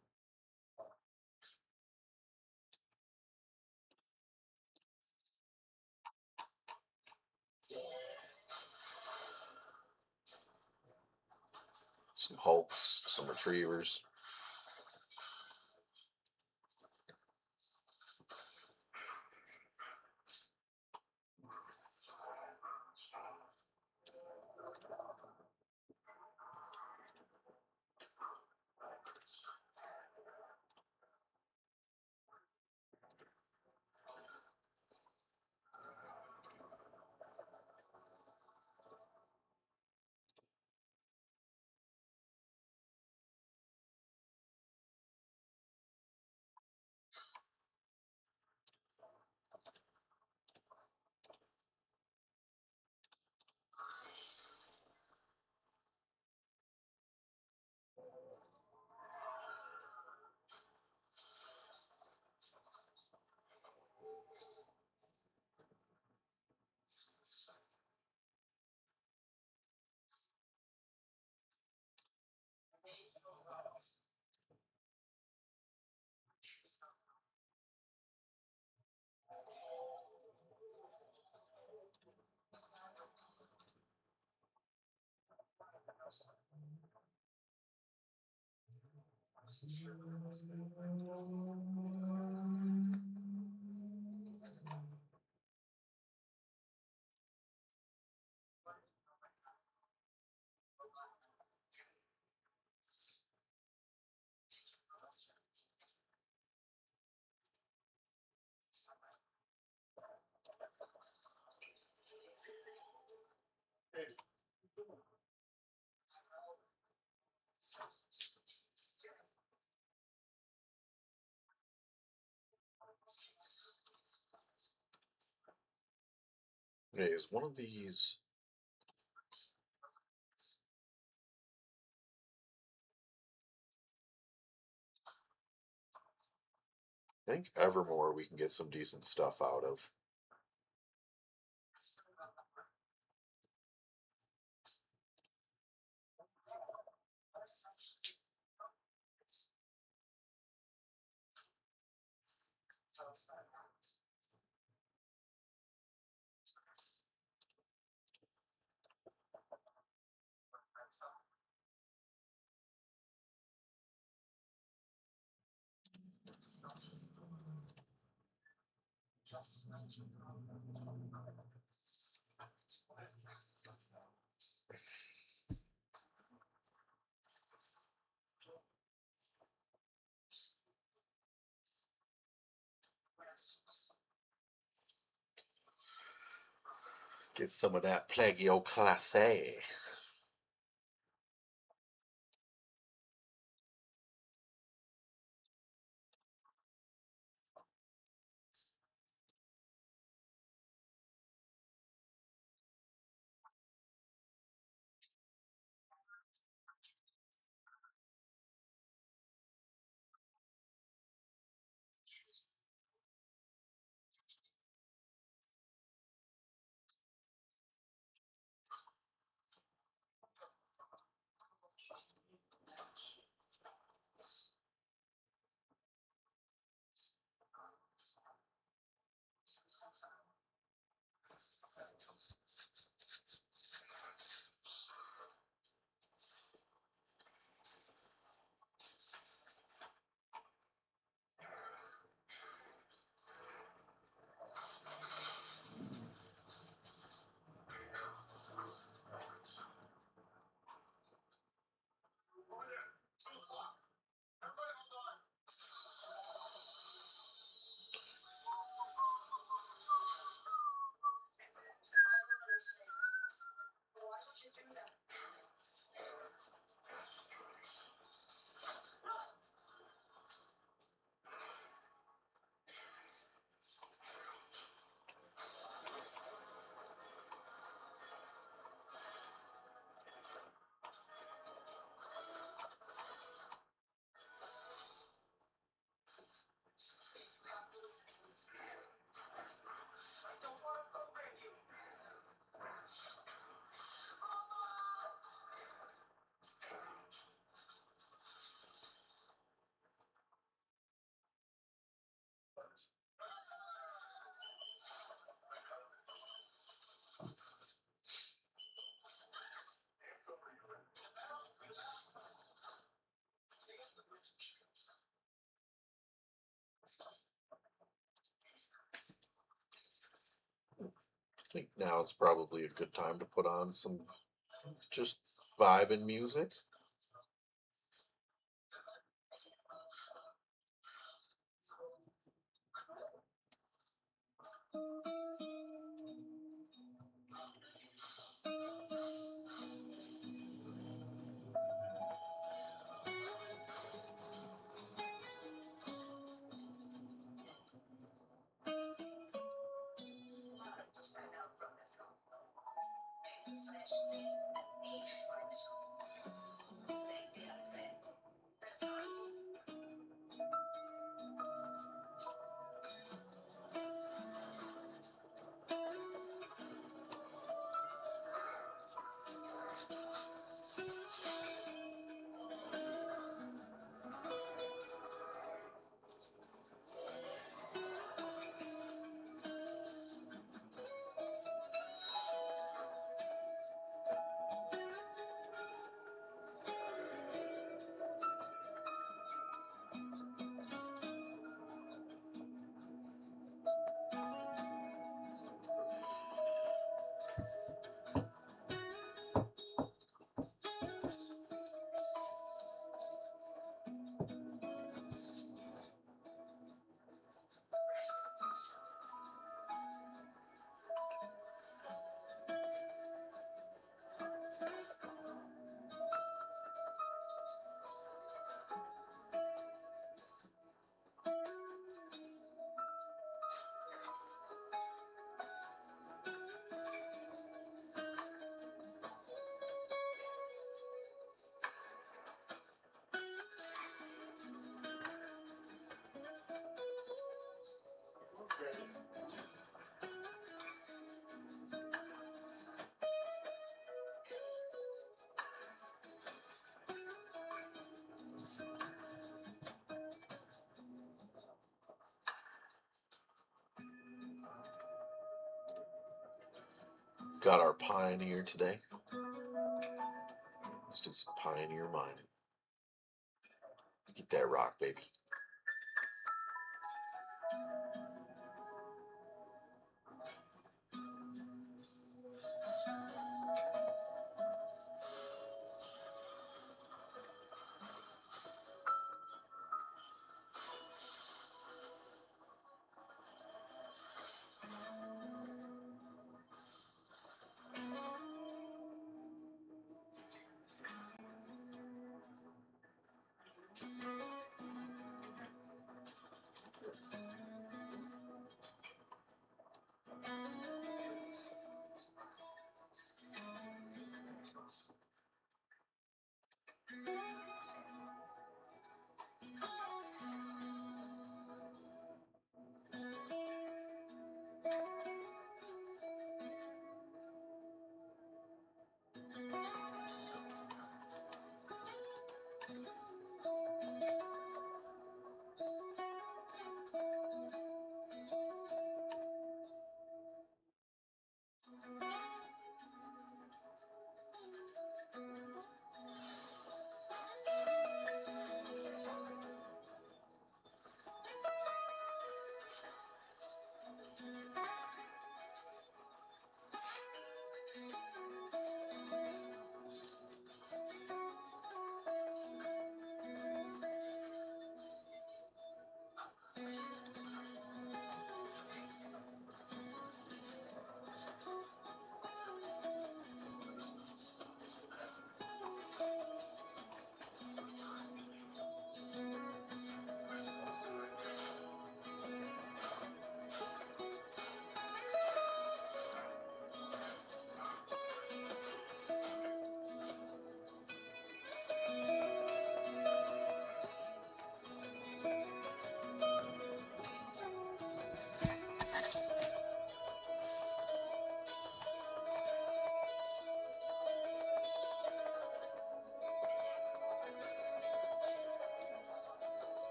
Speaker 1: Some Hulks, some Retrievers. Hey, is one of these? I think Evermore we can get some decent stuff out of. Get some of that Plagio Classe. I think now is probably a good time to put on some just vibing music. Got our Pioneer today. Let's do some Pioneer mining. Get that rock, baby.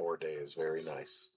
Speaker 1: or days. Very nice.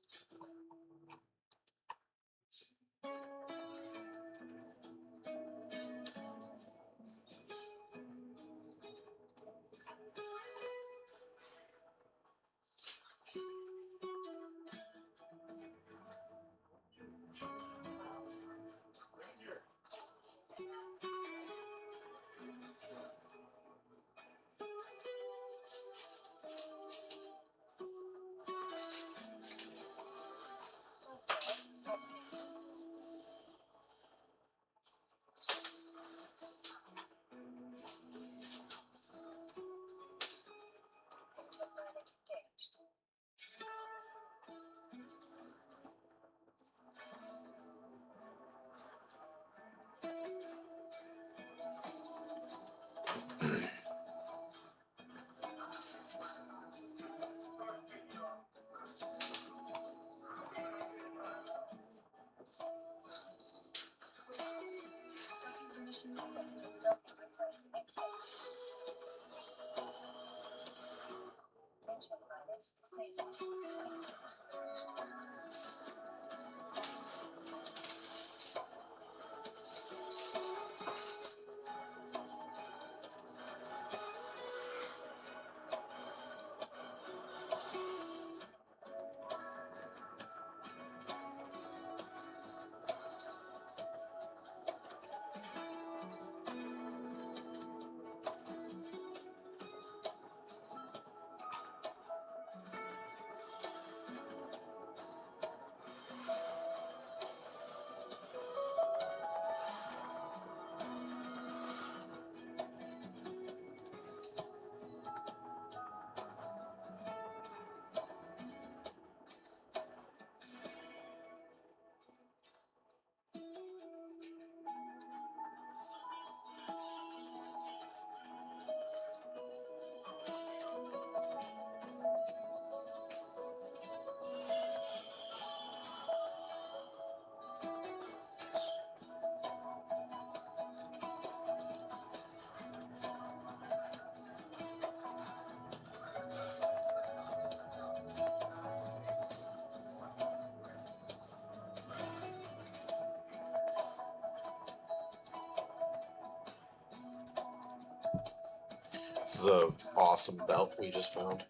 Speaker 1: This is an awesome belt we just found.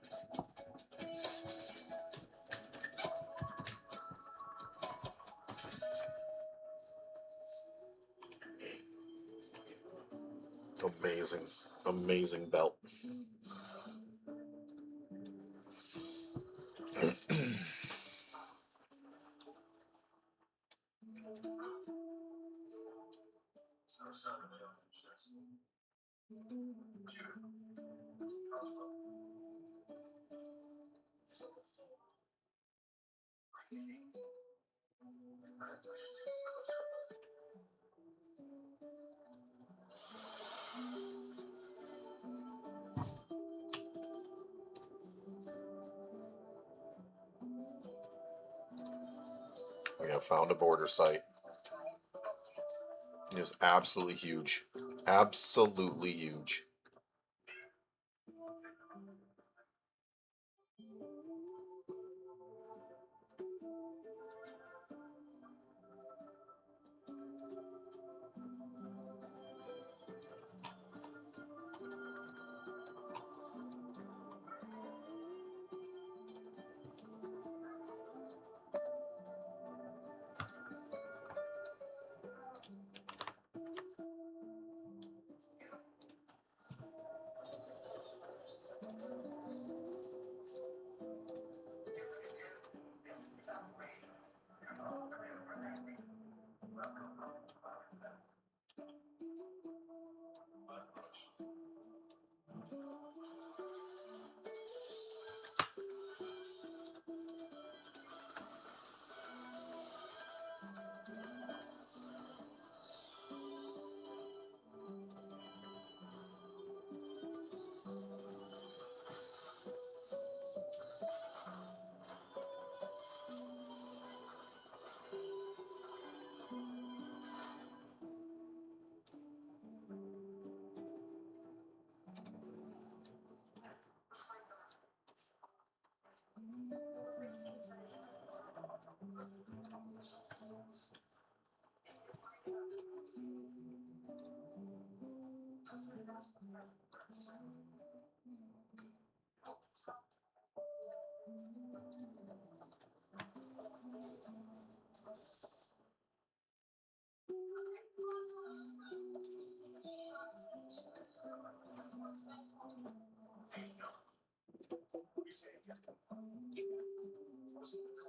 Speaker 1: Amazing, amazing belt. We have found a border site. It is absolutely huge. Absolutely huge.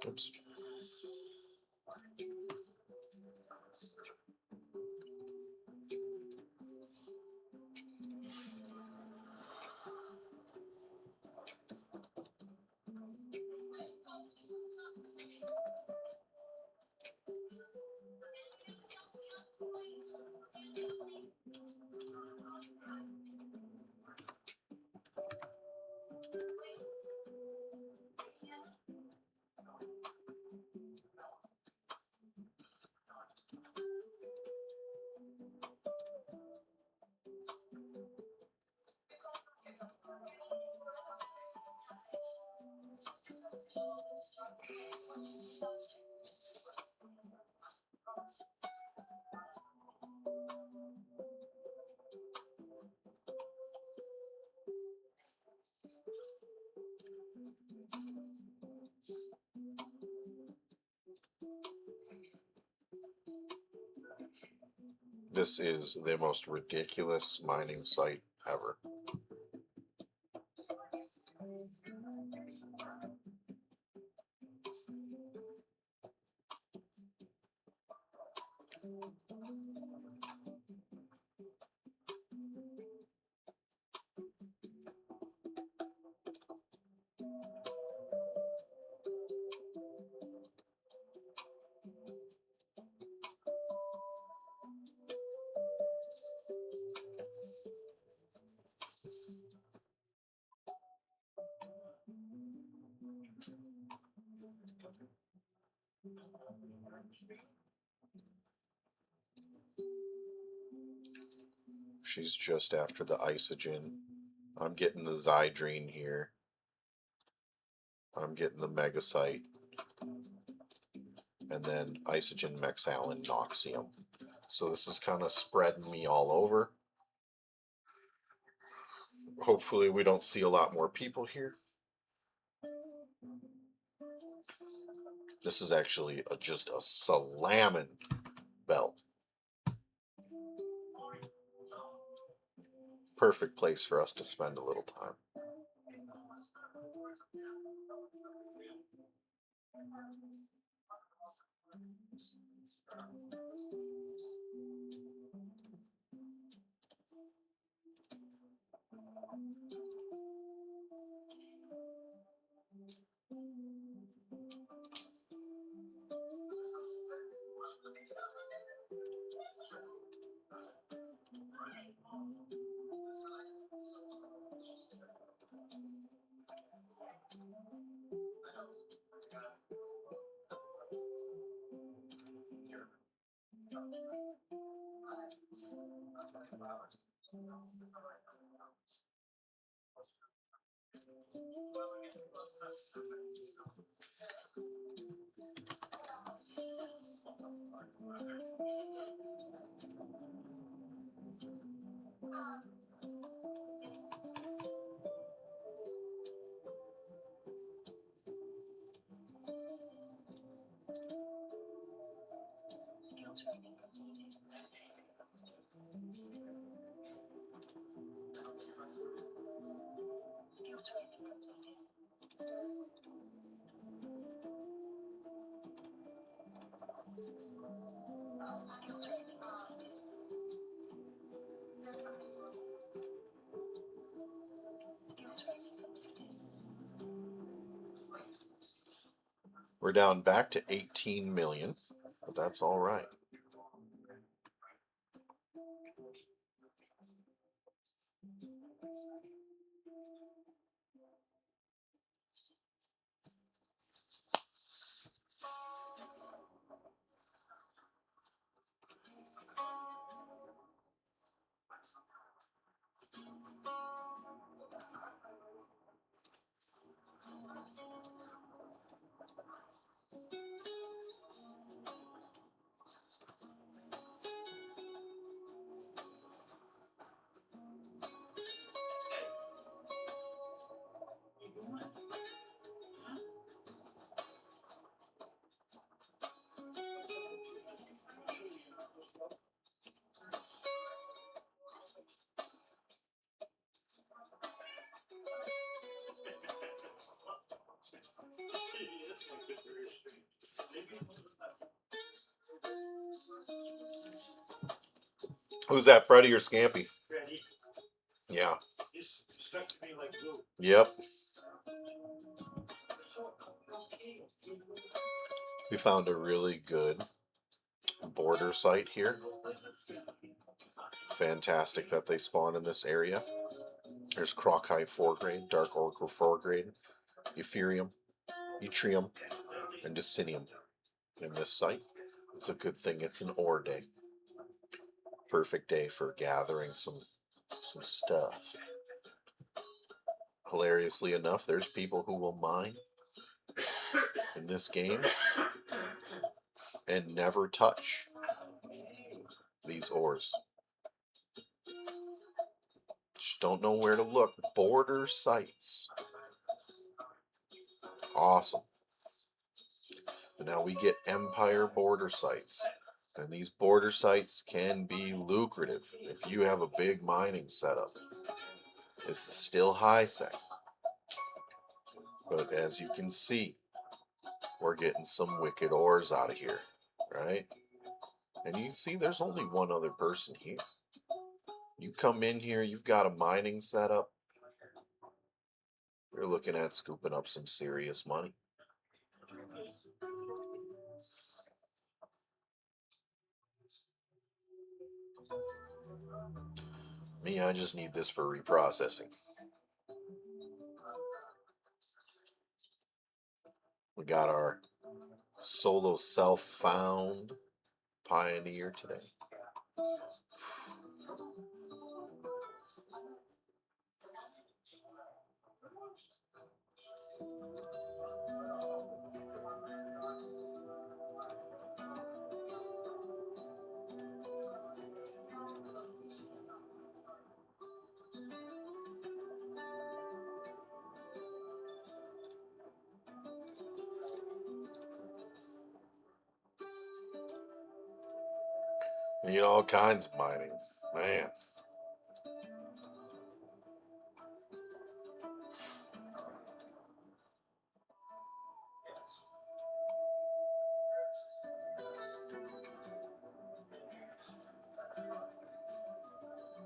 Speaker 1: Oops. This is the most ridiculous mining site ever. She's just after the isogen. I'm getting the Zydrine here. I'm getting the Megasite. And then isogen, Mexalin, Noxium. So this is kind of spreading me all over. Hopefully we don't see a lot more people here. This is actually just a salamin belt. Perfect place for us to spend a little time. We're down back to 18 million, but that's all right. Who's that, Freddy or Scampy?
Speaker 2: Ready?
Speaker 1: Yeah.
Speaker 2: He's stuck to me like glue.
Speaker 1: Yep. We found a really good border site here. Fantastic that they spawn in this area. There's Crocite 4 grade, Dark Oracle 4 grade, Euphorium, Yttrium, and Dicinium in this site. It's a good thing it's an ore day. Perfect day for gathering some stuff. Hilariously enough, there's people who will mine in this game and never touch these ores. Just don't know where to look. Border sites. Awesome. And now we get Empire border sites. And these border sites can be lucrative if you have a big mining setup. This is still high sec. But as you can see, we're getting some wicked ores out of here, right? And you can see there's only one other person here. You come in here, you've got a mining setup. You're looking at scooping up some serious money. Me, I just need this for reprocessing. We got our solo self-found pioneer today. You know, all kinds of mining. Man.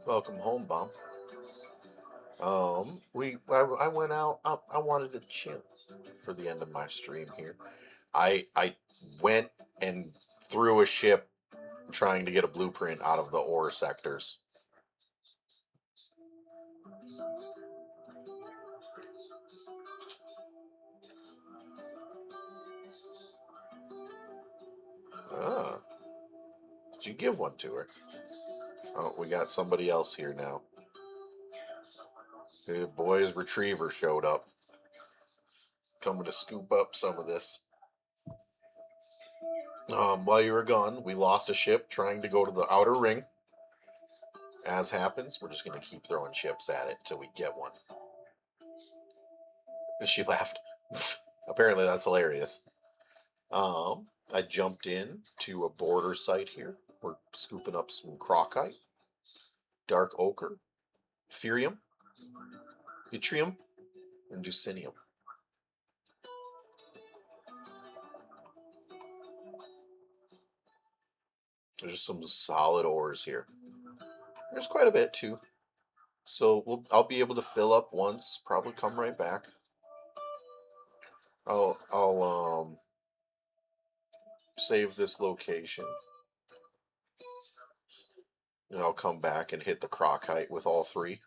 Speaker 1: Welcome home, Bomb. I went out. I wanted to chill for the end of my stream here. I went and threw a ship trying to get a blueprint out of the ore sectors. Ah, did you give one to her? Oh, we got somebody else here now. The boy's retriever showed up, coming to scoop up some of this. While you were gone, we lost a ship trying to go to the outer ring. As happens, we're just going to keep throwing ships at it until we get one. She laughed. Apparently that's hilarious. I jumped in to a border site here. We're scooping up some Crocite, Dark Ochre, Furium, Yttrium, and Dicinium. There's some solid ores here. There's quite a bit too. So I'll be able to fill up once, probably come right back. I'll save this location. And I'll come back and hit the Crocite with all three.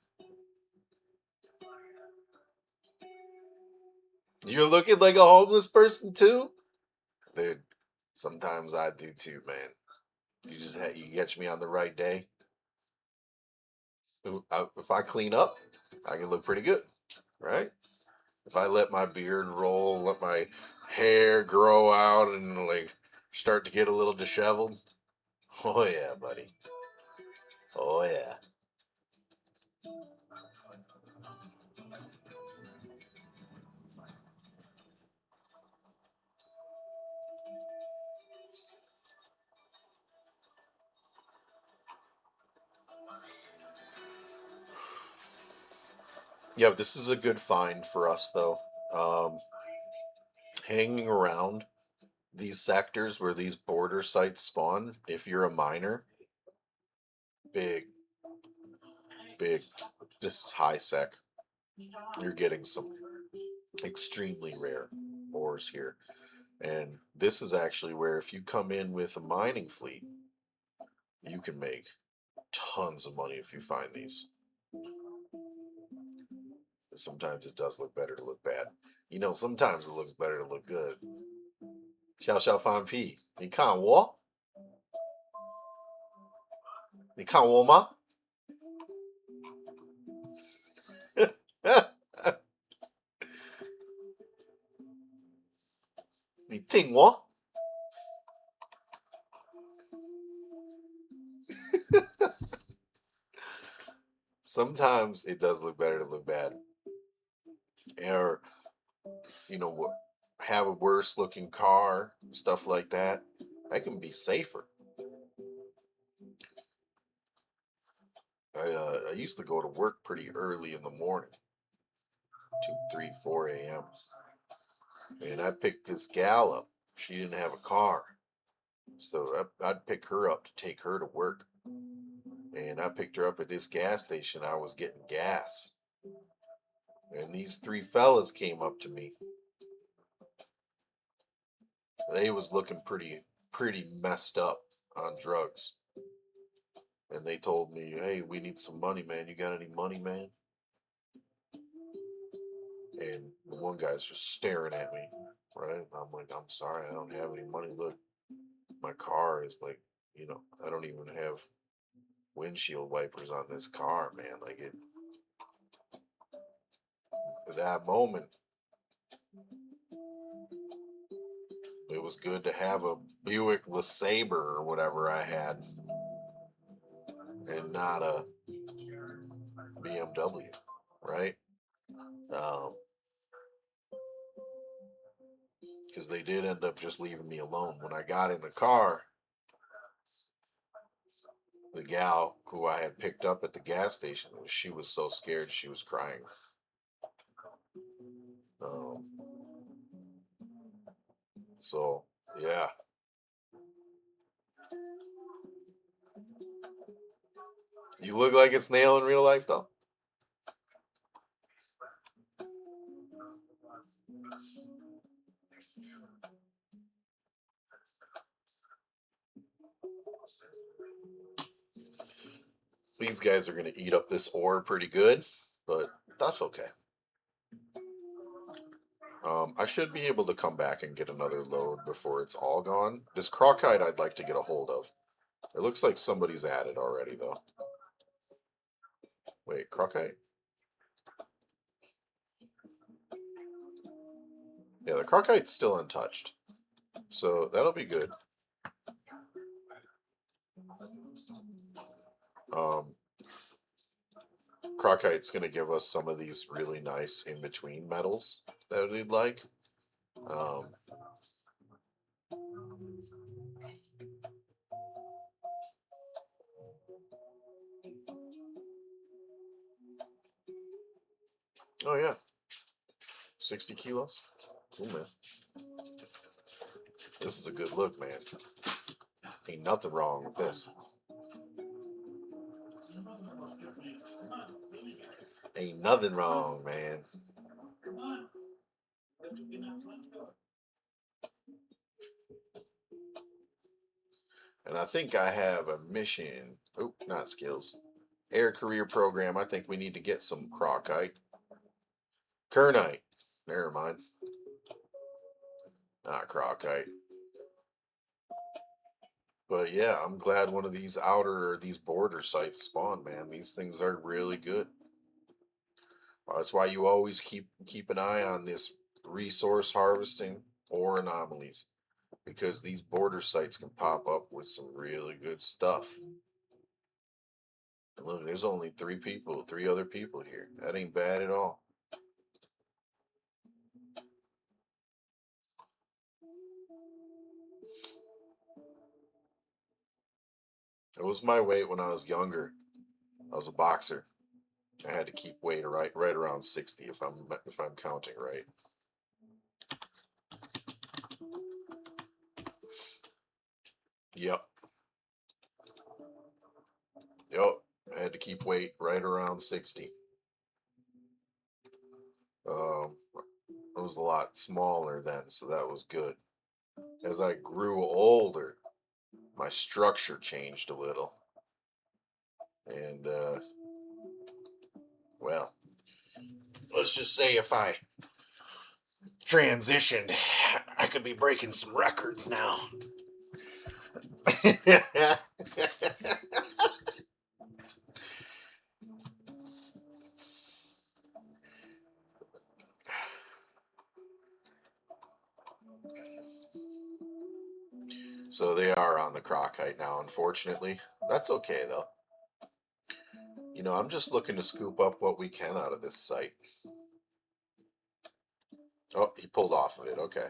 Speaker 1: You're looking like a homeless person too? Dude, sometimes I do too, man. You catch me on the right day. If I clean up, I can look pretty good, right? If I let my beard roll, let my hair grow out and like start to get a little disheveled, oh yeah, buddy. Oh yeah. Yeah, this is a good find for us though. Hanging around these sectors where these border sites spawn, if you're a miner, big, big, this is high sec. You're getting some extremely rare ores here. And this is actually where if you come in with a mining fleet, you can make tons of money if you find these. Sometimes it does look better to look bad. You know, sometimes it looks better to look good. 小小放屁，你看我，你看我吗？你听我。Sometimes it does look better to look bad, or you know what, have a worse looking car, stuff like that. I can be safer. I used to go to work pretty early in the morning, 2, 3, 4 a.m. And I picked this gal up. She didn't have a car, so I'd pick her up to take her to work. And I picked her up at this gas station. I was getting gas, and these three fellas came up to me. They was looking pretty messed up on drugs. And they told me, "Hey, we need some money, man. You got any money, man?" And the one guy's just staring at me, right? And I'm like, "I'm sorry, I don't have any money. Look, my car is like, I don't even have windshield wipers on this car, man." Like that moment, it was good to have a Buick LeSabre or whatever I had, and not a BMW, right? Um, because they did end up just leaving me alone. When I got in the car, the gal who I had picked up at the gas station, she was so scared she was crying. Um, so yeah, you look like a snail in real life, though. These guys are gonna eat up this ore pretty good, but that's okay. I should be able to come back and get another load before it's all gone. This crocite I'd like to get a hold of. It looks like somebody's at it already, though. Wait, crocite? Yeah, the crocite's still untouched. So that'll be good. Um, crocite's going to give us some of these really nice in-between metals that we'd like. Um, oh, yeah. 60 kilos. Cool, man. This is a good look, man. Ain't nothing wrong with this. Ain't nothing wrong, man. And I think I have a mission. Oh, not skills. Air career program. I think we need to get some crocite. Kernite. Never mind. Not crocite. But yeah, I'm glad one of these these border sites spawned, man. These things are really good. That's why you always keep an eye on this resource harvesting or anomalies, because these border sites can pop up with some really good stuff. And look, there's only three other people here. That ain't bad at all. It was my weight when I was younger. I was a boxer. I had to keep weight right around 60 if I'm counting right. Yep. Yep. I had to keep weight right around 60. I was a lot smaller then, so that was good. As I grew older, my structure changed a little. And, well, let's just say if I transitioned, I could be breaking some records now. So they are on the crock height now, unfortunately. That's okay, though. I'm just looking to scoop up what we can out of this site. Oh, he pulled off of it. Okay.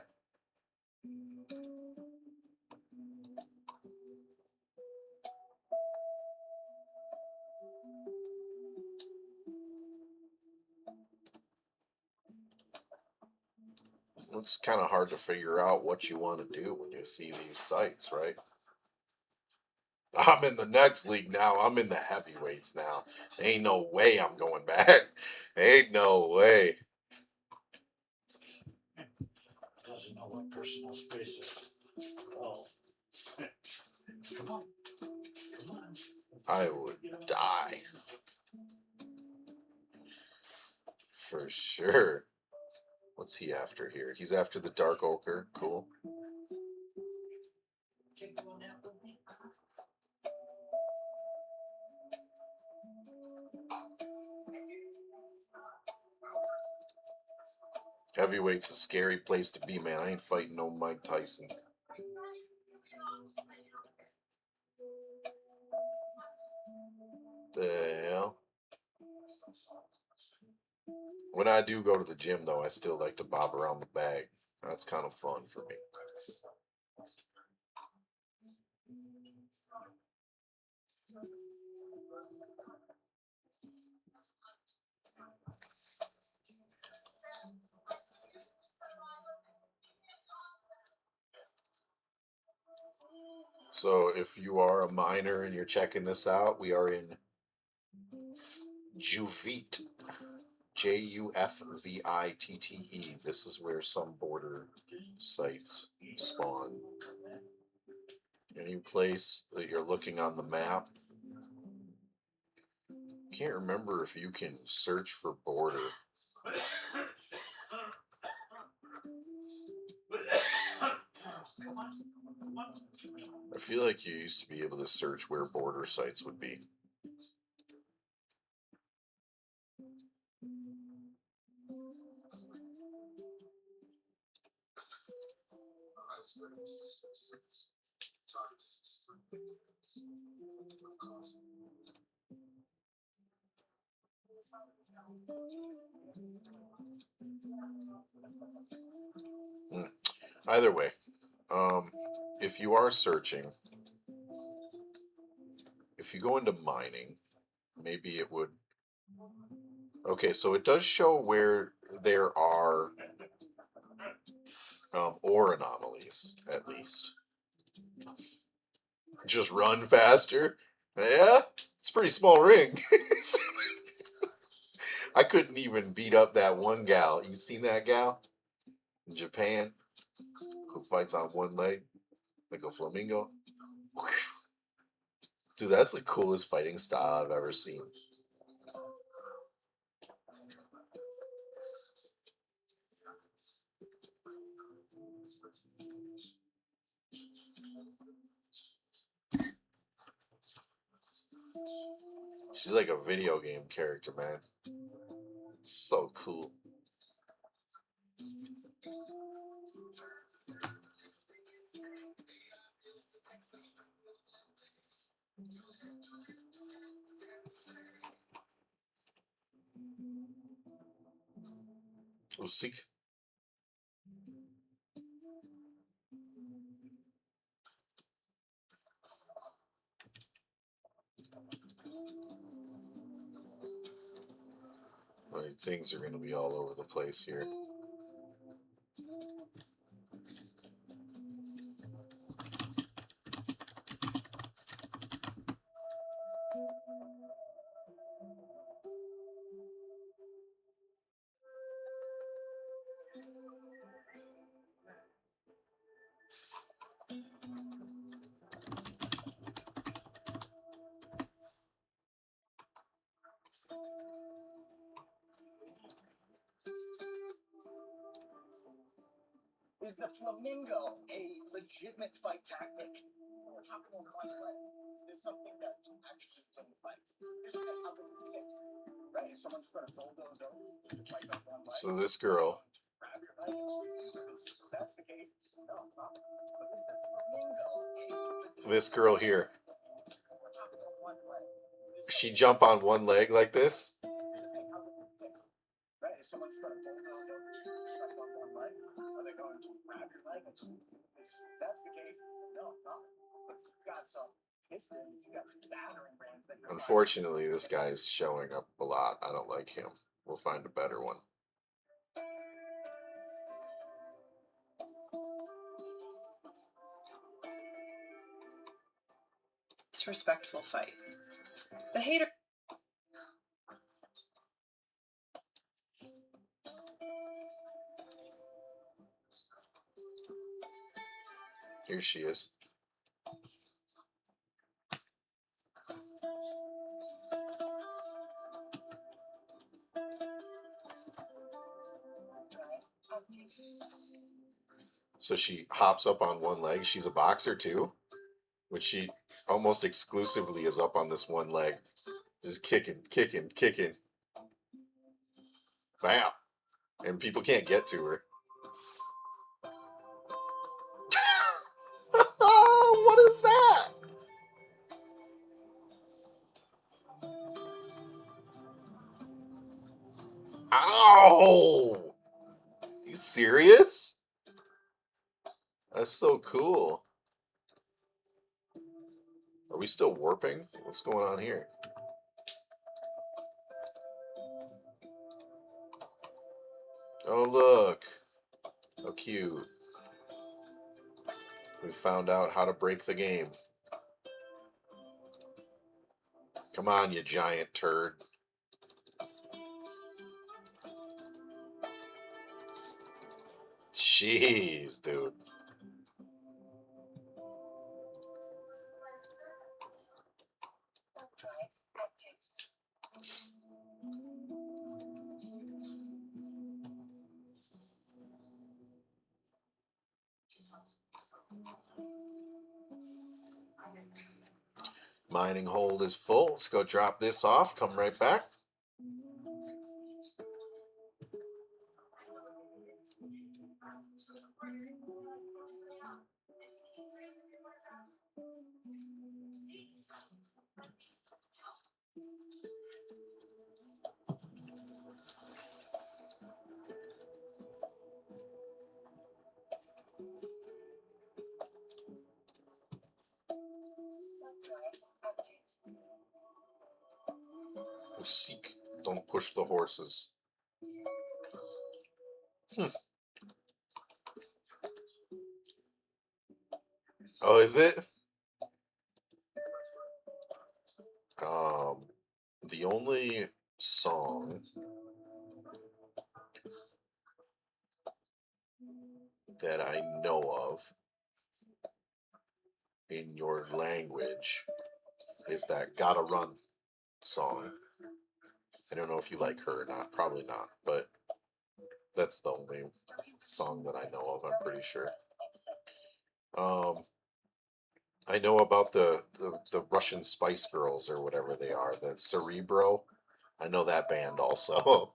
Speaker 1: It's kind of hard to figure out what you want to do when you see these sites, right? I'm in the next league now. I'm in the heavyweights now. Ain't no way I'm going back. Ain't no way.
Speaker 2: Doesn't know what personal space is. Oh, come on, come on.
Speaker 1: I would die. For sure. What's he after here? He's after the dark ochre. Cool. Heavyweight's a scary place to be, man. I ain't fighting no Mike Tyson. The hell? When I do go to the gym, though, I still like to bob around the bag. That's kind of fun for me. So if you are a minor and you're checking this out, we are in Juvite. Jufvitte. This is where some border sites spawn. Any place that you're looking on the map. Can't remember if you can search for border. I feel like you used to be able to search where border sites would be. Either way, if you are searching, if you go into mining, maybe it would. Okay, so it does show where there are ore anomalies, at least. Just run faster. Yeah, it's a pretty small ring. I couldn't even beat up that one gal. You seen that gal in Japan who fights on one leg like a flamingo? Dude, that's the coolest fighting style I've ever seen. She's like a video game character, man. So cool. Usik. Things are going to be all over the place here.
Speaker 2: Is the flamingo a legitimate fight tactic? We're talking about one leg. There's something that actually can fight. There's how they kick. Right? Is someone trying to bulldoze over you to fight on one leg?
Speaker 1: So this girl,
Speaker 2: Grab your leg. If that's the case, no, not. But is the flamingo a
Speaker 1: this girl here,
Speaker 2: we're talking about one leg.
Speaker 1: she jump on one leg like this.
Speaker 2: Right? Is someone trying to bulldoze over you to fight on one leg? Are they going to grab your leg? If that's the case, no, not. But if you've got some pistons, you've got some battering rams that you're
Speaker 1: Unfortunately, this guy's showing up a lot. I don't like him. We'll find a better one.
Speaker 3: Disrespectful fight. The hater.
Speaker 1: Here she is. So she hops up on one leg. She's a boxer too, which she almost exclusively is up on this one leg. Just kicking, kicking, kicking. Bam! And people can't get to her. Oh, what is that? Ow! You serious? That's so cool. Are we still warping? What's going on here? Oh, look. How cute. We found out how to break the game. Come on, you giant turd. Jeez, dude. Mining hold is full. Let's go drop this off. Come right back. Seek. Don't push the horses. Oh, is it? The only song that I know of in your language is that Gotta Run song. I don't know if you like her or not. Probably not, but that's the only song that I know of, I'm pretty sure. I know about the Russian Spice Girls or whatever they are, the Cerebro. I know that band also.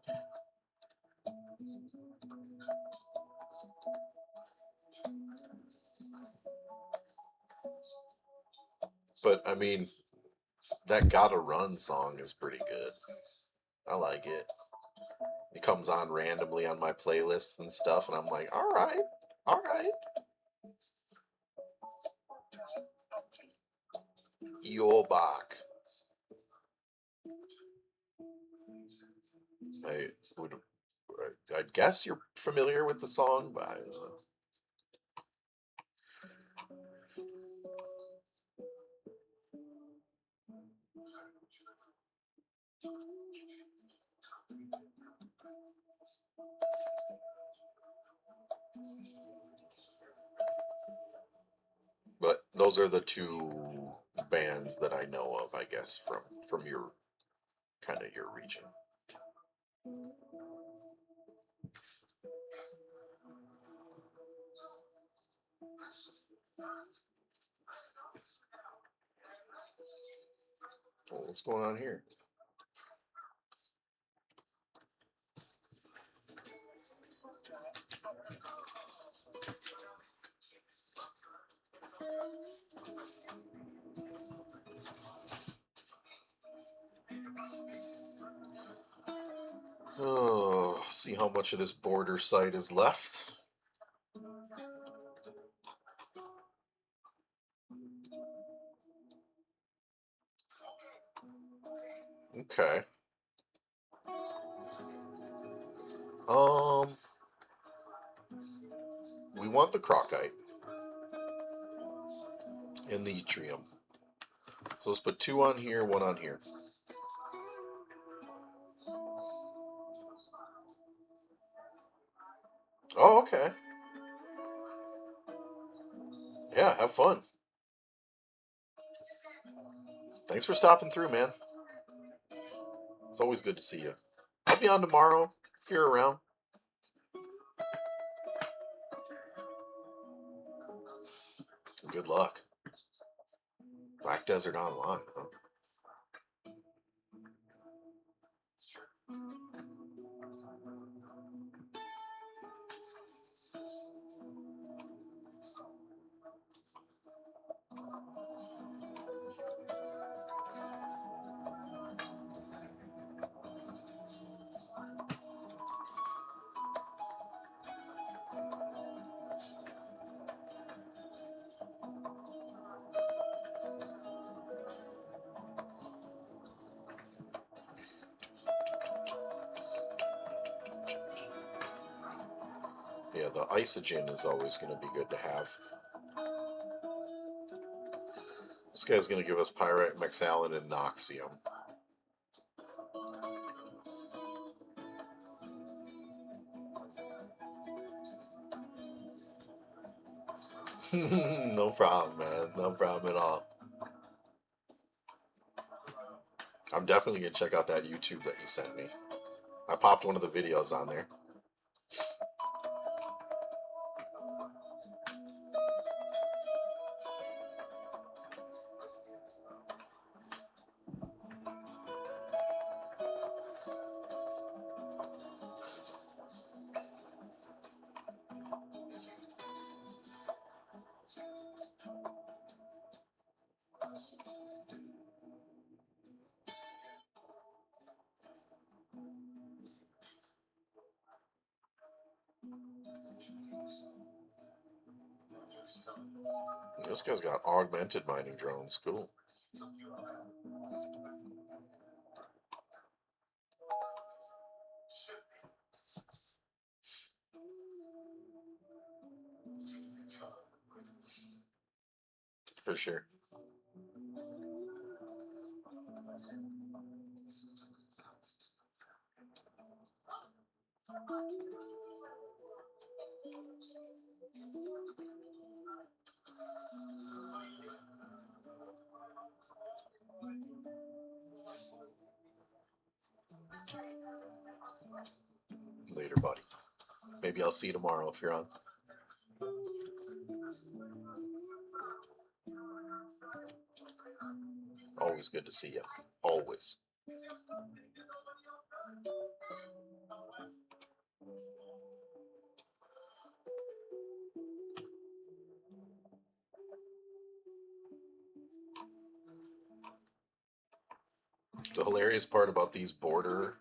Speaker 1: But I mean, that Gotta Run song is pretty good. I like it. It comes on randomly on my playlists and stuff, and I'm like, all right, all right. Yobak. I would, I guess you're familiar with the song, but I don't know. But those are the two bands that I know of, I guess, from your kind of your region. Oh, what's going on here? Oh, see how much of this border site is left. Okay. We want the crocite and the yttrium. So let's put 2 on here, 1 on here. Oh, okay. Yeah, have fun. Thanks for stopping through, man. It's always good to see you. I'll be on tomorrow if you're around. Good luck. Black Desert Online, huh? Yeah, the isogen is always going to be good to have. This guy's going to give us pyrite, mexalin, and noxium. No problem, man. No problem at all. I'm definitely going to check out that YouTube that you sent me. I popped one of the videos on there. This guy's got augmented mining drones. Cool. For sure. Later, buddy. Maybe I'll see you tomorrow if you're on. Always good to see you. Always. The hilarious part about these border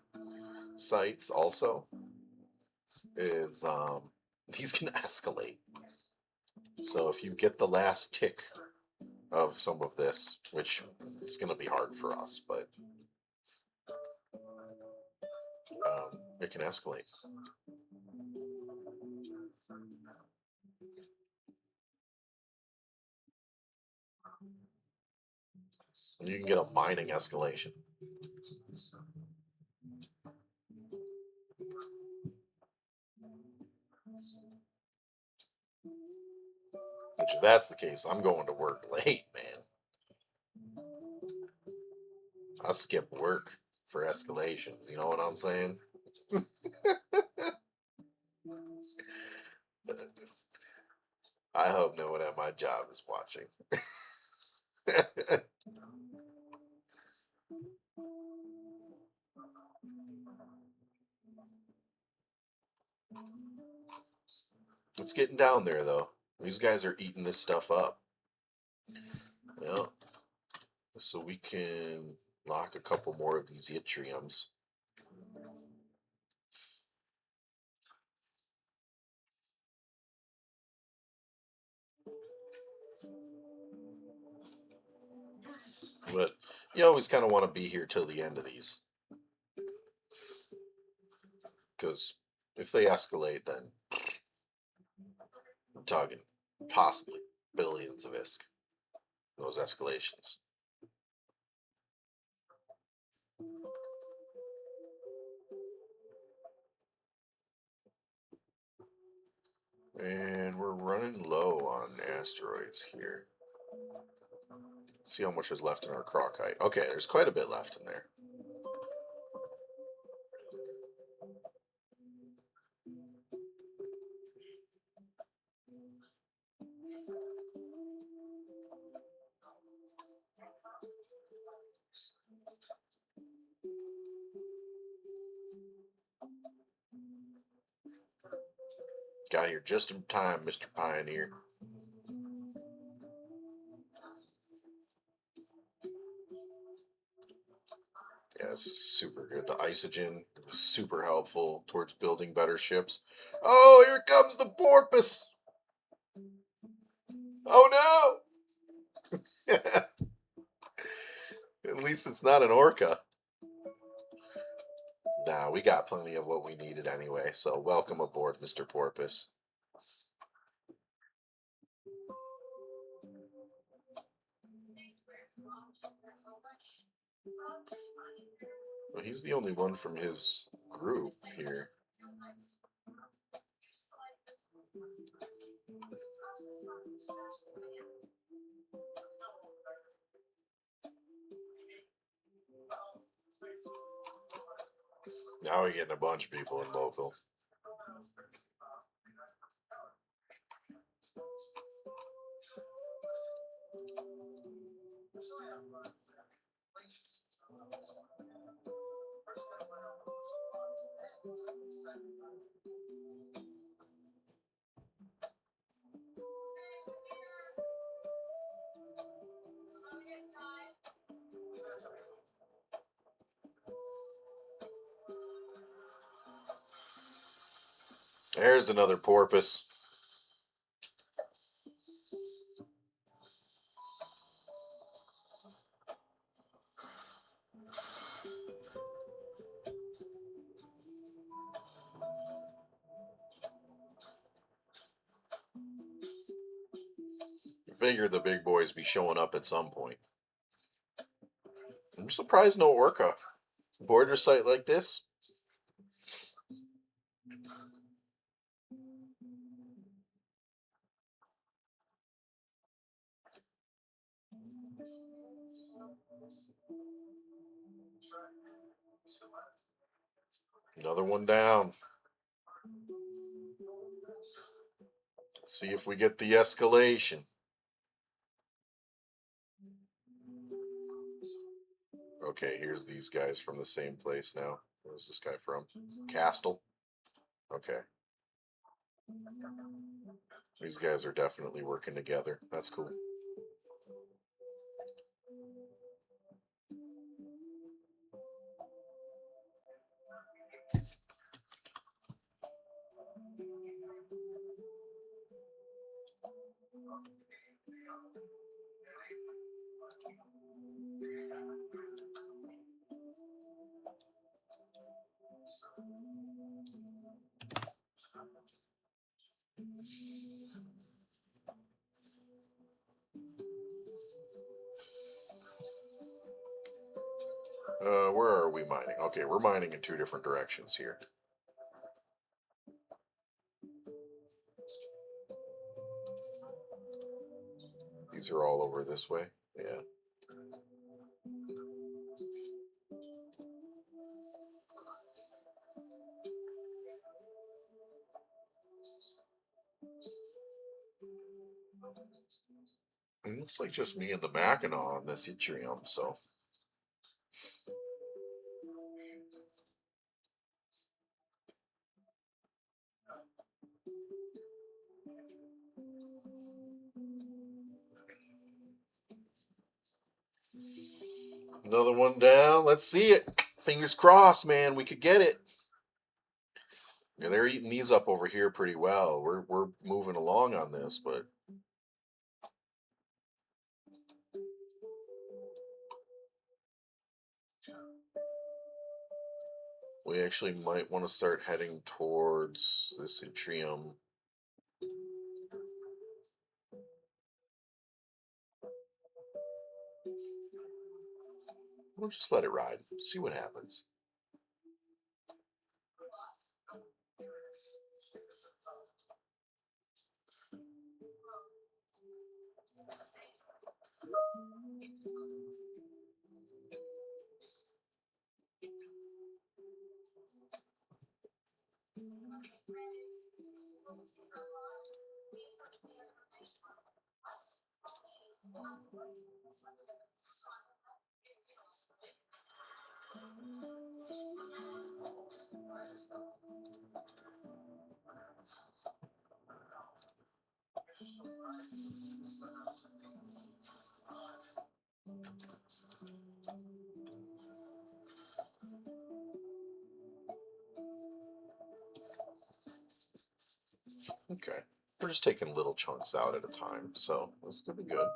Speaker 1: sites also is these can escalate. So if you get the last tick of some of this, which is going to be hard for us, but it can escalate. And you can get a mining escalation. Which, if that's the case, I'm going to work late, man. I skip work for escalations. You know what I'm saying? I hope no one at my job is watching. It's getting down there, though. These guys are eating this stuff up. Yeah. So we can lock a couple more of these yttriums. But you always kind of want to be here till the end of these. Because if they escalate, then I'm talking possibly billions of ISK. Those escalations. And we're running low on asteroids here. Let's see how much is left in our Crocite. Okay, there's quite a bit left in there. Got here just in time, Mr. Pioneer. Yeah, super good. The isogen is super helpful towards building better ships. Oh, here comes the porpoise! Oh no! At least it's not an orca. Nah, we got plenty of what we needed anyway, so welcome aboard, Mr. Porpoise. Well, he's the only one from his group here. Now we're getting a bunch of people in local. There's another porpoise. You figure the big boys be showing up at some point. I'm surprised no orca. Border site like this. Another one down. Let's see if we get the escalation. Okay, here's these guys from the same place now. Where's this guy from? Castle. Okay. These guys are definitely working together. That's cool. Where are we mining? Okay, we're mining in two different directions here. These are all over this way. Yeah. It looks like just me and the Mackinac on this yttrium, so. Another one down. Let's see it. Fingers crossed, man. We could get it. Yeah, they're eating these up over here pretty well. We're moving along on this, but we actually might want to start heading towards this yttrium. We'll just let it ride. See what happens. Okay. We're just taking little chunks out at a time, so this could be good.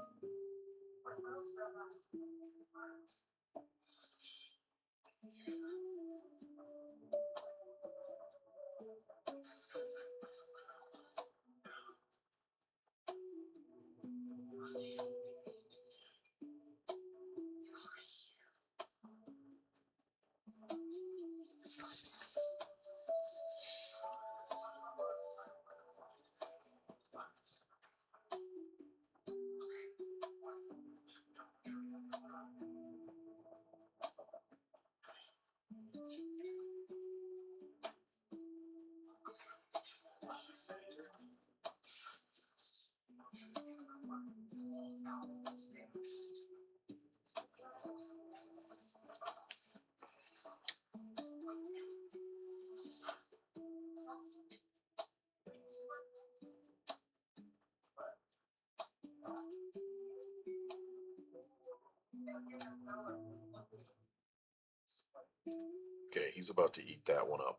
Speaker 1: Okay, he's about to eat that one up.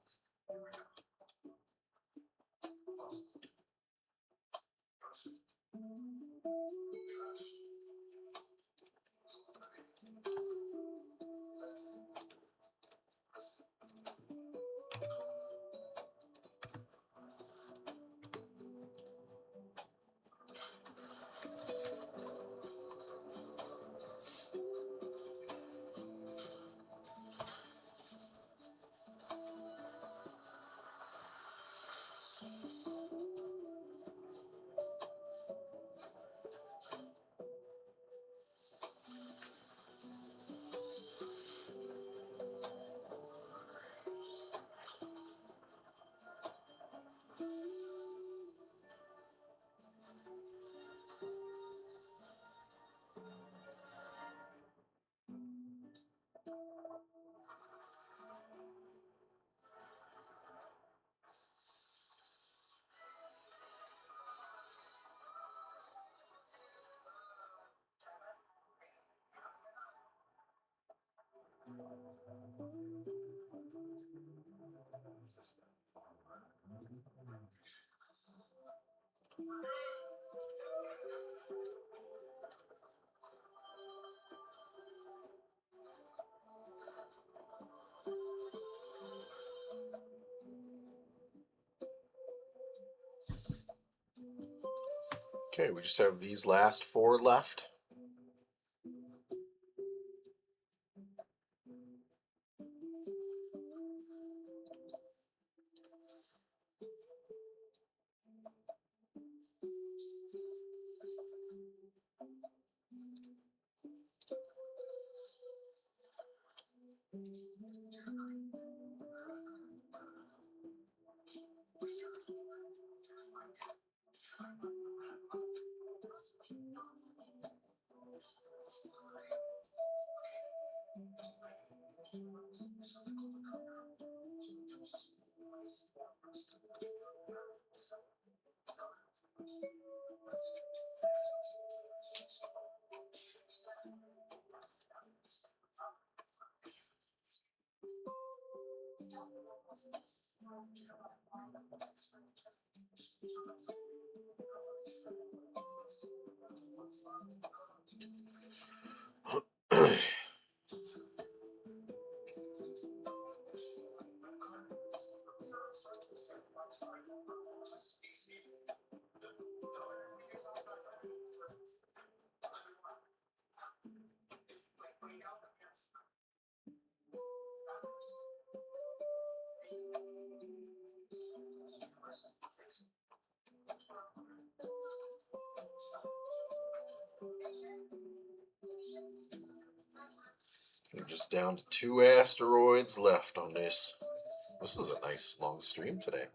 Speaker 1: Okay, we just have these last 4 left. We're just down to 2 asteroids left on this. This is a nice long stream today.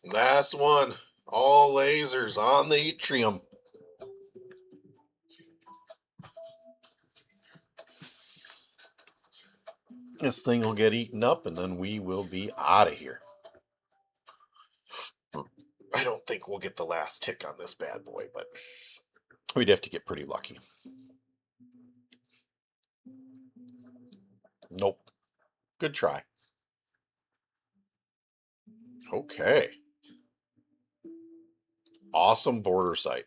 Speaker 1: Last one. All lasers on the yttrium. This thing will get eaten up and then we will be out of here. I don't think we'll get the last tick on this bad boy, but we'd have to get pretty lucky. Nope. Good try. Okay. Awesome border site.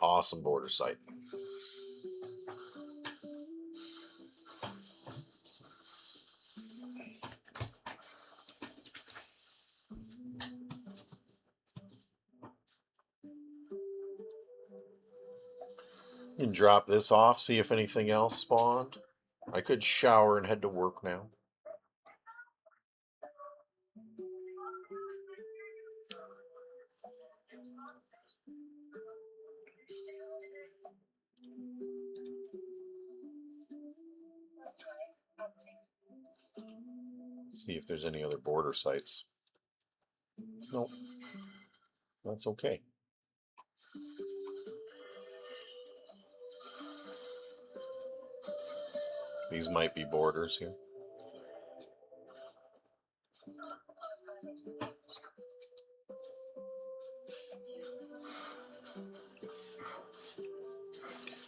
Speaker 1: Awesome border site. You can drop this off, see if anything else spawned. I could shower and head to work now. See if there's any other border sites. Nope. That's okay. These might be borders here.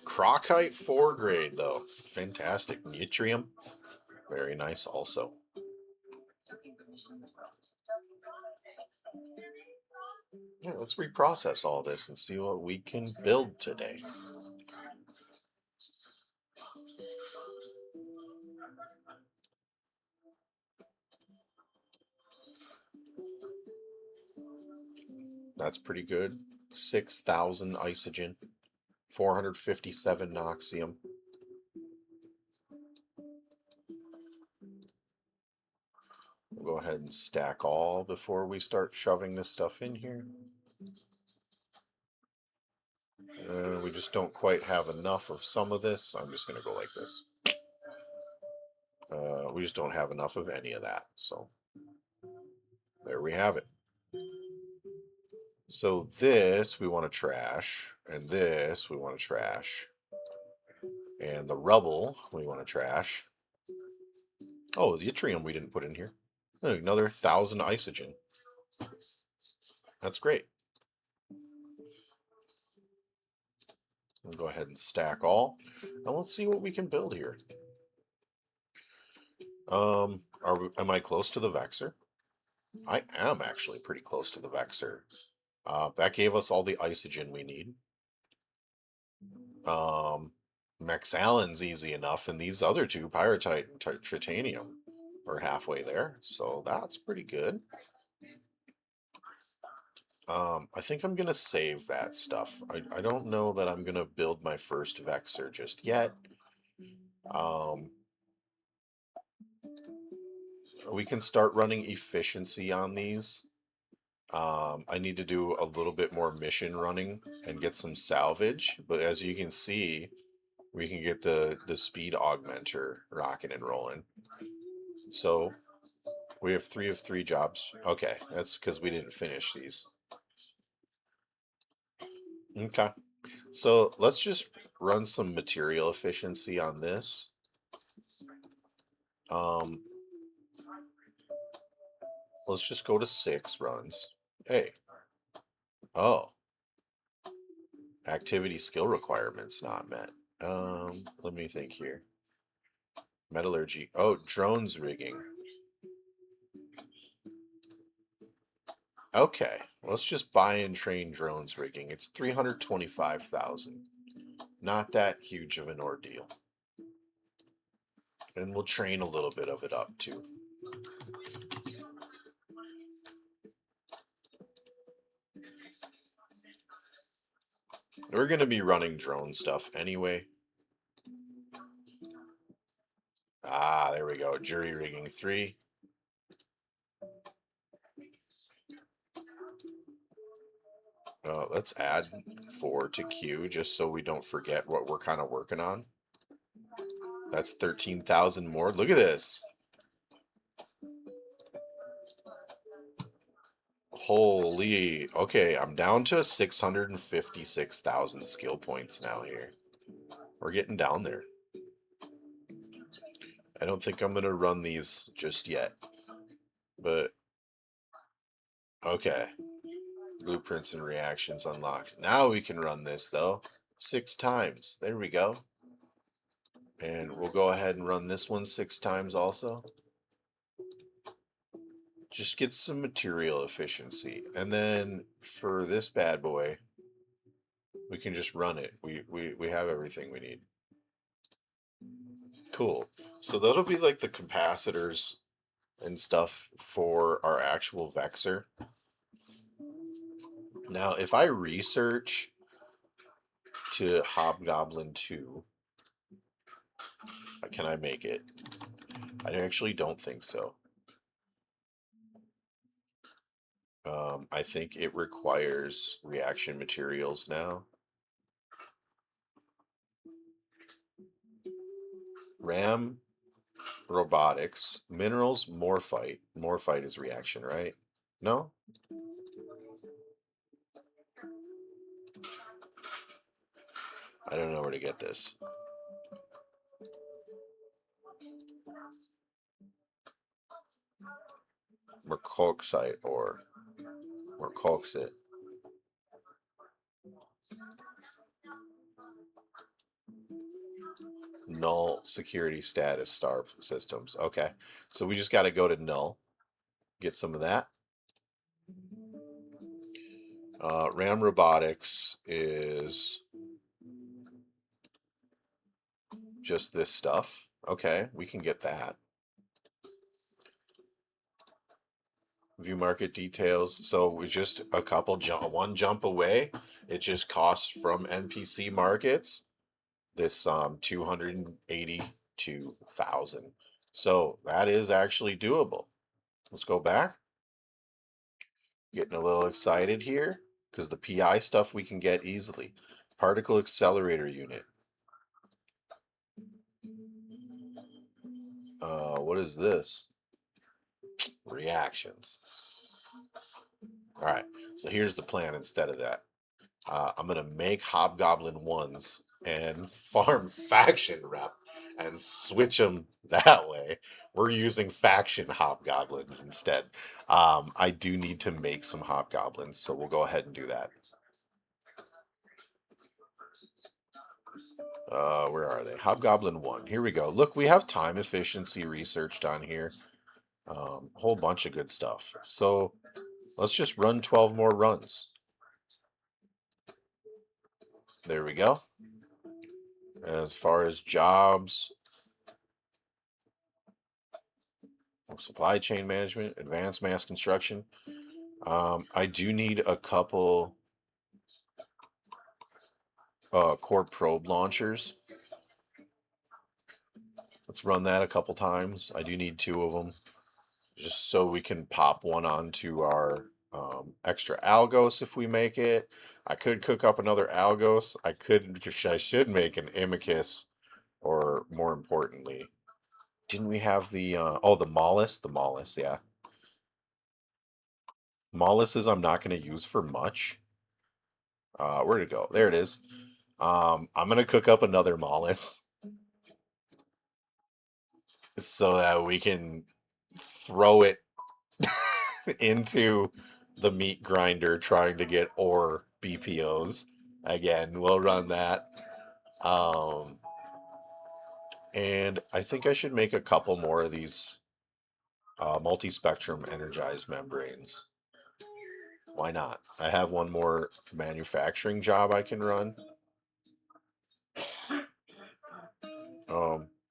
Speaker 1: Crocite 4 grade though. Fantastic. Yttrium. Very nice also. Yeah, let's reprocess all this and see what we can build today. That's pretty good. 6,000 isogen, 457 noxium. We'll go ahead and stack all before we start shoving this stuff in here. We just don't quite have enough of some of this. I'm just going to go like this. We just don't have enough of any of that. So there we have it. So this we want to trash, and this we want to trash, and the rubble we want to trash. Oh, the yttrium we didn't put in here. Another 1,000 isogen. That's great. We'll go ahead and stack all. Now let's see what we can build here. Am I close to the Vexor? I am actually pretty close to the Vexor. That gave us all the isogen we need. Mexallen's easy enough, and these other two, pyrrhotite and tritanium, are halfway there, so that's pretty good. I think I'm gonna save that stuff. I don't know that I'm gonna build my first Vexor just yet. We can start running efficiency on these. I need to do a little bit more mission running and get some salvage, but as you can see, we can get the speed augmenter rocking and rolling. So we have 3 of 3 jobs. Okay, that's because we didn't finish these. Okay. So let's just run some material efficiency on this. Um, let's just go to 6 runs. Hey, oh, activity skill requirements not met. Let me think here. Metallurgy. Oh, drones rigging. Okay, let's just buy and train drones rigging. It's 325,000. Not that huge of an ordeal. And we'll train a little bit of it up too. We're going to be running drone stuff anyway. Ah, there we go. Jury rigging 3. Let's add 4 to queue just so we don't forget what we're kind of working on. That's 13,000 more. Look at this. Holy. Okay, I'm down to 656,000 skill points now here. We're getting down there. I don't think I'm going to run these just yet. But, okay. Blueprints and reactions unlocked. Now we can run this, though. 6 times. There we go. And we'll go ahead and run this one 6 times also. Just get some material efficiency. And then for this bad boy, we can just run it. We have everything we need. Cool. So that'll be like the capacitors and stuff for our actual Vexor. Now, if I research to Hobgoblin 2, can I make it? I actually don't think so. I think it requires reaction materials now. RAM, robotics, minerals, morphite. Morphite is reaction, right? No? I don't know where to get this. Mercoxite or Mercoxit. Null security status star systems. Okay. So we just got to go to null. Get some of that. RAM robotics is just this stuff. Okay, we can get that. View market details. So we just a couple one jump away. It just costs from NPC markets this 282,000. So that is actually doable. Let's go back. Getting a little excited here because the PI stuff we can get easily. Particle accelerator unit. What is this? Reactions. All right, so here's the plan instead of that. I'm going to make Hobgoblin 1s and farm faction rep and switch them that way. We're using faction Hobgoblins instead. I do need to make some Hobgoblins, so we'll go ahead and do that. Where are they? Hobgoblin 1. Here we go. Look, we have time efficiency researched on here. A whole bunch of good stuff. So let's just run 12 more runs. There we go. As far as jobs, supply chain management, advanced mass construction. I do need a couple core probe launchers. Let's run that a couple times. I do need 2 of them, just so we can pop one onto our extra Algos if we make it. I could cook up another Algos. I should make an Amicus, or more importantly, didn't we have the the Mollusk? The Mollusk, yeah. Mollusks I'm not going to use for much. Where'd it go? There it is. I'm gonna cook up another mollusk so that we can throw it into the meat grinder trying to get ore BPOs. Again, we'll run that. Um, and I think I should make a couple more of these multi-spectrum energized membranes. Why not? I have one more manufacturing job I can run.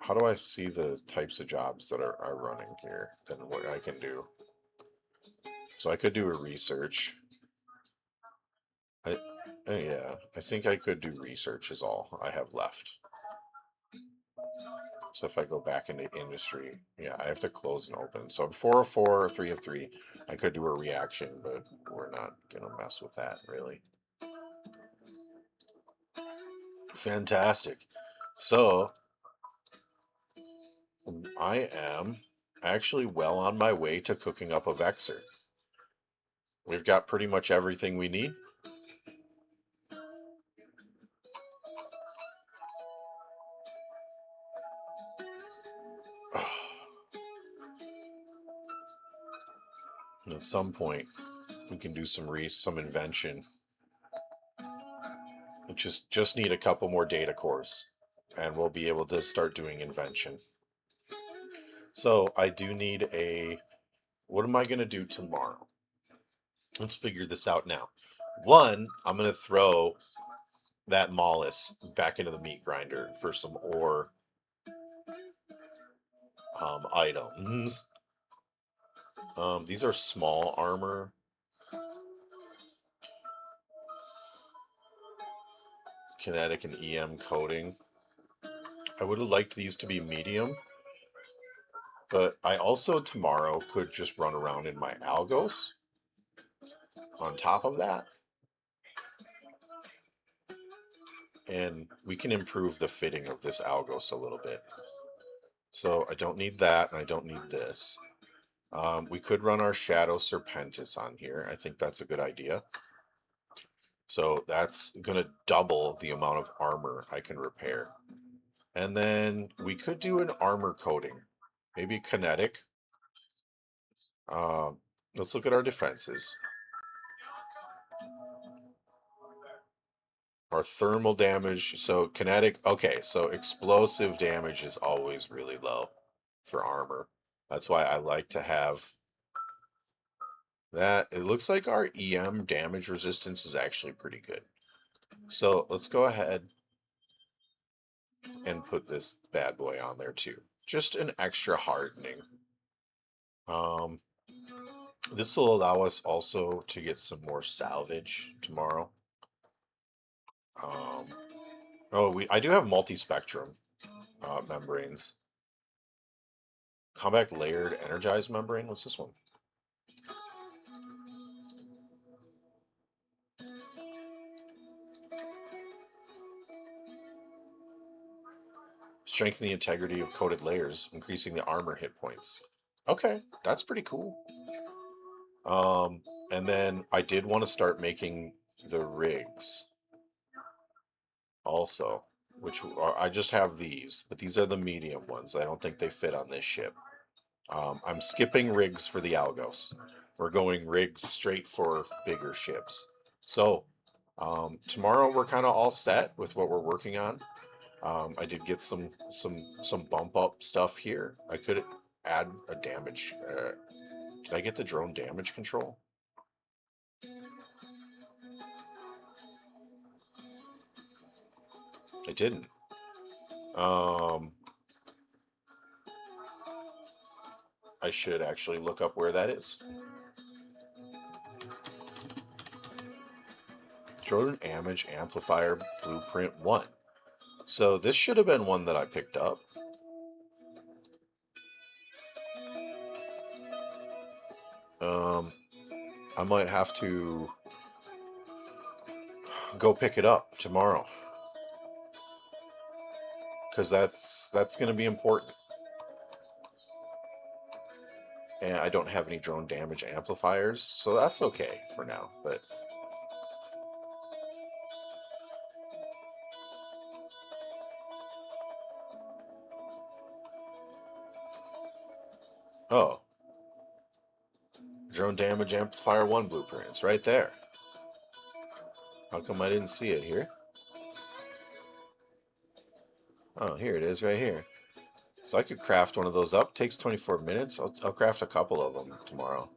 Speaker 1: How do I see the types of jobs that are running here and what I can do? So I could do a research. I, yeah, I think I could do research is all I have left. So if I go back into industry, yeah, I have to close and open. So I'm 4 of 4, 3 of 3. I could do a reaction, but we're not gonna mess with that really. Fantastic. So I am actually well on my way to cooking up a Vexer. We've got pretty much everything we need. And at some point, we can do some invention. We just need a couple more data cores, and we'll be able to start doing invention. So I do need a. What am I going to do tomorrow? Let's figure this out now. One, I'm going to throw that mollusk back into the meat grinder for some ore items. These are small armor. Kinetic and EM coating. I would have liked these to be medium, but I also tomorrow could just run around in my Algos on top of that. And we can improve the fitting of this Algos a little bit. So I don't need that, and I don't need this. We could run our Shadow Serpentis on here. I think that's a good idea. So that's going to double the amount of armor I can repair. And then we could do an armor coating, maybe kinetic. Let's look at our defenses. Our thermal damage, so kinetic, okay, so explosive damage is always really low for armor. That's why I like to have that. It looks like our EM damage resistance is actually pretty good. So let's go ahead and put this bad boy on there too. Just an extra hardening. This will allow us also to get some more salvage tomorrow. I do have multi-spectrum membranes. Compact layered energized membrane. What's this one? Strengthen the integrity of coated layers, increasing the armor hit points. Okay, that's pretty cool. And then I did want to start making the rigs also, I just have these, but these are the medium ones. I don't think they fit on this ship. I'm skipping rigs for the Algos. We're going rigs straight for bigger ships. So tomorrow we're kind of all set with what we're working on. I did get some bump up stuff here. I could add a damage. Did I get the drone damage control? I didn't. I should actually look up where that is. Drone damage amplifier blueprint 1. So this should have been one that I picked up. I might have to go pick it up tomorrow because that's going to be important. And I don't have any drone damage amplifiers, so that's okay for now. But Oh, drone damage amplifier 1 blueprint. It's right there. How come I didn't see it here? Oh, here it is right here. So I could craft one of those up. Takes 24 minutes. I'll craft a couple of them tomorrow.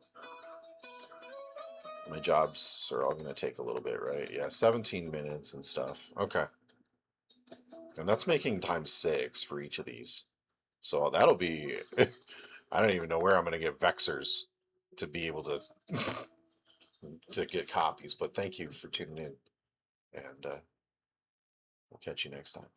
Speaker 1: My jobs are all going to take a little bit, right? Yeah, 17 minutes and stuff. Okay. And that's making times 6 for each of these. So that'll be... I don't even know where I'm going to get vexers to be able to get copies. But thank you for tuning in. And we'll catch you next time.